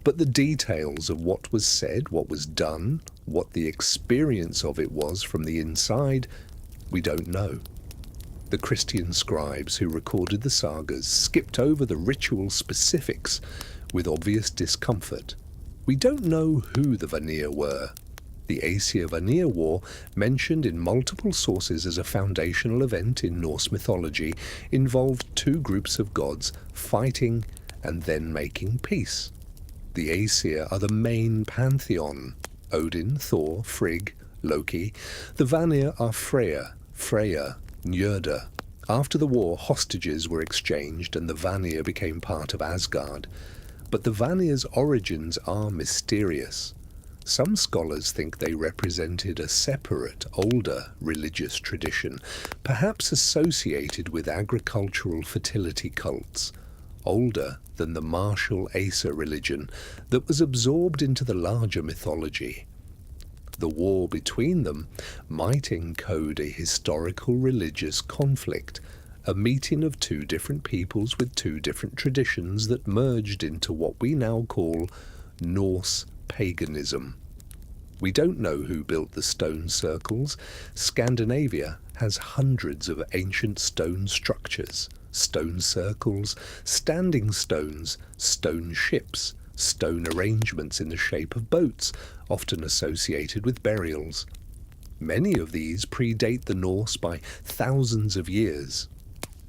But the details of what was said, what was done, what the experience of it was from the inside, we don't know. The Christian scribes who recorded the sagas skipped over the ritual specifics with obvious discomfort. We don't know who the Vanir were. The Aesir-Vanir War, mentioned in multiple sources as a foundational event in Norse mythology, involved 2 groups of gods fighting and then making peace. The Aesir are the main pantheon: Odin, Thor, Frigg, Loki. The Vanir are Freya, Njörður. After the war, hostages were exchanged and the Vanir became part of Asgard. But the Vanir's origins are mysterious. Some scholars think they represented a separate, older religious tradition, perhaps associated with agricultural fertility cults, older than the martial Aesir religion that was absorbed into the larger mythology. The war between them might encode a historical religious conflict, a meeting of 2 different peoples with 2 different traditions that merged into what we now call Norse paganism. We don't know who built the stone circles. Scandinavia has hundreds of ancient stone structures, stone circles, standing stones, stone ships, stone arrangements in the shape of boats, often associated with burials. Many of these predate the Norse by thousands of years.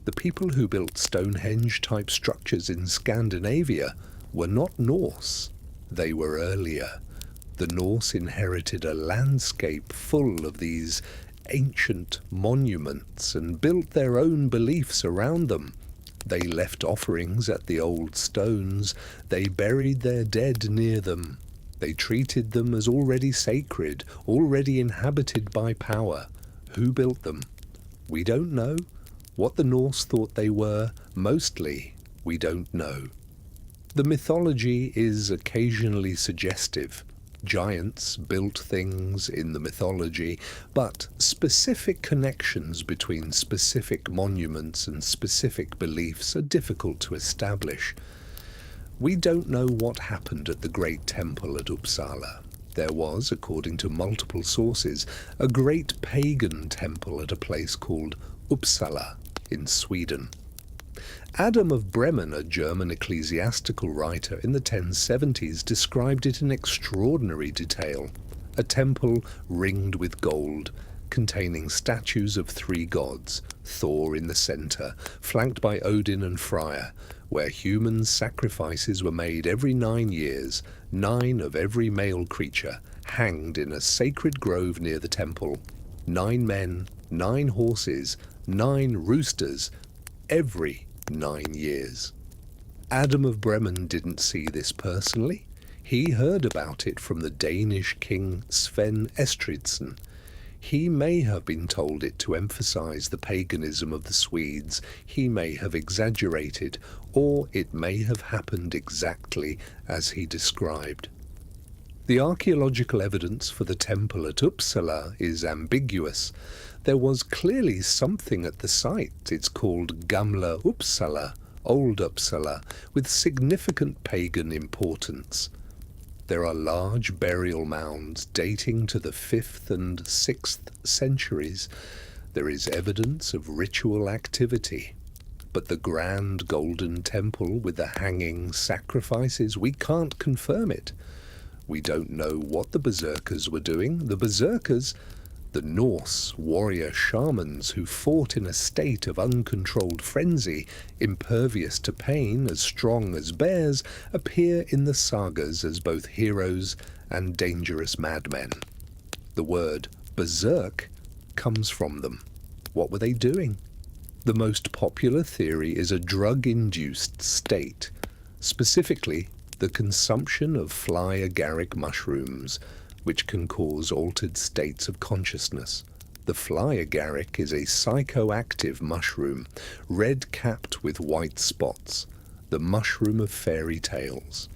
The people who built Stonehenge-type structures in Scandinavia were not Norse. They were earlier. The Norse inherited a landscape full of these ancient monuments and built their own beliefs around them. They left offerings at the old stones. They buried their dead near them. They treated them as already sacred, already inhabited by power. Who built them? We don't know. What the Norse thought they were, mostly, we don't know. The mythology is occasionally suggestive. Giants built things in the mythology, but specific connections between specific monuments and specific beliefs are difficult to establish. We don't know what happened at the great temple at Uppsala. There was, according to multiple sources, a great pagan temple at a place called Uppsala in Sweden. Adam of Bremen, a German ecclesiastical writer in the 1070s, described it in extraordinary detail. A temple ringed with gold, containing statues of 3 gods, Thor in the centre, flanked by Odin and Freya, where human sacrifices were made every 9 years, 9 of every male creature, hanged in a sacred grove near the temple. 9 men, 9 horses, 9 roosters, every 9 years. Adam of Bremen didn't see this personally. He heard about it from the Danish king Sven Estridsson. He may have been told it to emphasize the paganism of the Swedes. He may have exaggerated, or it may have happened exactly as he described. The archaeological evidence for the temple at Uppsala is ambiguous. There was clearly something at the site. It's called Gamla Uppsala, Old Uppsala, with significant pagan importance. There are large burial mounds dating to the 5th and 6th centuries. There is evidence of ritual activity. But the grand golden temple with the hanging sacrifices, we can't confirm it. We don't know what the berserkers were doing. The berserkers, the Norse warrior shamans who fought in a state of uncontrolled frenzy, impervious to pain, as strong as bears, appear in the sagas as both heroes and dangerous madmen. The word berserk comes from them. What were they doing? The most popular theory is a drug-induced state, specifically the consumption of fly agaric mushrooms, which can cause altered states of consciousness. The fly agaric is a psychoactive mushroom, red-capped with white spots, the mushroom of fairy tales.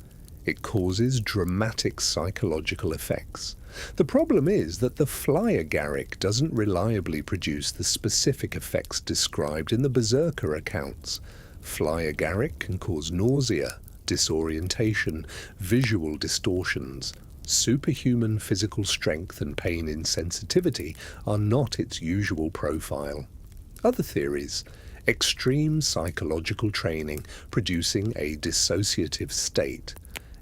It causes dramatic psychological effects. The problem is that the fly agaric doesn't reliably produce the specific effects described in the berserker accounts. Fly agaric can cause nausea, disorientation, visual distortions. Superhuman physical strength and pain insensitivity are not its usual profile. Other theories: extreme psychological training producing a dissociative state,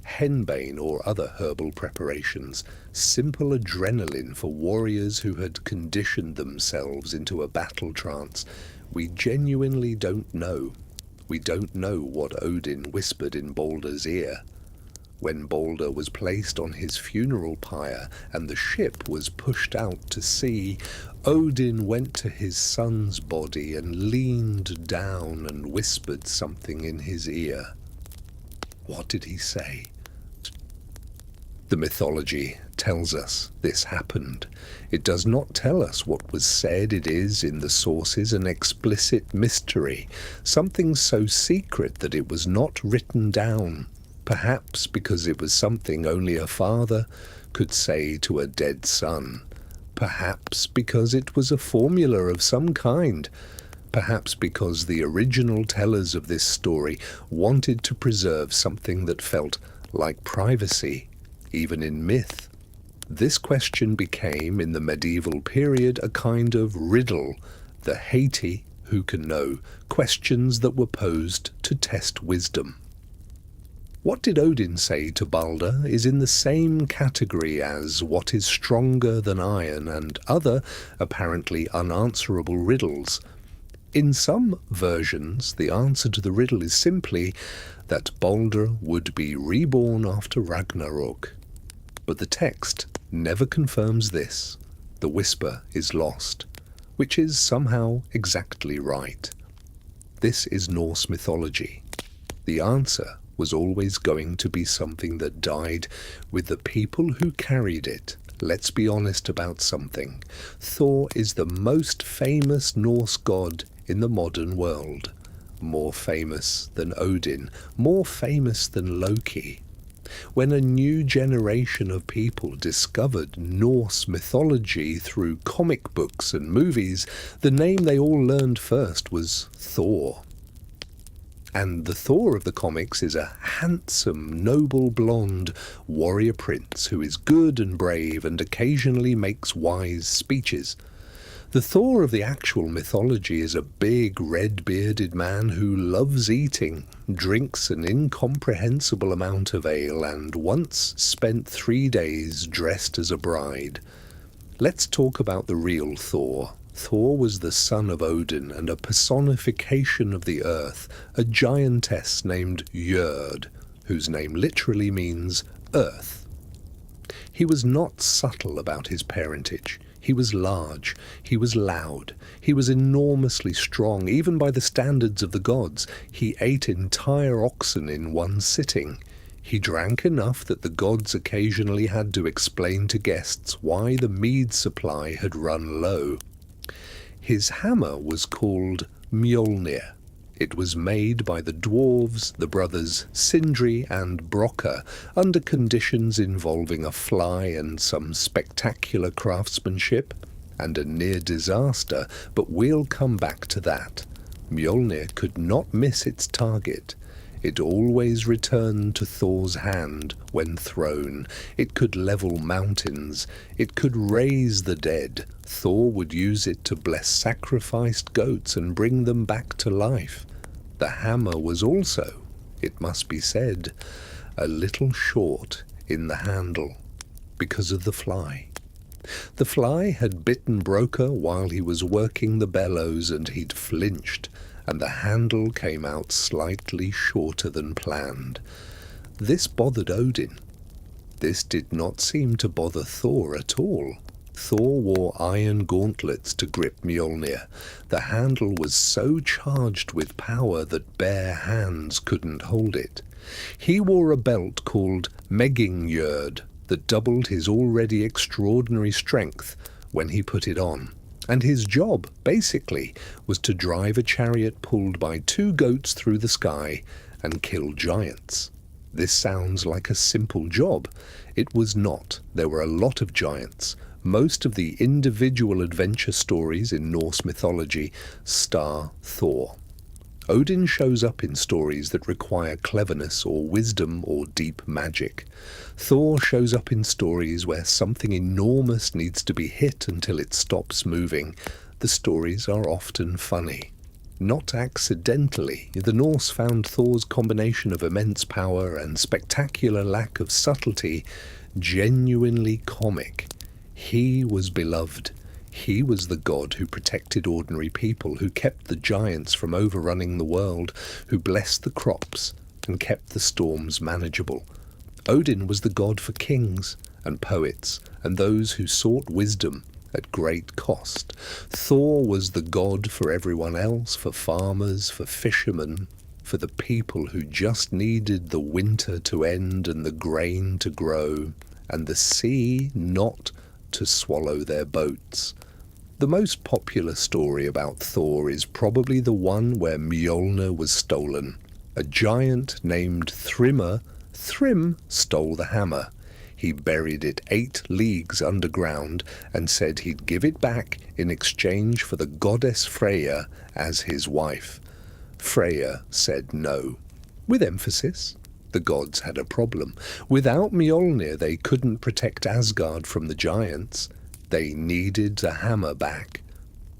henbane or other herbal preparations, simple adrenaline for warriors who had conditioned themselves into a battle trance. We genuinely don't know. We don't know what Odin whispered in Baldur's ear. When Baldur was placed on his funeral pyre and the ship was pushed out to sea, Odin went to his son's body and leaned down and whispered something in his ear. What did he say? The mythology tells us this happened. It does not tell us what was said. It is, in the sources, an explicit mystery, something so secret that it was not written down, perhaps because it was something only a father could say to a dead son, perhaps because it was a formula of some kind, perhaps because the original tellers of this story wanted to preserve something that felt like privacy, even in myth. This question became, in the medieval period, a kind of riddle, the Haiti, who can know, questions that were posed to test wisdom. What did Odin say to Baldur is in the same category as what is stronger than iron and other, apparently unanswerable riddles. In some versions, the answer to the riddle is simply that Baldur would be reborn after Ragnarok. But the text never confirms this. The whisper is lost, which is somehow exactly right. This is Norse mythology. The answer was always going to be something that died with the people who carried it. Let's be honest about something. Thor is the most famous Norse god in the modern world. More famous than Odin, more famous than Loki. When a new generation of people discovered Norse mythology through comic books and movies, the name they all learned first was Thor. And the Thor of the comics is a handsome, noble blonde warrior prince who is good and brave and occasionally makes wise speeches. The Thor of the actual mythology is a big, red-bearded man who loves eating, drinks an incomprehensible amount of ale, and once spent 3 days dressed as a bride. Let's talk about the real Thor. Thor was the son of Odin and a personification of the earth, a giantess named Jörd, whose name literally means earth. He was not subtle about his parentage. He was large, he was loud, he was enormously strong, even by the standards of the gods. He ate entire oxen in one sitting. He drank enough that the gods occasionally had to explain to guests why the mead supply had run low. His hammer was called Mjolnir. It was made by the dwarves, the brothers Sindri and Brokkr, under conditions involving a fly and some spectacular craftsmanship, and a near disaster, but we'll come back to that. Mjolnir could not miss its target. It always returned to Thor's hand when thrown. It could level mountains. It could raise the dead. Thor would use it to bless sacrificed goats and bring them back to life. The hammer was also, it must be said, a little short in the handle because of the fly. The fly had bitten Brokkr while he was working the bellows, and he'd flinched, and the handle came out slightly shorter than planned. This bothered Odin. This did not seem to bother Thor at all. Thor wore iron gauntlets to grip Mjolnir. The handle was so charged with power that bare hands couldn't hold it. He wore a belt called Meggingjörd that doubled his already extraordinary strength when he put it on. And his job, basically, was to drive a chariot pulled by 2 goats through the sky and kill giants. This sounds like a simple job. It was not. There were a lot of giants. Most of the individual adventure stories in Norse mythology star Thor. Odin shows up in stories that require cleverness or wisdom or deep magic. Thor shows up in stories where something enormous needs to be hit until it stops moving. The stories are often funny. Not accidentally, the Norse found Thor's combination of immense power and spectacular lack of subtlety genuinely comic. He was beloved. He was the god who protected ordinary people, who kept the giants from overrunning the world, who blessed the crops and kept the storms manageable. Odin was the god for kings and poets and those who sought wisdom at great cost. Thor was the god for everyone else, for farmers, for fishermen, for the people who just needed the winter to end and the grain to grow, and the sea not to swallow their boats. The most popular story about Thor is probably the one where Mjolnir was stolen. A giant named Thrym stole the hammer. He buried it 8 leagues underground and said he'd give it back in exchange for the goddess Freyja as his wife. Freyja said no, with emphasis. The gods had a problem. Without Mjolnir, they couldn't protect Asgard from the giants. They needed the hammer back.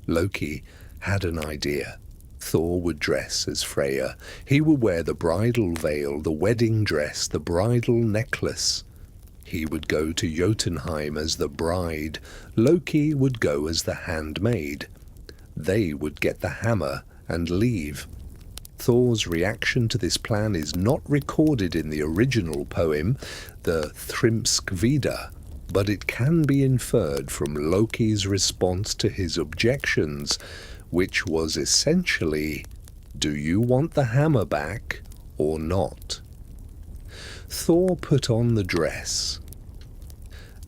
Loki had an idea. Thor would dress as Freyja. He would wear the bridal veil, the wedding dress, the bridal necklace. He would go to Jotunheim as the bride. Loki would go as the handmaid. They would get the hammer and leave. Thor's reaction to this plan is not recorded in the original poem, the Thrymskvida, but it can be inferred from Loki's response to his objections, which was essentially, Do you want the hammer back or not? Thor put on the dress.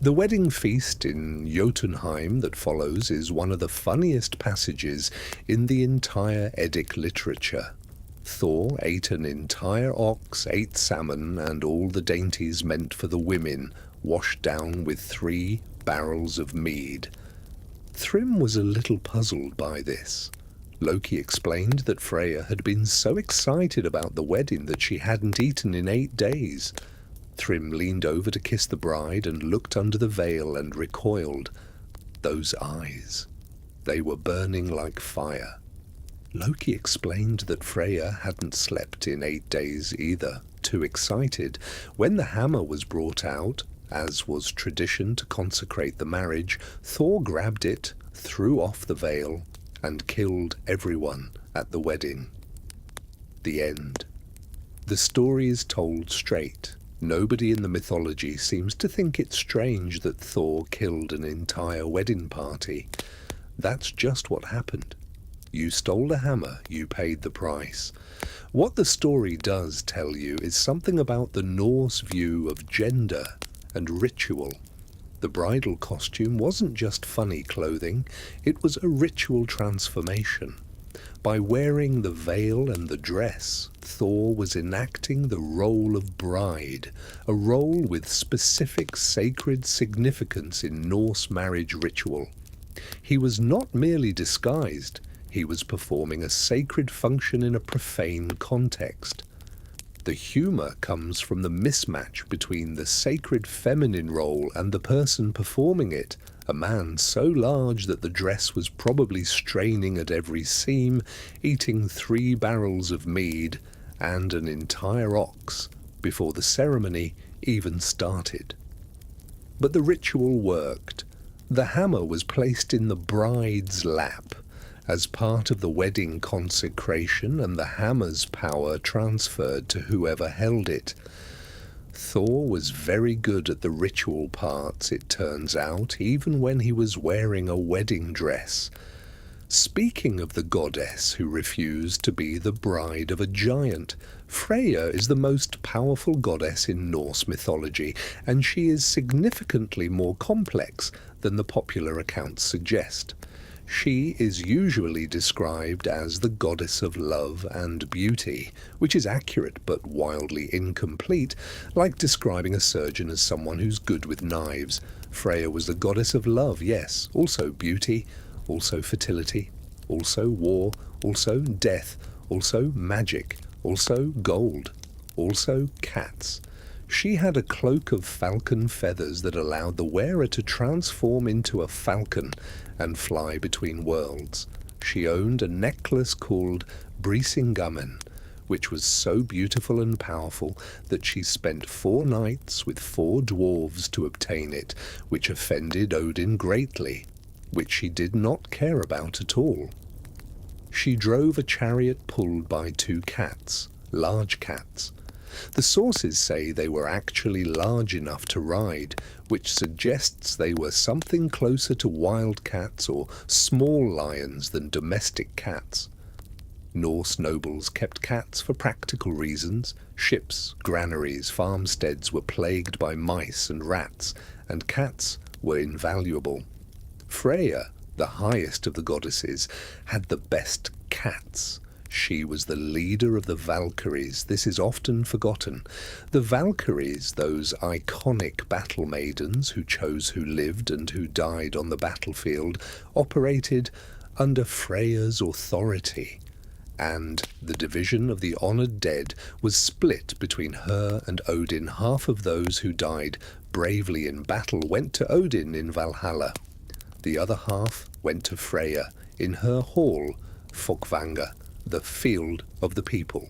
The wedding feast in Jotunheim that follows is one of the funniest passages in the entire Eddic literature. Thor ate an entire ox, ate salmon, and all the dainties meant for the women, washed down with 3 barrels of mead. Thrym was a little puzzled by this. Loki explained that Freya had been so excited about the wedding that she hadn't eaten in 8 days. Thrym leaned over to kiss the bride and looked under the veil and recoiled. Those eyes, they were burning like fire. Loki explained that Freya hadn't slept in 8 days either, too excited. When the hammer was brought out, as was tradition to consecrate the marriage, Thor grabbed it, threw off the veil, and killed everyone at the wedding. The end. The story is told straight. Nobody in the mythology seems to think it strange that Thor killed an entire wedding party. That's just what happened. You stole the hammer, you paid the price. What the story does tell you is something about the Norse view of gender and ritual. The bridal costume wasn't just funny clothing, it was a ritual transformation. By wearing the veil and the dress, Thor was enacting the role of bride, a role with specific sacred significance in Norse marriage ritual. He was not merely disguised, he was performing a sacred function in a profane context. The humour comes from the mismatch between the sacred feminine role and the person performing it, a man so large that the dress was probably straining at every seam, eating 3 barrels of mead and an entire ox before the ceremony even started. But the ritual worked. The hammer was placed in the bride's lap as part of the wedding consecration, and the hammer's power transferred to whoever held it. Thor was very good at the ritual parts, it turns out, even when he was wearing a wedding dress. Speaking of the goddess who refused to be the bride of a giant, Freya is the most powerful goddess in Norse mythology, and she is significantly more complex than the popular accounts suggest. She is usually described as the goddess of love and beauty, which is accurate but wildly incomplete, like describing a surgeon as someone who's good with knives. Freya was the goddess of love, yes, also beauty, also fertility, also war, also death, also magic, also gold, also cats. She had a cloak of falcon feathers that allowed the wearer to transform into a falcon and fly between worlds. She owned a necklace called Brisingamen, which was so beautiful and powerful that she spent 4 nights with 4 dwarves to obtain it, which offended Odin greatly, which she did not care about at all. She drove a chariot pulled by 2 cats, large cats. The sources say they were actually large enough to ride, which suggests they were something closer to wild cats or small lions than domestic cats. Norse nobles kept cats for practical reasons. Ships, granaries, farmsteads were plagued by mice and rats, and cats were invaluable. Freya, the highest of the goddesses, had the best cats. She was the leader of the Valkyries. This is often forgotten. The Valkyries, those iconic battle maidens who chose who lived and who died on the battlefield, operated under Freya's authority, and the division of the honoured dead was split between her and Odin. Half of those who died bravely in battle went to Odin in Valhalla. The other half went to Freya in her hall, Folkvanga, the field of the people.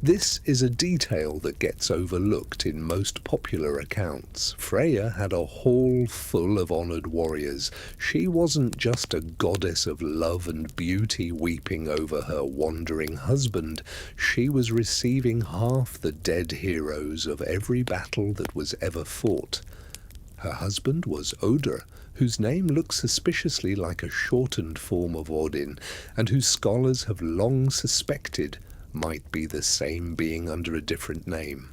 This is a detail that gets overlooked in most popular accounts. Freya had a hall full of honoured warriors. She wasn't just a goddess of love and beauty weeping over her wandering husband. She was receiving half the dead heroes of every battle that was ever fought. Her husband was Odin, whose name looks suspiciously like a shortened form of Odin, and whose scholars have long suspected might be the same being under a different name.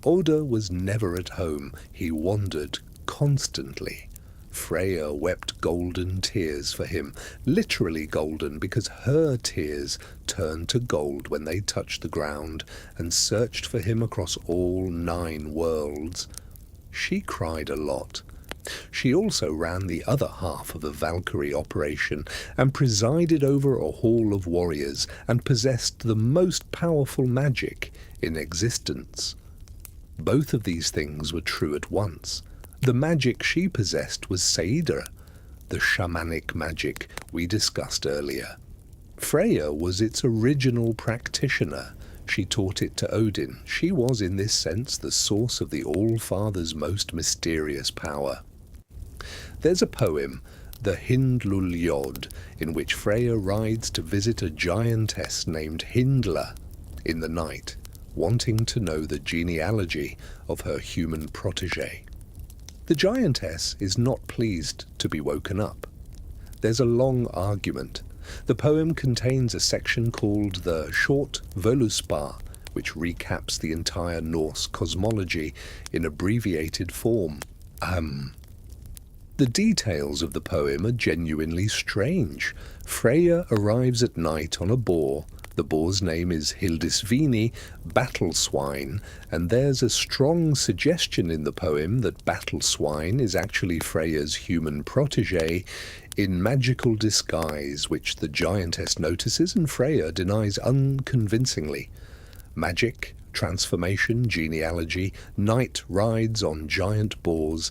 Odin was never at home. He wandered constantly. Freya wept golden tears for him, literally golden, because her tears turned to gold when they touched the ground, and searched for him across all 9 worlds. She cried a lot. She also ran the other half of a Valkyrie operation, and presided over a hall of warriors, and possessed the most powerful magic in existence. Both of these things were true at once. The magic she possessed was Seidr, the shamanic magic we discussed earlier. Freya was its original practitioner. She taught it to Odin. She was, in this sense, the source of the All-Father's most mysterious power. There's a poem, the Hyndluljóð, in which Freya rides to visit a giantess named Hyndla in the night, wanting to know the genealogy of her human protégé. The giantess is not pleased to be woken up. There's a long argument. The poem contains a section called the Short Völuspá, which recaps the entire Norse cosmology in abbreviated form. The details of the poem are genuinely strange. Freya arrives at night on a boar. The boar's name is Hildisvíni, battle swine, and there's a strong suggestion in the poem that battle swine is actually Freya's human protégé in magical disguise, which the giantess notices and Freya denies unconvincingly. Magic, transformation, genealogy, night rides on giant boars.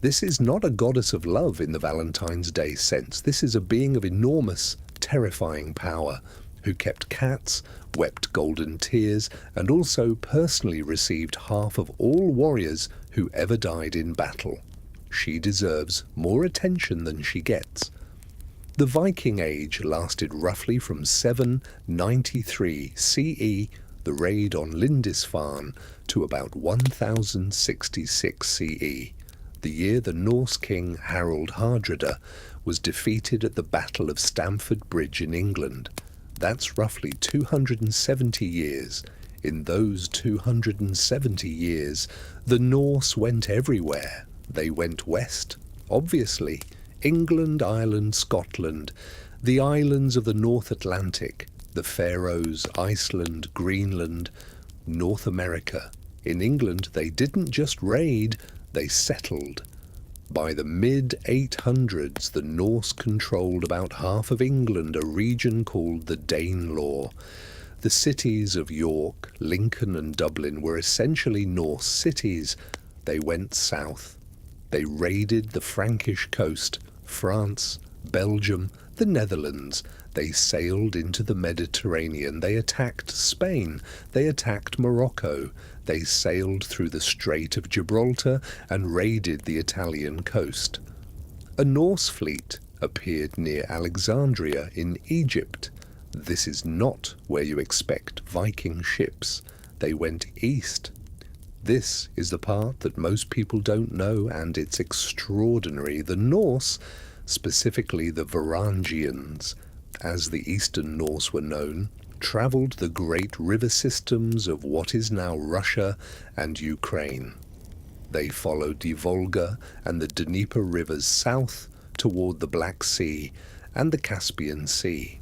This is not a goddess of love in the Valentine's Day sense. This is a being of enormous, terrifying power, who kept cats, wept golden tears, and also personally received half of all warriors who ever died in battle. She deserves more attention than she gets. The Viking Age lasted roughly from 793 CE, the raid on Lindisfarne, to about 1066 CE, the year the Norse king Harald Hardrada was defeated at the Battle of Stamford Bridge in England. That's roughly 270 years. In those 270 years, the Norse went everywhere. They went west, obviously. England, Ireland, Scotland, the islands of the North Atlantic, the Faroes, Iceland, Greenland, North America. In England, they didn't just raid, they settled. By the mid-800s, the Norse controlled about half of England, a region called the Danelaw. The cities of York, Lincoln and Dublin were essentially Norse cities. They went south. They raided the Frankish coast, France, Belgium, the Netherlands. They sailed into the Mediterranean. They attacked Spain. They attacked Morocco. They sailed through the Strait of Gibraltar and raided the Italian coast. A Norse fleet appeared near Alexandria in Egypt. This is not where you expect Viking ships. They went east. This is the part that most people don't know, and it's extraordinary. The Norse, specifically the Varangians, as the Eastern Norse were known, travelled the great river systems of what is now Russia and Ukraine. They followed the Volga and the Dnieper rivers south toward the Black Sea and the Caspian Sea.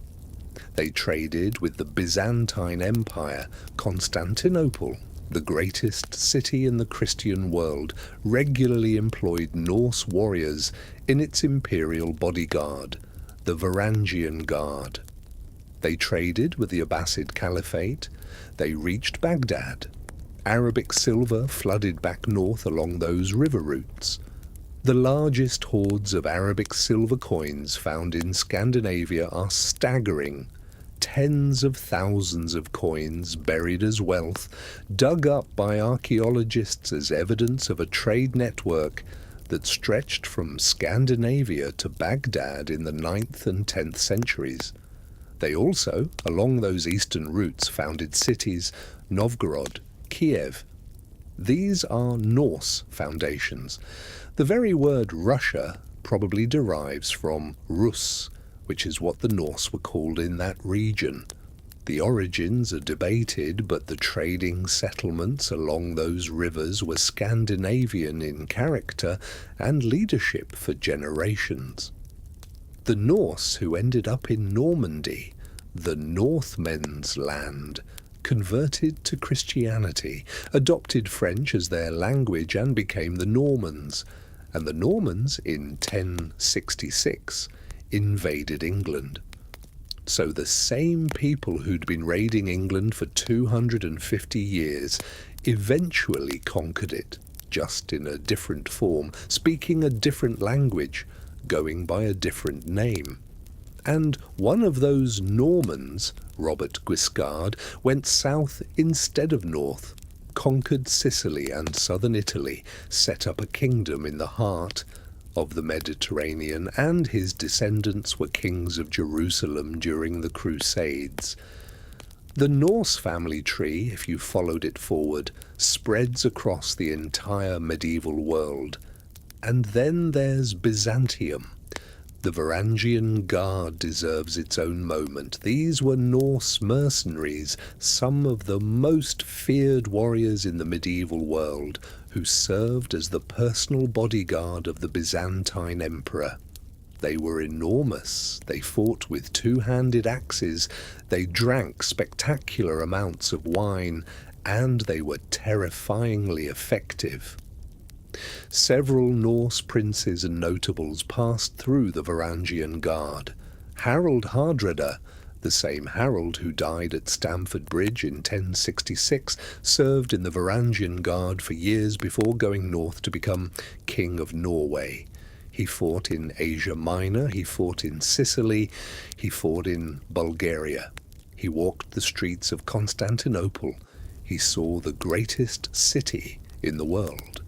They traded with the Byzantine Empire. Constantinople, the greatest city in the Christian world, regularly employed Norse warriors in its imperial bodyguard, the Varangian Guard. They traded with the Abbasid Caliphate. They reached Baghdad. Arabic silver flooded back north along those river routes. The largest hoards of Arabic silver coins found in Scandinavia are staggering. Tens of thousands of coins buried as wealth, dug up by archaeologists as evidence of a trade network that stretched from Scandinavia to Baghdad in the 9th and 10th centuries. They also, along those eastern routes, founded cities Novgorod, Kiev. These are Norse foundations. The very word Russia probably derives from Rus, which is what the Norse were called in that region. The origins are debated, but the trading settlements along those rivers were Scandinavian in character and leadership for generations. The Norse who ended up in Normandy, the Northmen's land, converted to Christianity, adopted French as their language and became the Normans, and the Normans in 1066 invaded England. So the same people who'd been raiding England for 250 years eventually conquered it, just in a different form, speaking a different language, going by a different name. And one of those Normans, Robert Guiscard, went south instead of north, conquered Sicily and southern Italy, set up a kingdom in the heart of the Mediterranean, and his descendants were kings of Jerusalem during the Crusades. The Norse family tree, if you followed it forward, spreads across the entire medieval world. And then there's Byzantium. The Varangian Guard deserves its own moment. These were Norse mercenaries, some of the most feared warriors in the medieval world, who served as the personal bodyguard of the Byzantine emperor. They were enormous. They fought with two-handed axes. They drank spectacular amounts of wine, and they were terrifyingly effective. Several Norse princes and notables passed through the Varangian Guard. Harald Hardrada, the same Harold who died at Stamford Bridge in 1066, served in the Varangian Guard for years before going north to become King of Norway. He fought in Asia Minor, he fought in Sicily, he fought in Bulgaria. He walked the streets of Constantinople. He saw the greatest city in the world.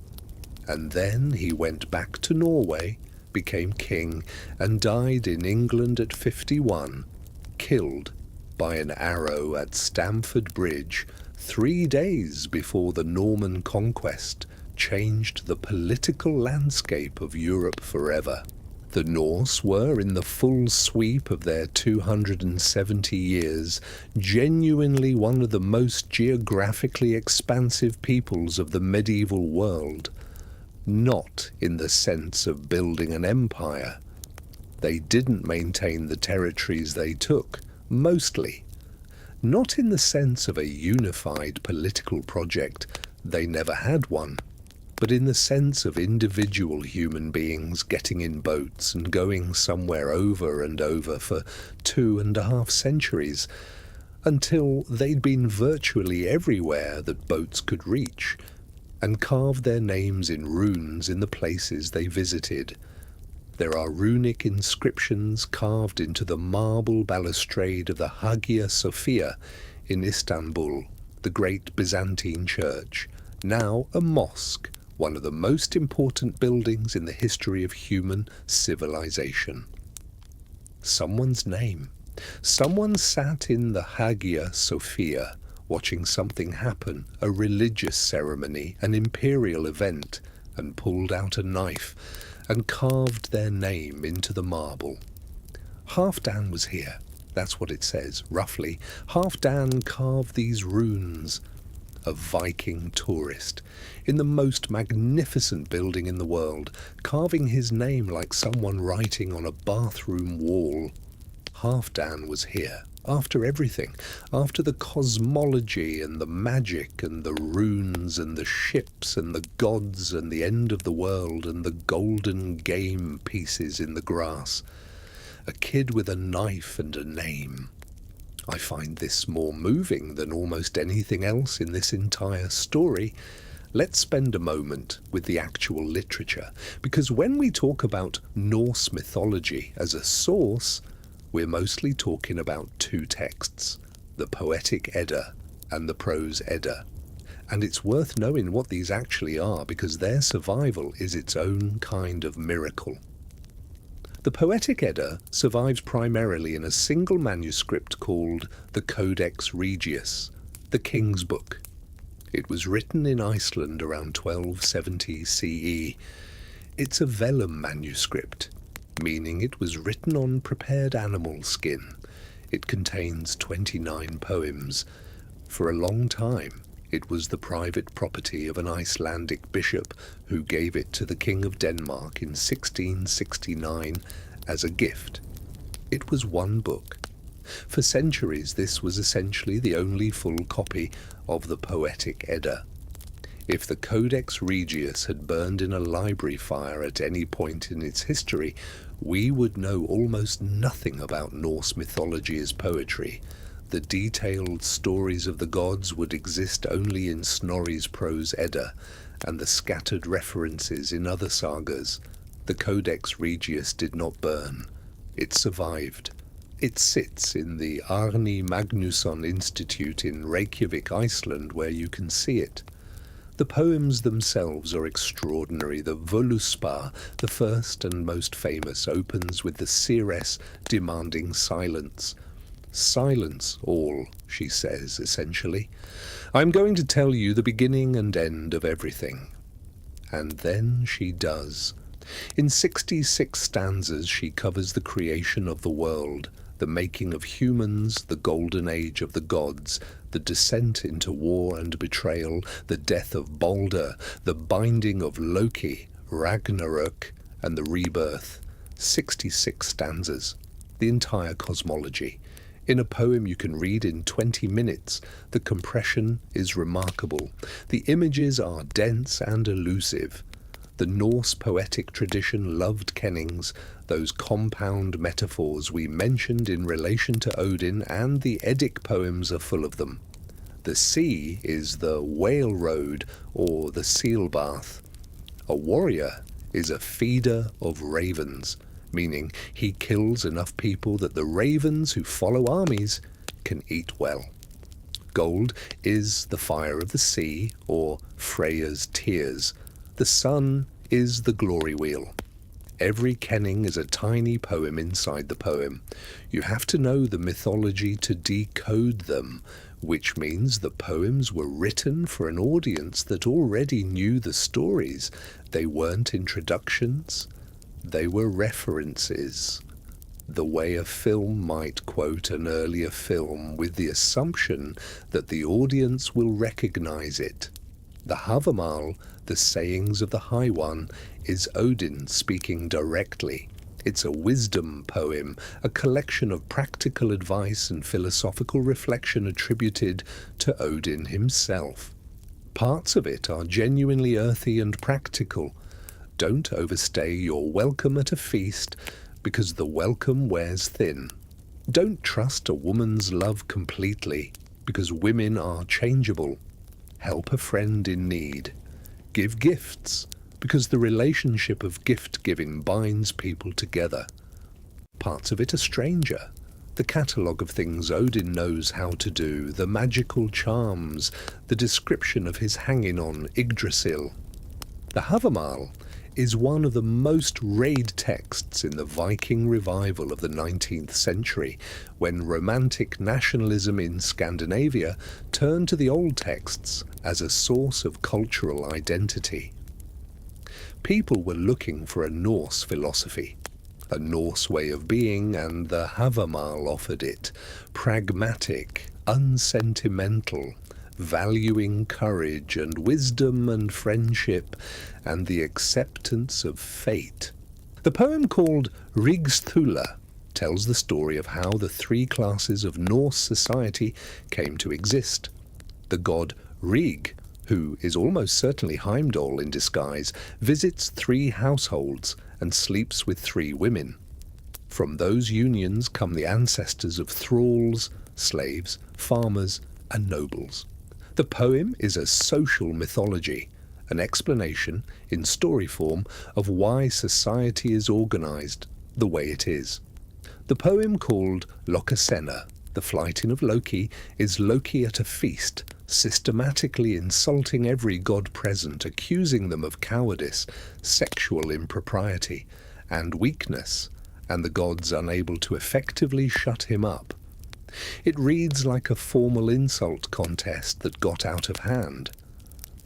And then he went back to Norway, became king, and died in England at 51, killed by an arrow at Stamford Bridge 3 days before the Norman conquest changed the political landscape of Europe forever. The Norse were, in the full sweep of their 270 years, genuinely one of the most geographically expansive peoples of the medieval world. Not in the sense of building an empire. They didn't maintain the territories they took, mostly. Not in the sense of a unified political project, they never had one, but in the sense of individual human beings getting in boats and going somewhere over and over for 2.5 centuries, until they'd been virtually everywhere that boats could reach, and carved their names in runes in the places they visited. There are runic inscriptions carved into the marble balustrade of the Hagia Sophia in Istanbul, the great Byzantine church, now a mosque, one of the most important buildings in the history of human civilization. Someone's name. Someone sat in the Hagia Sophia, watching something happen, a religious ceremony, an imperial event, and pulled out a knife and carved their name into the marble. Halfdan was here. That's what it says, roughly. Halfdan carved these runes. A Viking tourist, in the most magnificent building in the world, carving his name like someone writing on a bathroom wall. Halfdan was here. After everything, after the cosmology and the magic and the runes and the ships and the gods and the end of the world and the golden game pieces in the grass. A kid with a knife and a name. I find this more moving than almost anything else in this entire story. Let's spend a moment with the actual literature, because when we talk about Norse mythology as a source, we're mostly talking about two texts, the Poetic Edda and the Prose Edda. And it's worth knowing what these actually are, because their survival is its own kind of miracle. The Poetic Edda survives primarily in a single manuscript called the Codex Regius, the King's Book. It was written in Iceland around 1270 CE. It's a vellum manuscript, meaning it was written on prepared animal skin. It contains 29 poems. For a long time, it was the private property of an Icelandic bishop who gave it to the King of Denmark in 1669 as a gift. It was one book. For centuries, this was essentially the only full copy of the Poetic Edda. If the Codex Regius had burned in a library fire at any point in its history, we would know almost nothing about Norse mythology as poetry. The detailed stories of the gods would exist only in Snorri's prose Edda, and the scattered references in other sagas. The Codex Regius did not burn. It survived. It sits in the Árni Magnússon Institute in Reykjavik, Iceland, where you can see it. The poems themselves are extraordinary. The Völuspá, the first and most famous, opens with the seeress demanding silence. Silence all, she says, essentially. I'm going to tell you the beginning and end of everything. And then she does. In 66 stanzas she covers the creation of the world, the making of humans, the golden age of the gods, the descent into war and betrayal, the death of Balder, the binding of Loki, Ragnarök, and the rebirth. 66 stanzas, the entire cosmology. In a poem you can read in 20 minutes. The compression is remarkable. The images are dense and elusive. The Norse poetic tradition loved kennings, those compound metaphors we mentioned in relation to Odin, and the Eddic poems are full of them. The sea is the whale road or the seal bath. A warrior is a feeder of ravens, meaning he kills enough people that the ravens who follow armies can eat well. Gold is the fire of the sea, or Freya's tears. The sun is the glory wheel. Every kenning is a tiny poem inside the poem. You have to know the mythology to decode them, which means the poems were written for an audience that already knew the stories. They weren't introductions, they were references. The way a film might quote an earlier film with the assumption that the audience will recognize it. The Havamal, the sayings of the High One, is Odin speaking directly. It's a wisdom poem, a collection of practical advice and philosophical reflection attributed to Odin himself. Parts of it are genuinely earthy and practical. Don't overstay your welcome at a feast, because the welcome wears thin. Don't trust a woman's love completely, because women are changeable. Help a friend in need. Give gifts, because the relationship of gift-giving binds people together. Parts of it are stranger. The catalogue of things Odin knows how to do, the magical charms, the description of his hanging on Yggdrasil. The Havamal is one of the most read texts in the Viking revival of the 19th century, when romantic nationalism in Scandinavia turned to the old texts as a source of cultural identity. People were looking for a Norse philosophy, a Norse way of being, and the Havamal offered it. Pragmatic, unsentimental, valuing courage and wisdom and friendship and the acceptance of fate. The poem called Rígsþula tells the story of how the three classes of Norse society came to exist. The god Rig, who is almost certainly Heimdall in disguise, visits 3 households and sleeps with 3 women. From those unions come the ancestors of thralls, slaves, farmers, and nobles. The poem is a social mythology, an explanation, in story form, of why society is organized the way it is. The poem called Lokasenna, the flighting of Loki, is Loki at a feast, systematically insulting every god present, accusing them of cowardice, sexual impropriety, and weakness, and the gods unable to effectively shut him up. It reads like a formal insult contest that got out of hand.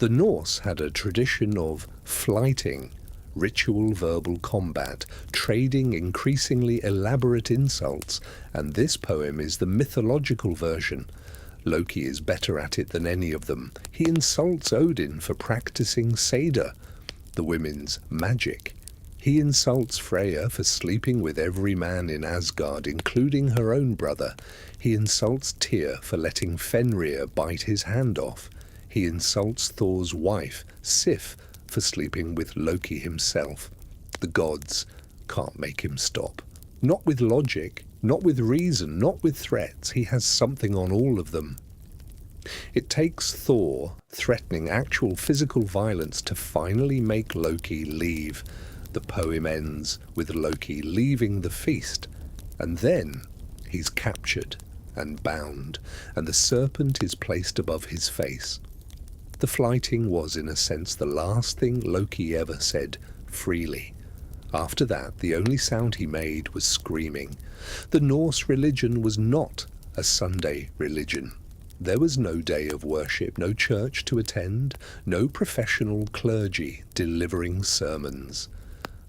The Norse had a tradition of flyting, ritual verbal combat, trading increasingly elaborate insults, and this poem is the mythological version. Loki is better at it than any of them. He insults Odin for practicing Seder, the women's magic. He insults Freya for sleeping with every man in Asgard, including her own brother. He insults Tyr for letting Fenrir bite his hand off. He insults Thor's wife, Sif, for sleeping with Loki himself. The gods can't make him stop. Not with logic, not with reason, not with threats. He has something on all of them. It takes Thor threatening actual physical violence to finally make Loki leave. The poem ends with Loki leaving the feast, and then he's captured and bound, and the serpent is placed above his face. The flyting was, in a sense, the last thing Loki ever said freely. After that, the only sound he made was screaming. The Norse religion was not a Sunday religion. There was no day of worship, no church to attend, no professional clergy delivering sermons.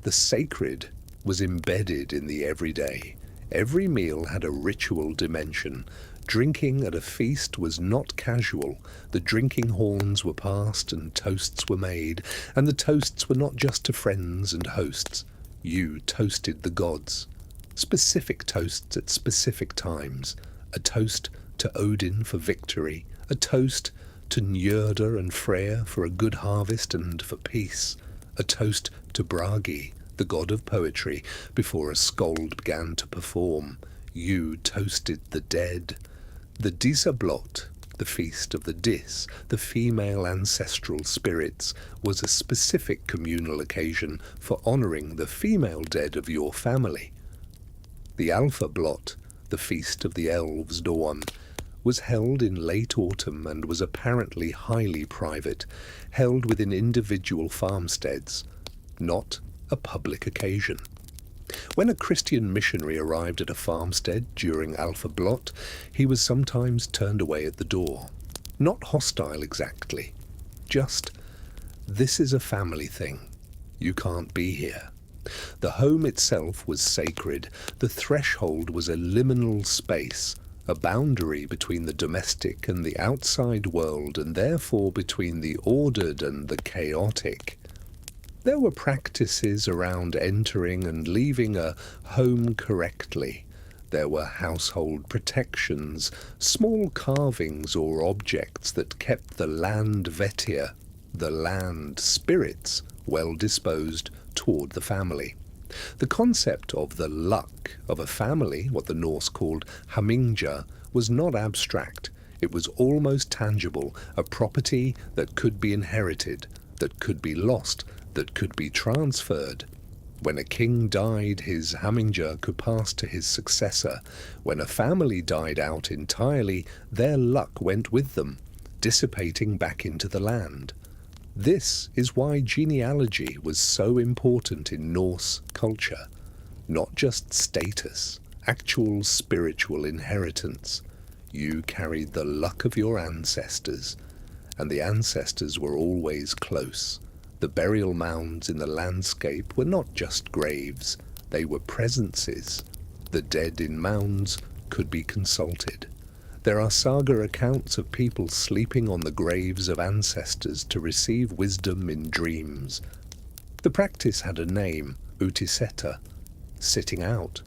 The sacred was embedded in the everyday. Every meal had a ritual dimension. Drinking at a feast was not casual. The drinking horns were passed and toasts were made, and the toasts were not just to friends and hosts. You toasted the gods. Specific toasts at specific times. A toast to Odin for victory. A toast to Njörður and Freya for a good harvest and for peace. A toast to Bragi, the god of poetry, before a skald began to perform. You toasted the dead. The Disablot, the feast of the Dis, the female ancestral spirits, was a specific communal occasion for honouring the female dead of your family. The Alpha Blot, the feast of the elves' dawn, was held in late autumn and was apparently highly private, held within individual farmsteads, not a public occasion. When a Christian missionary arrived at a farmstead during Alpha Blot, he was sometimes turned away at the door. Not hostile exactly, just, "This is a family thing. You can't be here." The home itself was sacred. The threshold was a liminal space, a boundary between the domestic and the outside world, and therefore between the ordered and the chaotic. There were practices around entering and leaving a home correctly. There were household protections, small carvings or objects that kept the land vetir, the land spirits, well disposed toward the family. The concept of the luck of a family, what the Norse called hamingja, was not abstract. It was almost tangible, a property that could be inherited, that could be lost, that could be transferred. When a king died, his hamingja could pass to his successor. When a family died out entirely, their luck went with them, dissipating back into the land. This is why genealogy was so important in Norse culture. Not just status, actual spiritual inheritance. You carried the luck of your ancestors, and the ancestors were always close. The burial mounds in the landscape were not just graves, they were presences. The dead in mounds could be consulted. There are saga accounts of people sleeping on the graves of ancestors to receive wisdom in dreams. The practice had a name, utiseta, sitting out.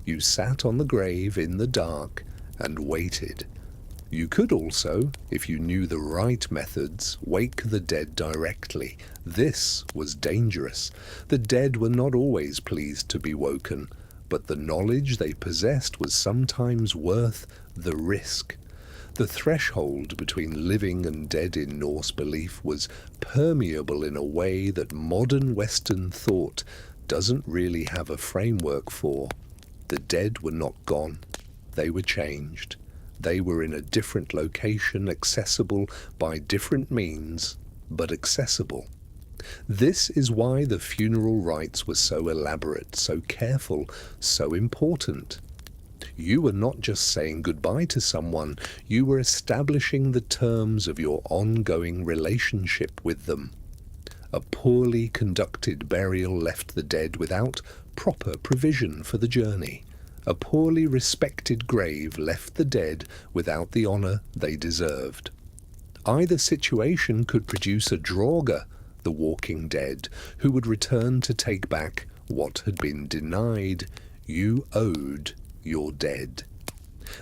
You sat on the grave in the dark and waited. You could also, if you knew the right methods, wake the dead directly. This was dangerous. The dead were not always pleased to be woken, but the knowledge they possessed was sometimes worth the risk. The threshold between living and dead in Norse belief was permeable in a way that modern Western thought doesn't really have a framework for. The dead were not gone. They were changed. They were in a different location, accessible by different means, but accessible. This is why the funeral rites were so elaborate, so careful, so important. You were not just saying goodbye to someone, you were establishing the terms of your ongoing relationship with them. A poorly conducted burial left the dead without proper provision for the journey. A poorly respected grave left the dead without the honour they deserved. Either situation could produce a Draugr, the walking dead, who would return to take back what had been denied. You owed your dead.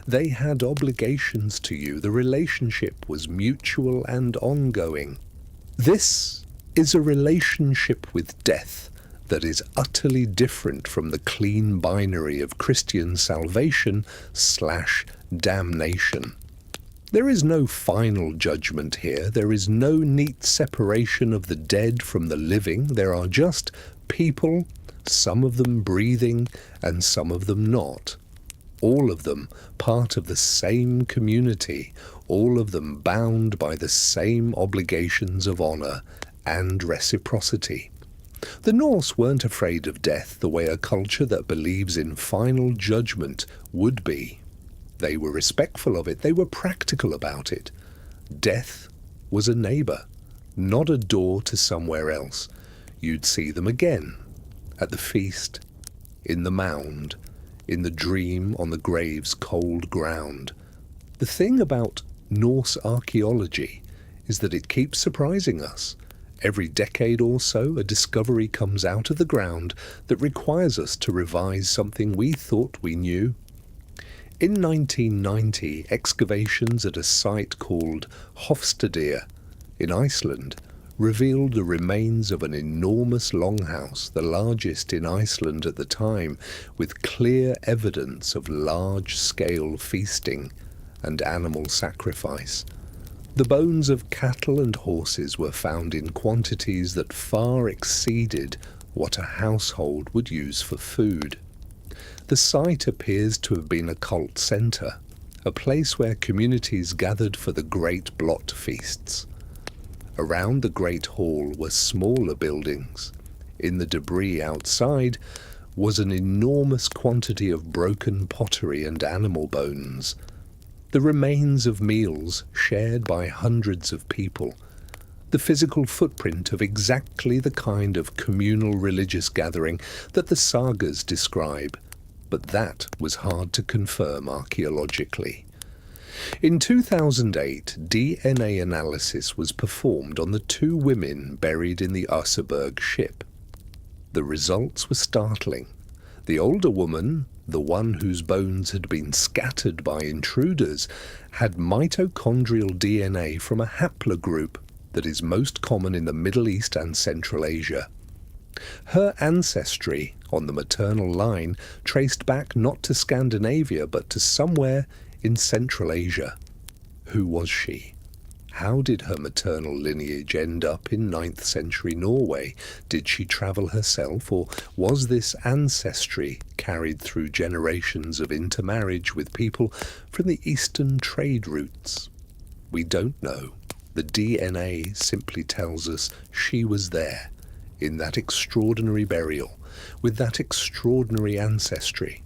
They had obligations to you. The relationship was mutual and ongoing. This is a relationship with death that is utterly different from the clean binary of Christian salvation/damnation. There is no final judgment here. There is no neat separation of the dead from the living. There are just people, some of them breathing and some of them not. All of them part of the same community, all of them bound by the same obligations of honour and reciprocity. The Norse weren't afraid of death the way a culture that believes in final judgment would be. They were respectful of it. They were practical about it. Death was a neighbour, not a door to somewhere else. You'd see them again, at the feast, in the mound, in the dream on the grave's cold ground. The thing about Norse archaeology is that it keeps surprising us. Every decade or so, a discovery comes out of the ground that requires us to revise something we thought we knew. In 1990, excavations at a site called Hofstadr in Iceland revealed the remains of an enormous longhouse, the largest in Iceland at the time, with clear evidence of large-scale feasting and animal sacrifice. The bones of cattle and horses were found in quantities that far exceeded what a household would use for food. The site appears to have been a cult centre, a place where communities gathered for the Great Blot feasts. Around the Great Hall were smaller buildings. In the debris outside was an enormous quantity of broken pottery and animal bones, the remains of meals shared by hundreds of people, the physical footprint of exactly the kind of communal religious gathering that the sagas describe, but that was hard to confirm archaeologically. In 2008, DNA analysis was performed on the 2 women buried in the Oseberg ship. The results were startling. The older woman, the one whose bones had been scattered by intruders, had mitochondrial DNA from a haplogroup that is most common in the Middle East and Central Asia. Her ancestry on the maternal line traced back not to Scandinavia but to somewhere in Central Asia. Who was she? How did her maternal lineage end up in 9th century Norway? Did she travel herself, or was this ancestry carried through generations of intermarriage with people from the eastern trade routes? We don't know. The DNA simply tells us she was there, in that extraordinary burial, with that extraordinary ancestry.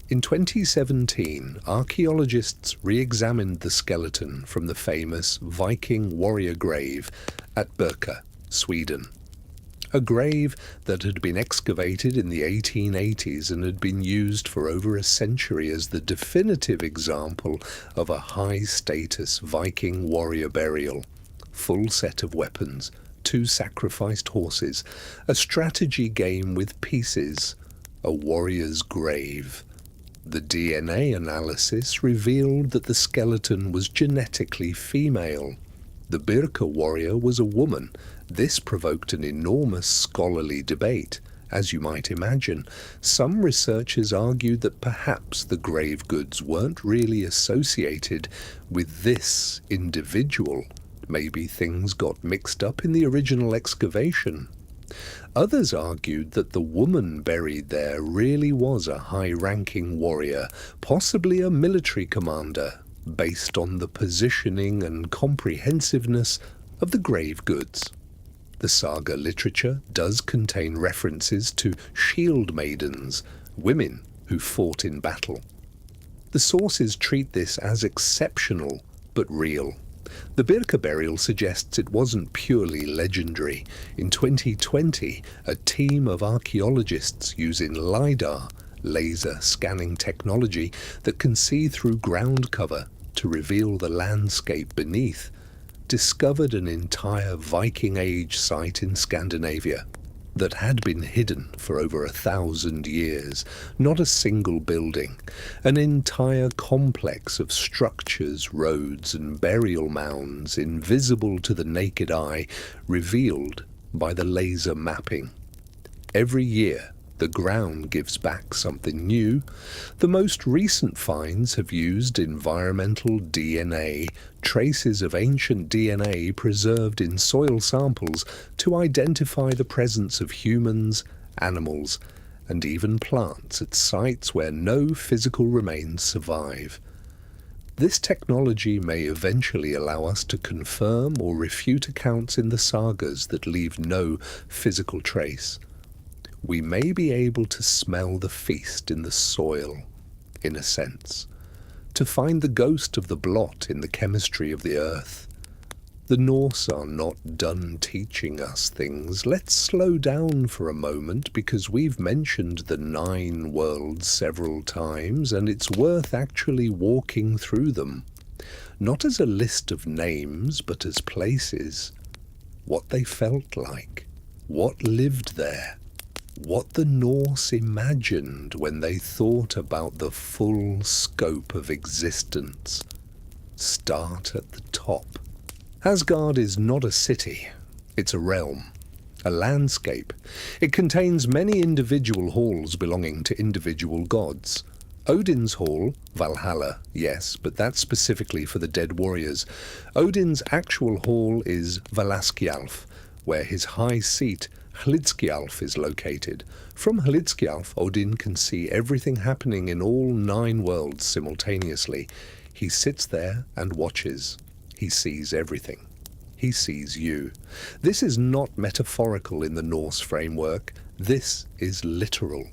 In 2017, archaeologists re-examined the skeleton from the famous Viking warrior grave at Birka, Sweden. A grave that had been excavated in the 1880s and had been used for over a century as the definitive example of a high-status Viking warrior burial. Full set of weapons, 2 sacrificed horses, a strategy game with pieces, a warrior's grave. The DNA analysis revealed that the skeleton was genetically female. The Birka warrior was a woman. This provoked an enormous scholarly debate. As you might imagine, some researchers argued that perhaps the grave goods weren't really associated with this individual. Maybe things got mixed up in the original excavation. Others argued that the woman buried there really was a high-ranking warrior, possibly a military commander, based on the positioning and comprehensiveness of the grave goods. The saga literature does contain references to shield maidens, women who fought in battle. The sources treat this as exceptional but real. The Birka burial suggests it wasn't purely legendary. In 2020, a team of archaeologists using LiDAR, laser scanning technology that can see through ground cover to reveal the landscape beneath, discovered an entire Viking Age site in Scandinavia that had been hidden for over 1,000 years. Not a single building, an entire complex of structures, roads and burial mounds invisible to the naked eye, revealed by the laser mapping. Every year, the ground gives back something new. The most recent finds have used environmental DNA, traces of ancient DNA preserved in soil samples, to identify the presence of humans, animals, and even plants at sites where no physical remains survive. This technology may eventually allow us to confirm or refute accounts in the sagas that leave no physical trace. We may be able to smell the feast in the soil, in a sense, to find the ghost of the blot in the chemistry of the earth. The Norse are not done teaching us things. Let's slow down for a moment, because we've mentioned the 9 worlds several times, and it's worth actually walking through them. Not as a list of names, but as places. What they felt like. What lived there. What the Norse imagined when they thought about the full scope of existence. Start at the top. Asgard is not a city, it's a realm, a landscape. It contains many individual halls belonging to individual gods. Odin's hall, Valhalla, yes, but that's specifically for the dead warriors. Odin's actual hall is Valaskjalf, where his high seat, Hlidskjalf, is located. From Hlidskjalf, Odin can see everything happening in all 9 worlds simultaneously. He sits there and watches. He sees everything. He sees you. This is not metaphorical in the Norse framework. This is literal.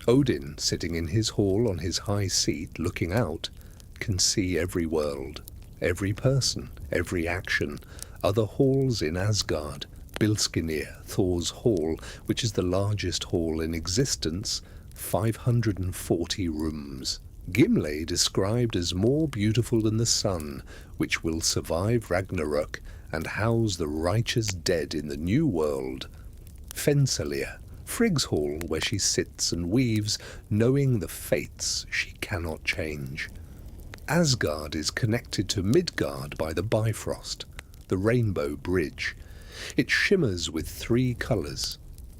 Odin, sitting in his hall on his high seat looking out, can see every world, every person, every action. Other halls in Asgard, Bilskirnir, Thor's hall, which is the largest hall in existence, 540 rooms. Gimle described as more beautiful than the sun, which will survive Ragnarök and house the righteous dead in the new world. Fensalir, Frigg's hall, where she sits and weaves, knowing the fates she cannot change. Asgard is connected to Midgard by the Bifrost, the rainbow bridge. It shimmers with 3 colours.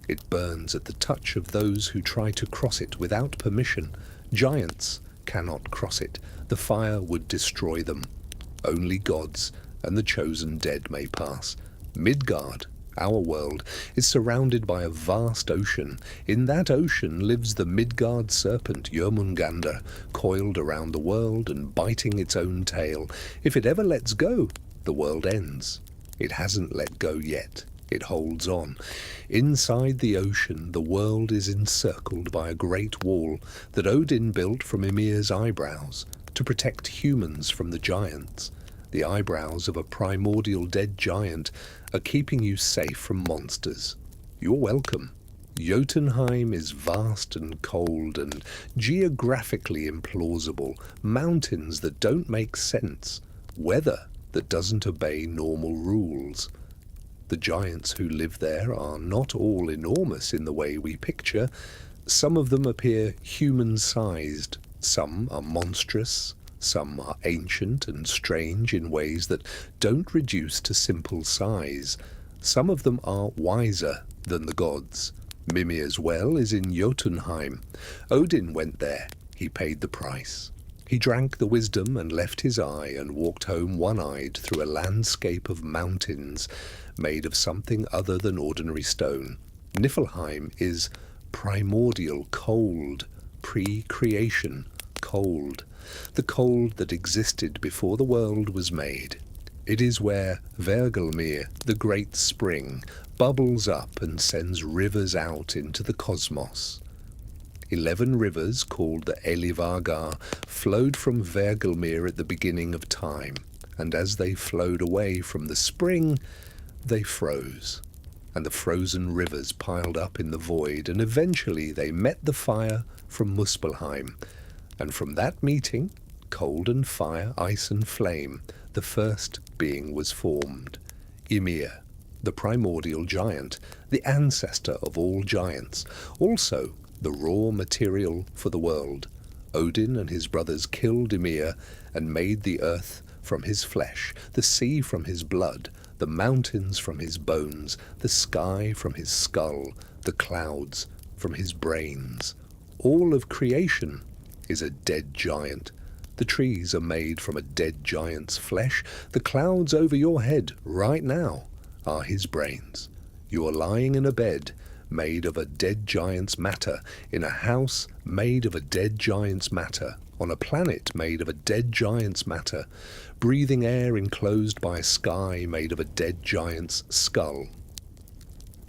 It burns at the touch of those who try to cross it without permission. Giants cannot cross it. The fire would destroy them. Only gods and the chosen dead may pass. Midgard, our world, is surrounded by a vast ocean. In that ocean lives the Midgard serpent Jörmungandr, coiled around the world and biting its own tail. If it ever lets go, the world ends. It hasn't let go yet. It holds on. Inside the ocean, the world is encircled by a great wall that Odin built from Ymir's eyebrows to protect humans from the giants. The eyebrows of a primordial dead giant are keeping you safe from monsters. You're welcome. Jotunheim is vast and cold and geographically implausible. Mountains that don't make sense. Weather that doesn't obey normal rules. The giants who live there are not all enormous in the way we picture. Some of them appear human-sized. Some are monstrous. Some are ancient and strange in ways that don't reduce to simple size. Some of them are wiser than the gods. Mimir's well is in Jotunheim. Odin went there. He paid the price. He drank the wisdom and left his eye and walked home one-eyed through a landscape of mountains made of something other than ordinary stone. Niflheim is primordial cold, pre-creation cold, the cold that existed before the world was made. It is where Hvergelmir, the great spring, bubbles up and sends rivers out into the cosmos. 11 rivers, called the Elivagar, flowed from Vergelmir at the beginning of time, and as they flowed away from the spring, they froze, and the frozen rivers piled up in the void, and eventually they met the fire from Muspelheim, and from that meeting, cold and fire, ice and flame, the first being was formed, Ymir, the primordial giant, the ancestor of all giants, also the raw material for the world. Odin and his brothers killed Ymir and made the earth from his flesh, the sea from his blood, the mountains from his bones, the sky from his skull, the clouds from his brains. All of creation is a dead giant. The trees are made from a dead giant's flesh. The clouds over your head right now are his brains. You are lying in a bed made of a dead giant's matter, in a house made of a dead giant's matter, on a planet made of a dead giant's matter, breathing air enclosed by a sky made of a dead giant's skull.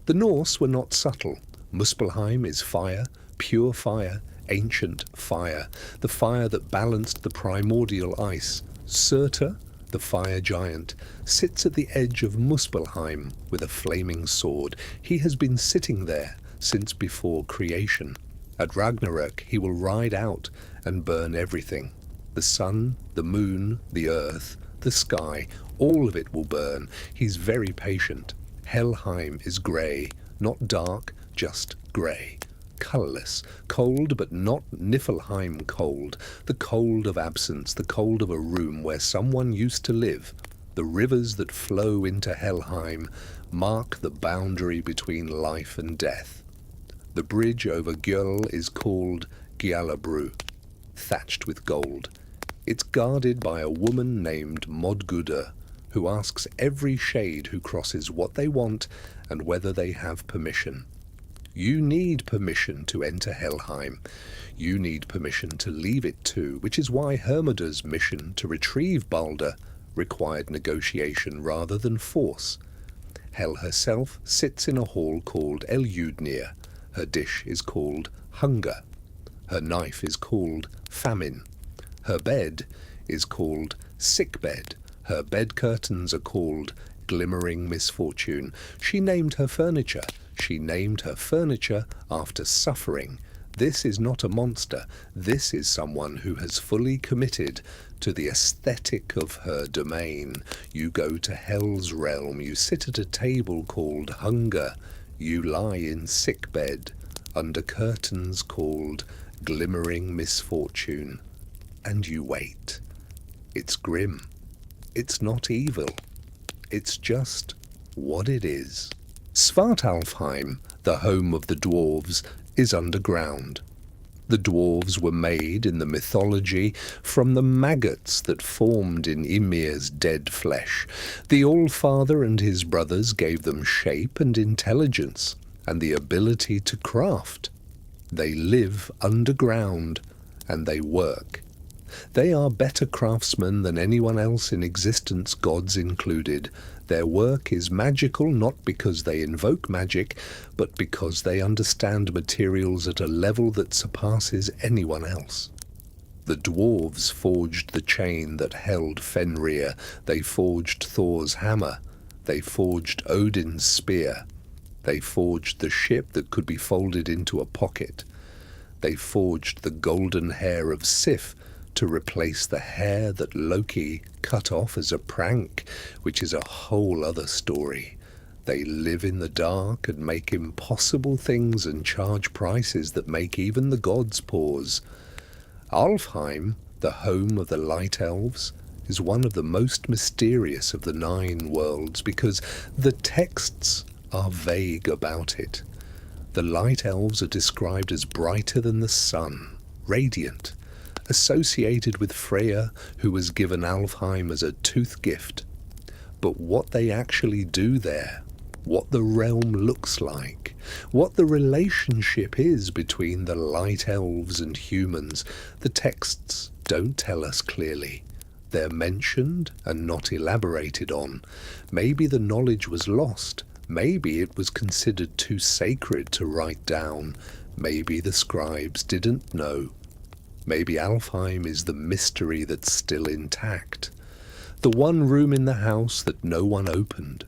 The Norse were not subtle. Muspelheim is fire, pure fire, ancient fire, the fire that balanced the primordial ice. Surtur, the fire giant, sits at the edge of Muspelheim with a flaming sword. He has been sitting there since before creation. At Ragnarök he will ride out and burn everything. The sun, the moon, the earth, the sky, all of it will burn. He's very patient. Helheim is grey, not dark, just grey. Colourless, cold but not Niflheim cold, the cold of absence, the cold of a room where someone used to live. The rivers that flow into Helheim mark the boundary between life and death. The bridge over Gjöll is called Gjallabru, thatched with gold. It's guarded by a woman named Modguda, who asks every shade who crosses what they want and whether they have permission. You need permission to enter Helheim. You need permission to leave it too, which is why Hermodr's mission to retrieve Balder required negotiation rather than force. Hel herself sits in a hall called Eljudnir. Her dish is called hunger. Her knife is called famine. Her bed is called sickbed. Her bed curtains are called glimmering misfortune. She named her furniture. She named her furniture after suffering. This is not a monster. This is someone who has fully committed to the aesthetic of her domain. You go to Hel's realm. You sit at a table called hunger. You lie in sickbed under curtains called glimmering misfortune. And you wait. It's grim. It's not evil. It's just what it is. Svartalfheim, the home of the dwarves, is underground. The dwarves were made in the mythology from the maggots that formed in Ymir's dead flesh. The Allfather and his brothers gave them shape and intelligence, and the ability to craft. They live underground, and they work. They are better craftsmen than anyone else in existence, gods included. Their work is magical not because they invoke magic, but because they understand materials at a level that surpasses anyone else. The dwarves forged the chain that held Fenrir. They forged Thor's hammer. They forged Odin's spear. They forged the ship that could be folded into a pocket. They forged the golden hair of Sif to replace the hair that Loki cut off as a prank, which is a whole other story. They live in the dark and make impossible things and charge prices that make even the gods pause. Alfheim, the home of the Light Elves, is one of the most mysterious of the 9 worlds because the texts are vague about it. The Light Elves are described as brighter than the sun, radiant, associated with Freya, who was given Alfheim as a tooth gift. But what they actually do there, what the realm looks like, what the relationship is between the Light Elves and humans, the texts don't tell us clearly. They're mentioned and not elaborated on. Maybe the knowledge was lost. Maybe it was considered too sacred to write down. Maybe the scribes didn't know. Maybe Alfheim is the mystery that's still intact. The one room in the house that no one opened.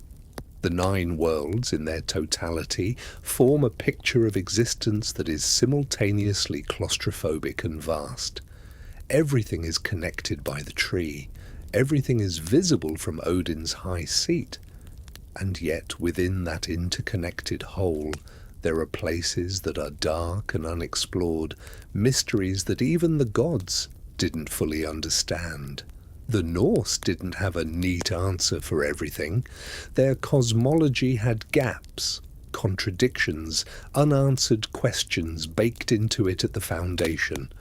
The 9 worlds in their totality form a picture of existence that is simultaneously claustrophobic and vast. Everything is connected by the tree. Everything is visible from Odin's high seat. And yet within that interconnected whole, there are places that are dark and unexplored, mysteries that even the gods didn't fully understand. The Norse didn't have a neat answer for everything. Their cosmology had gaps, contradictions, unanswered questions baked into it at the foundation,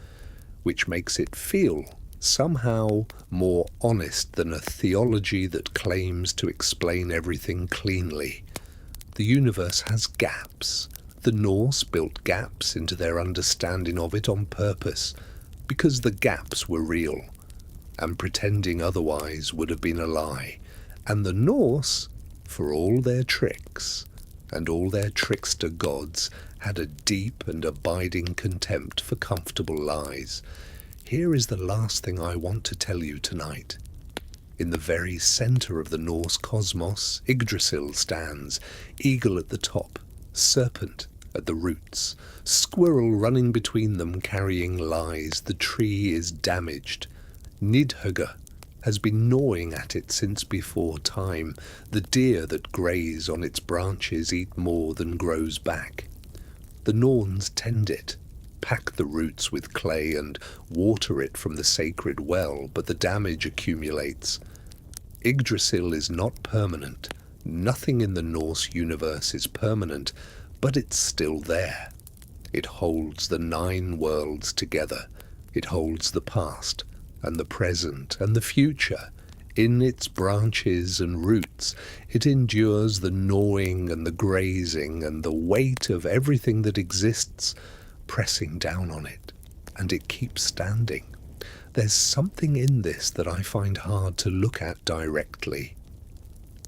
which makes it feel somehow more honest than a theology that claims to explain everything cleanly. The universe has gaps. The Norse built gaps into their understanding of it on purpose, because the gaps were real, and pretending otherwise would have been a lie. And the Norse, for all their tricks, and all their trickster gods, had a deep and abiding contempt for comfortable lies. Here is the last thing I want to tell you tonight. In the very centre of the Norse cosmos, Yggdrasil stands, eagle at the top, serpent at the roots, squirrel running between them carrying lies. The tree is damaged. Nidhugger has been gnawing at it since before time. The deer that graze on its branches eat more than grows back. The Norns tend it, pack the roots with clay and water it from the sacred well, but the damage accumulates. Yggdrasil is not permanent. Nothing in the Norse universe is permanent, but it's still there. It holds the 9 worlds together. It holds the past and the present and the future. In its branches and roots, it endures the gnawing and the grazing and the weight of everything that exists, pressing down on it, and it keeps standing. There's something in this that I find hard to look at directly.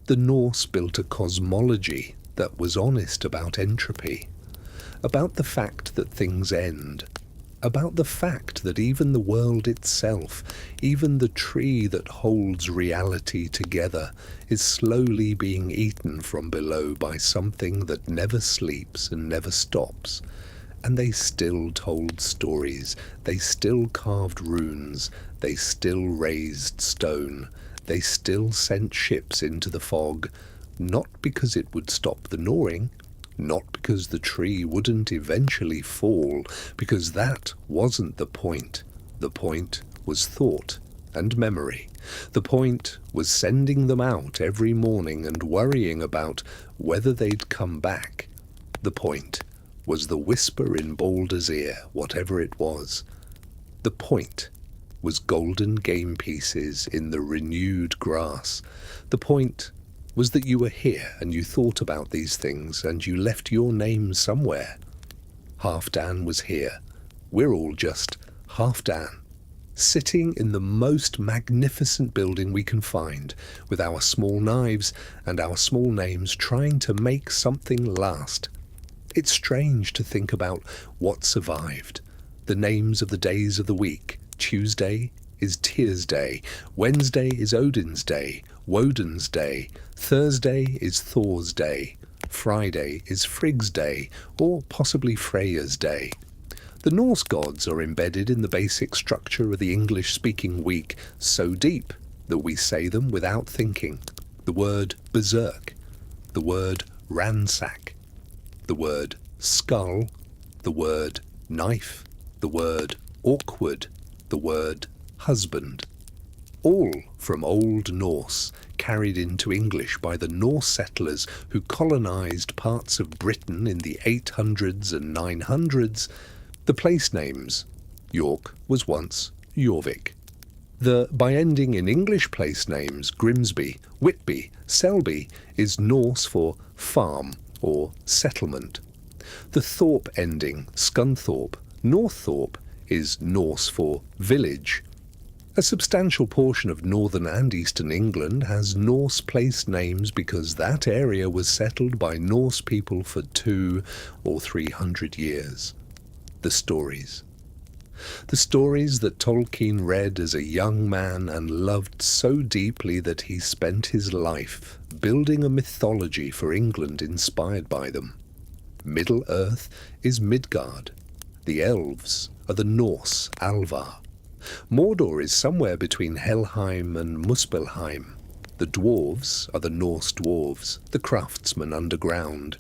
The Norse built a cosmology that was honest about entropy, about the fact that things end, about the fact that even the world itself, even the tree that holds reality together, is slowly being eaten from below by something that never sleeps and never stops. And they still told stories, they still carved runes, they still raised stone, they still sent ships into the fog, not because it would stop the gnawing, not because the tree wouldn't eventually fall, because that wasn't the point. The point was thought and memory. The point was sending them out every morning and worrying about whether they'd come back. The point was the whisper in Baldur's ear, whatever it was. The point was golden game pieces in the renewed grass. The point was that you were here and you thought about these things and you left your name somewhere. Halfdan was here. We're all just Halfdan, sitting in the most magnificent building we can find, with our small knives and our small names trying to make something last. It's strange to think about what survived. The names of the days of the week. Tuesday is Tyr's Day. Wednesday is Odin's Day. Woden's Day. Thursday is Thor's Day. Friday is Frigg's Day, or possibly Freya's Day. The Norse gods are embedded in the basic structure of the English-speaking week, so deep that we say them without thinking. The word berserk, the word ransack, the word skull, the word knife, the word awkward, the word husband. All from Old Norse, carried into English by the Norse settlers who colonized parts of Britain in the 800s and 900s. The place names. York was once Jorvik. The by ending in English place names Grimsby, Whitby, Selby is Norse for farm or settlement. The Thorpe ending, Scunthorpe, Norththorpe, is Norse for village. A substantial portion of northern and eastern England has Norse place names because that area was settled by Norse people for 200 or 300 years. The stories. The stories that Tolkien read as a young man and loved so deeply that he spent his life building a mythology for England inspired by them. Middle-earth is Midgard. The elves are the Norse Alvar. Mordor is somewhere between Helheim and Muspelheim. The dwarves are the Norse dwarves, the craftsmen underground.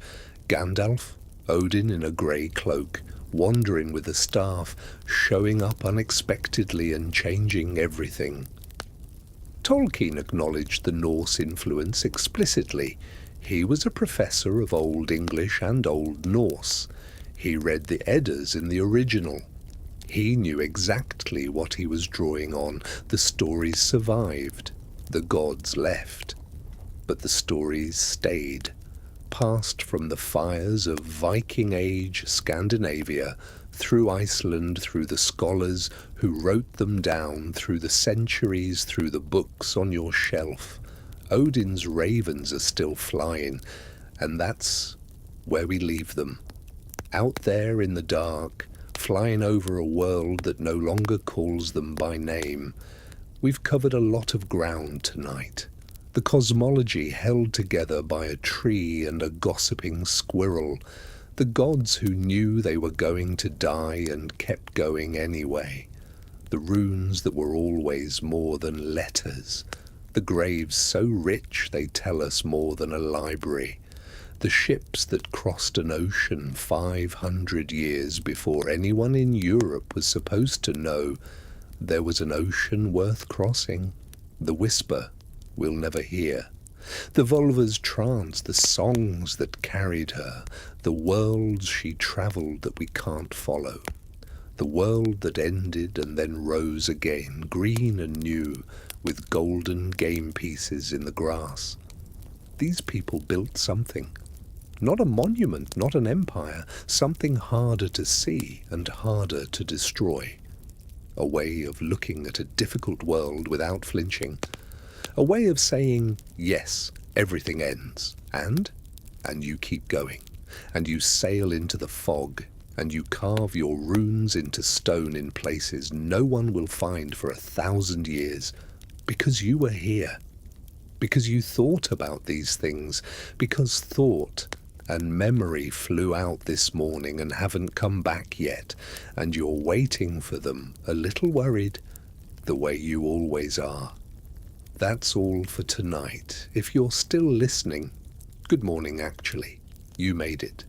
Gandalf, Odin in a grey cloak, wandering with a staff, showing up unexpectedly and changing everything. Tolkien acknowledged the Norse influence explicitly. He was a professor of Old English and Old Norse. He read the Eddas in the original. He knew exactly what he was drawing on. The stories survived. The gods left. But the stories stayed, passed from the fires of Viking Age Scandinavia, through Iceland, through the scholars who wrote them down, through the centuries, through the books on your shelf. Odin's ravens are still flying, and that's where we leave them. Out there in the dark, flying over a world that no longer calls them by name. We've covered a lot of ground tonight. The cosmology held together by a tree and a gossiping squirrel. The gods who knew they were going to die and kept going anyway. The runes that were always more than letters. The graves so rich they tell us more than a library. The ships that crossed an ocean 500 years before anyone in Europe was supposed to know there was an ocean worth crossing. The whisper we'll never hear. The Volva's trance, the songs that carried her, the worlds she travelled that we can't follow. The world that ended and then rose again, green and new, with golden game pieces in the grass. These people built something. Not a monument, not an empire, something harder to see and harder to destroy. A way of looking at a difficult world without flinching. A way of saying, yes, everything ends, and you keep going, and you sail into the fog, and you carve your runes into stone in places no one will find for 1,000 years, because you were here, because you thought about these things, because thought and memory flew out this morning and haven't come back yet, and you're waiting for them, a little worried, the way you always are. That's all for tonight. If you're still listening, good morning actually. You made it.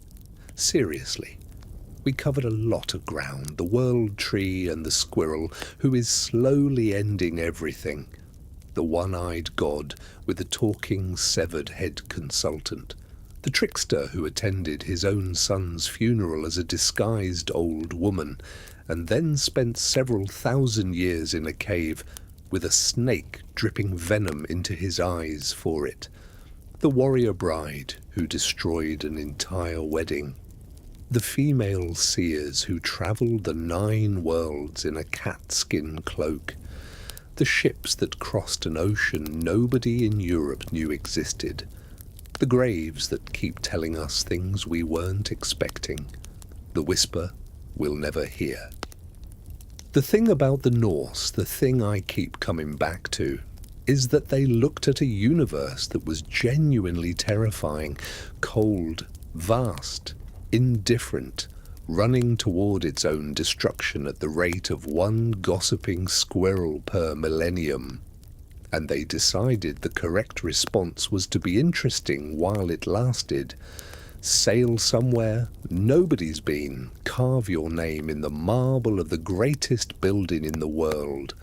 Seriously. We covered a lot of ground, the world tree and the squirrel who is slowly ending everything, the one-eyed god with the talking severed head consultant, the trickster who attended his own son's funeral as a disguised old woman and then spent several thousand years in a cave with a snake dripping venom into his eyes for it, the warrior bride who destroyed an entire wedding, the female seers who travelled the 9 worlds in a cat-skin cloak, the ships that crossed an ocean nobody in Europe knew existed, the graves that keep telling us things we weren't expecting, the whisper we'll never hear. The thing about the Norse, the thing I keep coming back to, is that they looked at a universe that was genuinely terrifying, cold, vast, indifferent, running toward its own destruction at the rate of 1 gossiping squirrel per millennium. And they decided the correct response was to be interesting while it lasted. Sail somewhere nobody's been, carve your name in the marble of the greatest building in the world,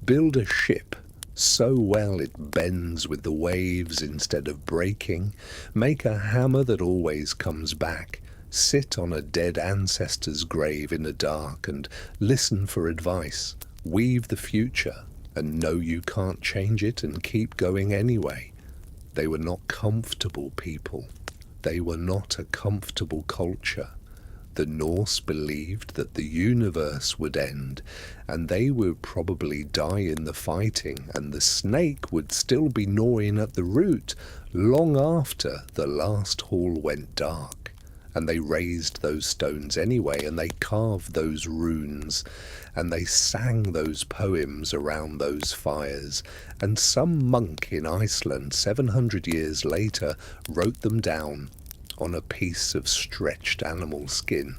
build a ship so well it bends with the waves instead of breaking, make a hammer that always comes back, sit on a dead ancestor's grave in the dark and listen for advice, weave the future and know you can't change it and keep going anyway. They were not comfortable people. They were not a comfortable culture. The Norse believed that the universe would end, and they would probably die in the fighting, and the snake would still be gnawing at the root long after the last hall went dark, and they raised those stones anyway, and they carved those runes, and they sang those poems around those fires, and some monk in Iceland 700 years later wrote them down on a piece of stretched animal skin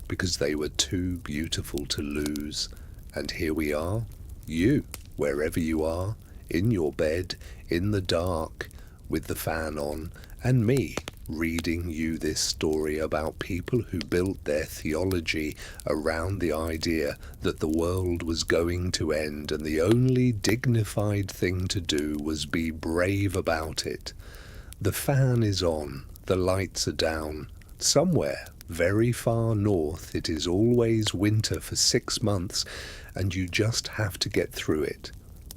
because they were too beautiful to lose. And here we are, you, wherever you are, in your bed, in the dark, with the fan on, and me reading you this story about people who built their theology around the idea that the world was going to end, and the only dignified thing to do was be brave about it. The fan is on, the lights are down. Somewhere very far north it is always winter for 6 months, and you just have to get through it.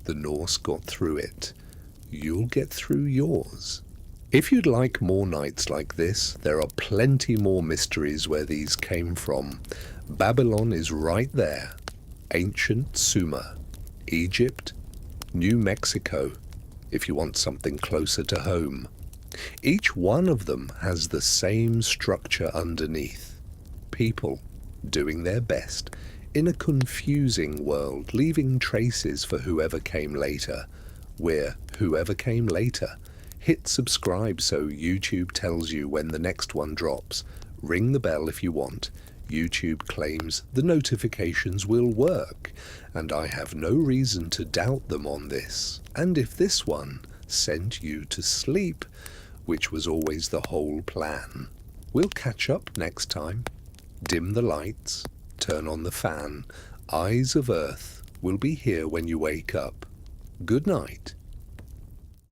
The Norse got through it. You'll get through yours. If you'd like more nights like this, there are plenty more mysteries where these came from. Babylon is right there. Ancient Sumer. Egypt. New Mexico, if you want something closer to home. Each one of them has the same structure underneath. People doing their best in a confusing world, leaving traces for whoever came later. We're whoever came later. Hit subscribe so YouTube tells you when the next one drops. Ring the bell if you want. YouTube claims the notifications will work, and I have no reason to doubt them on this. And if this one sent you to sleep, which was always the whole plan, we'll catch up next time. Dim the lights, turn on the fan. Eyes of Earth will be here when you wake up. Good night.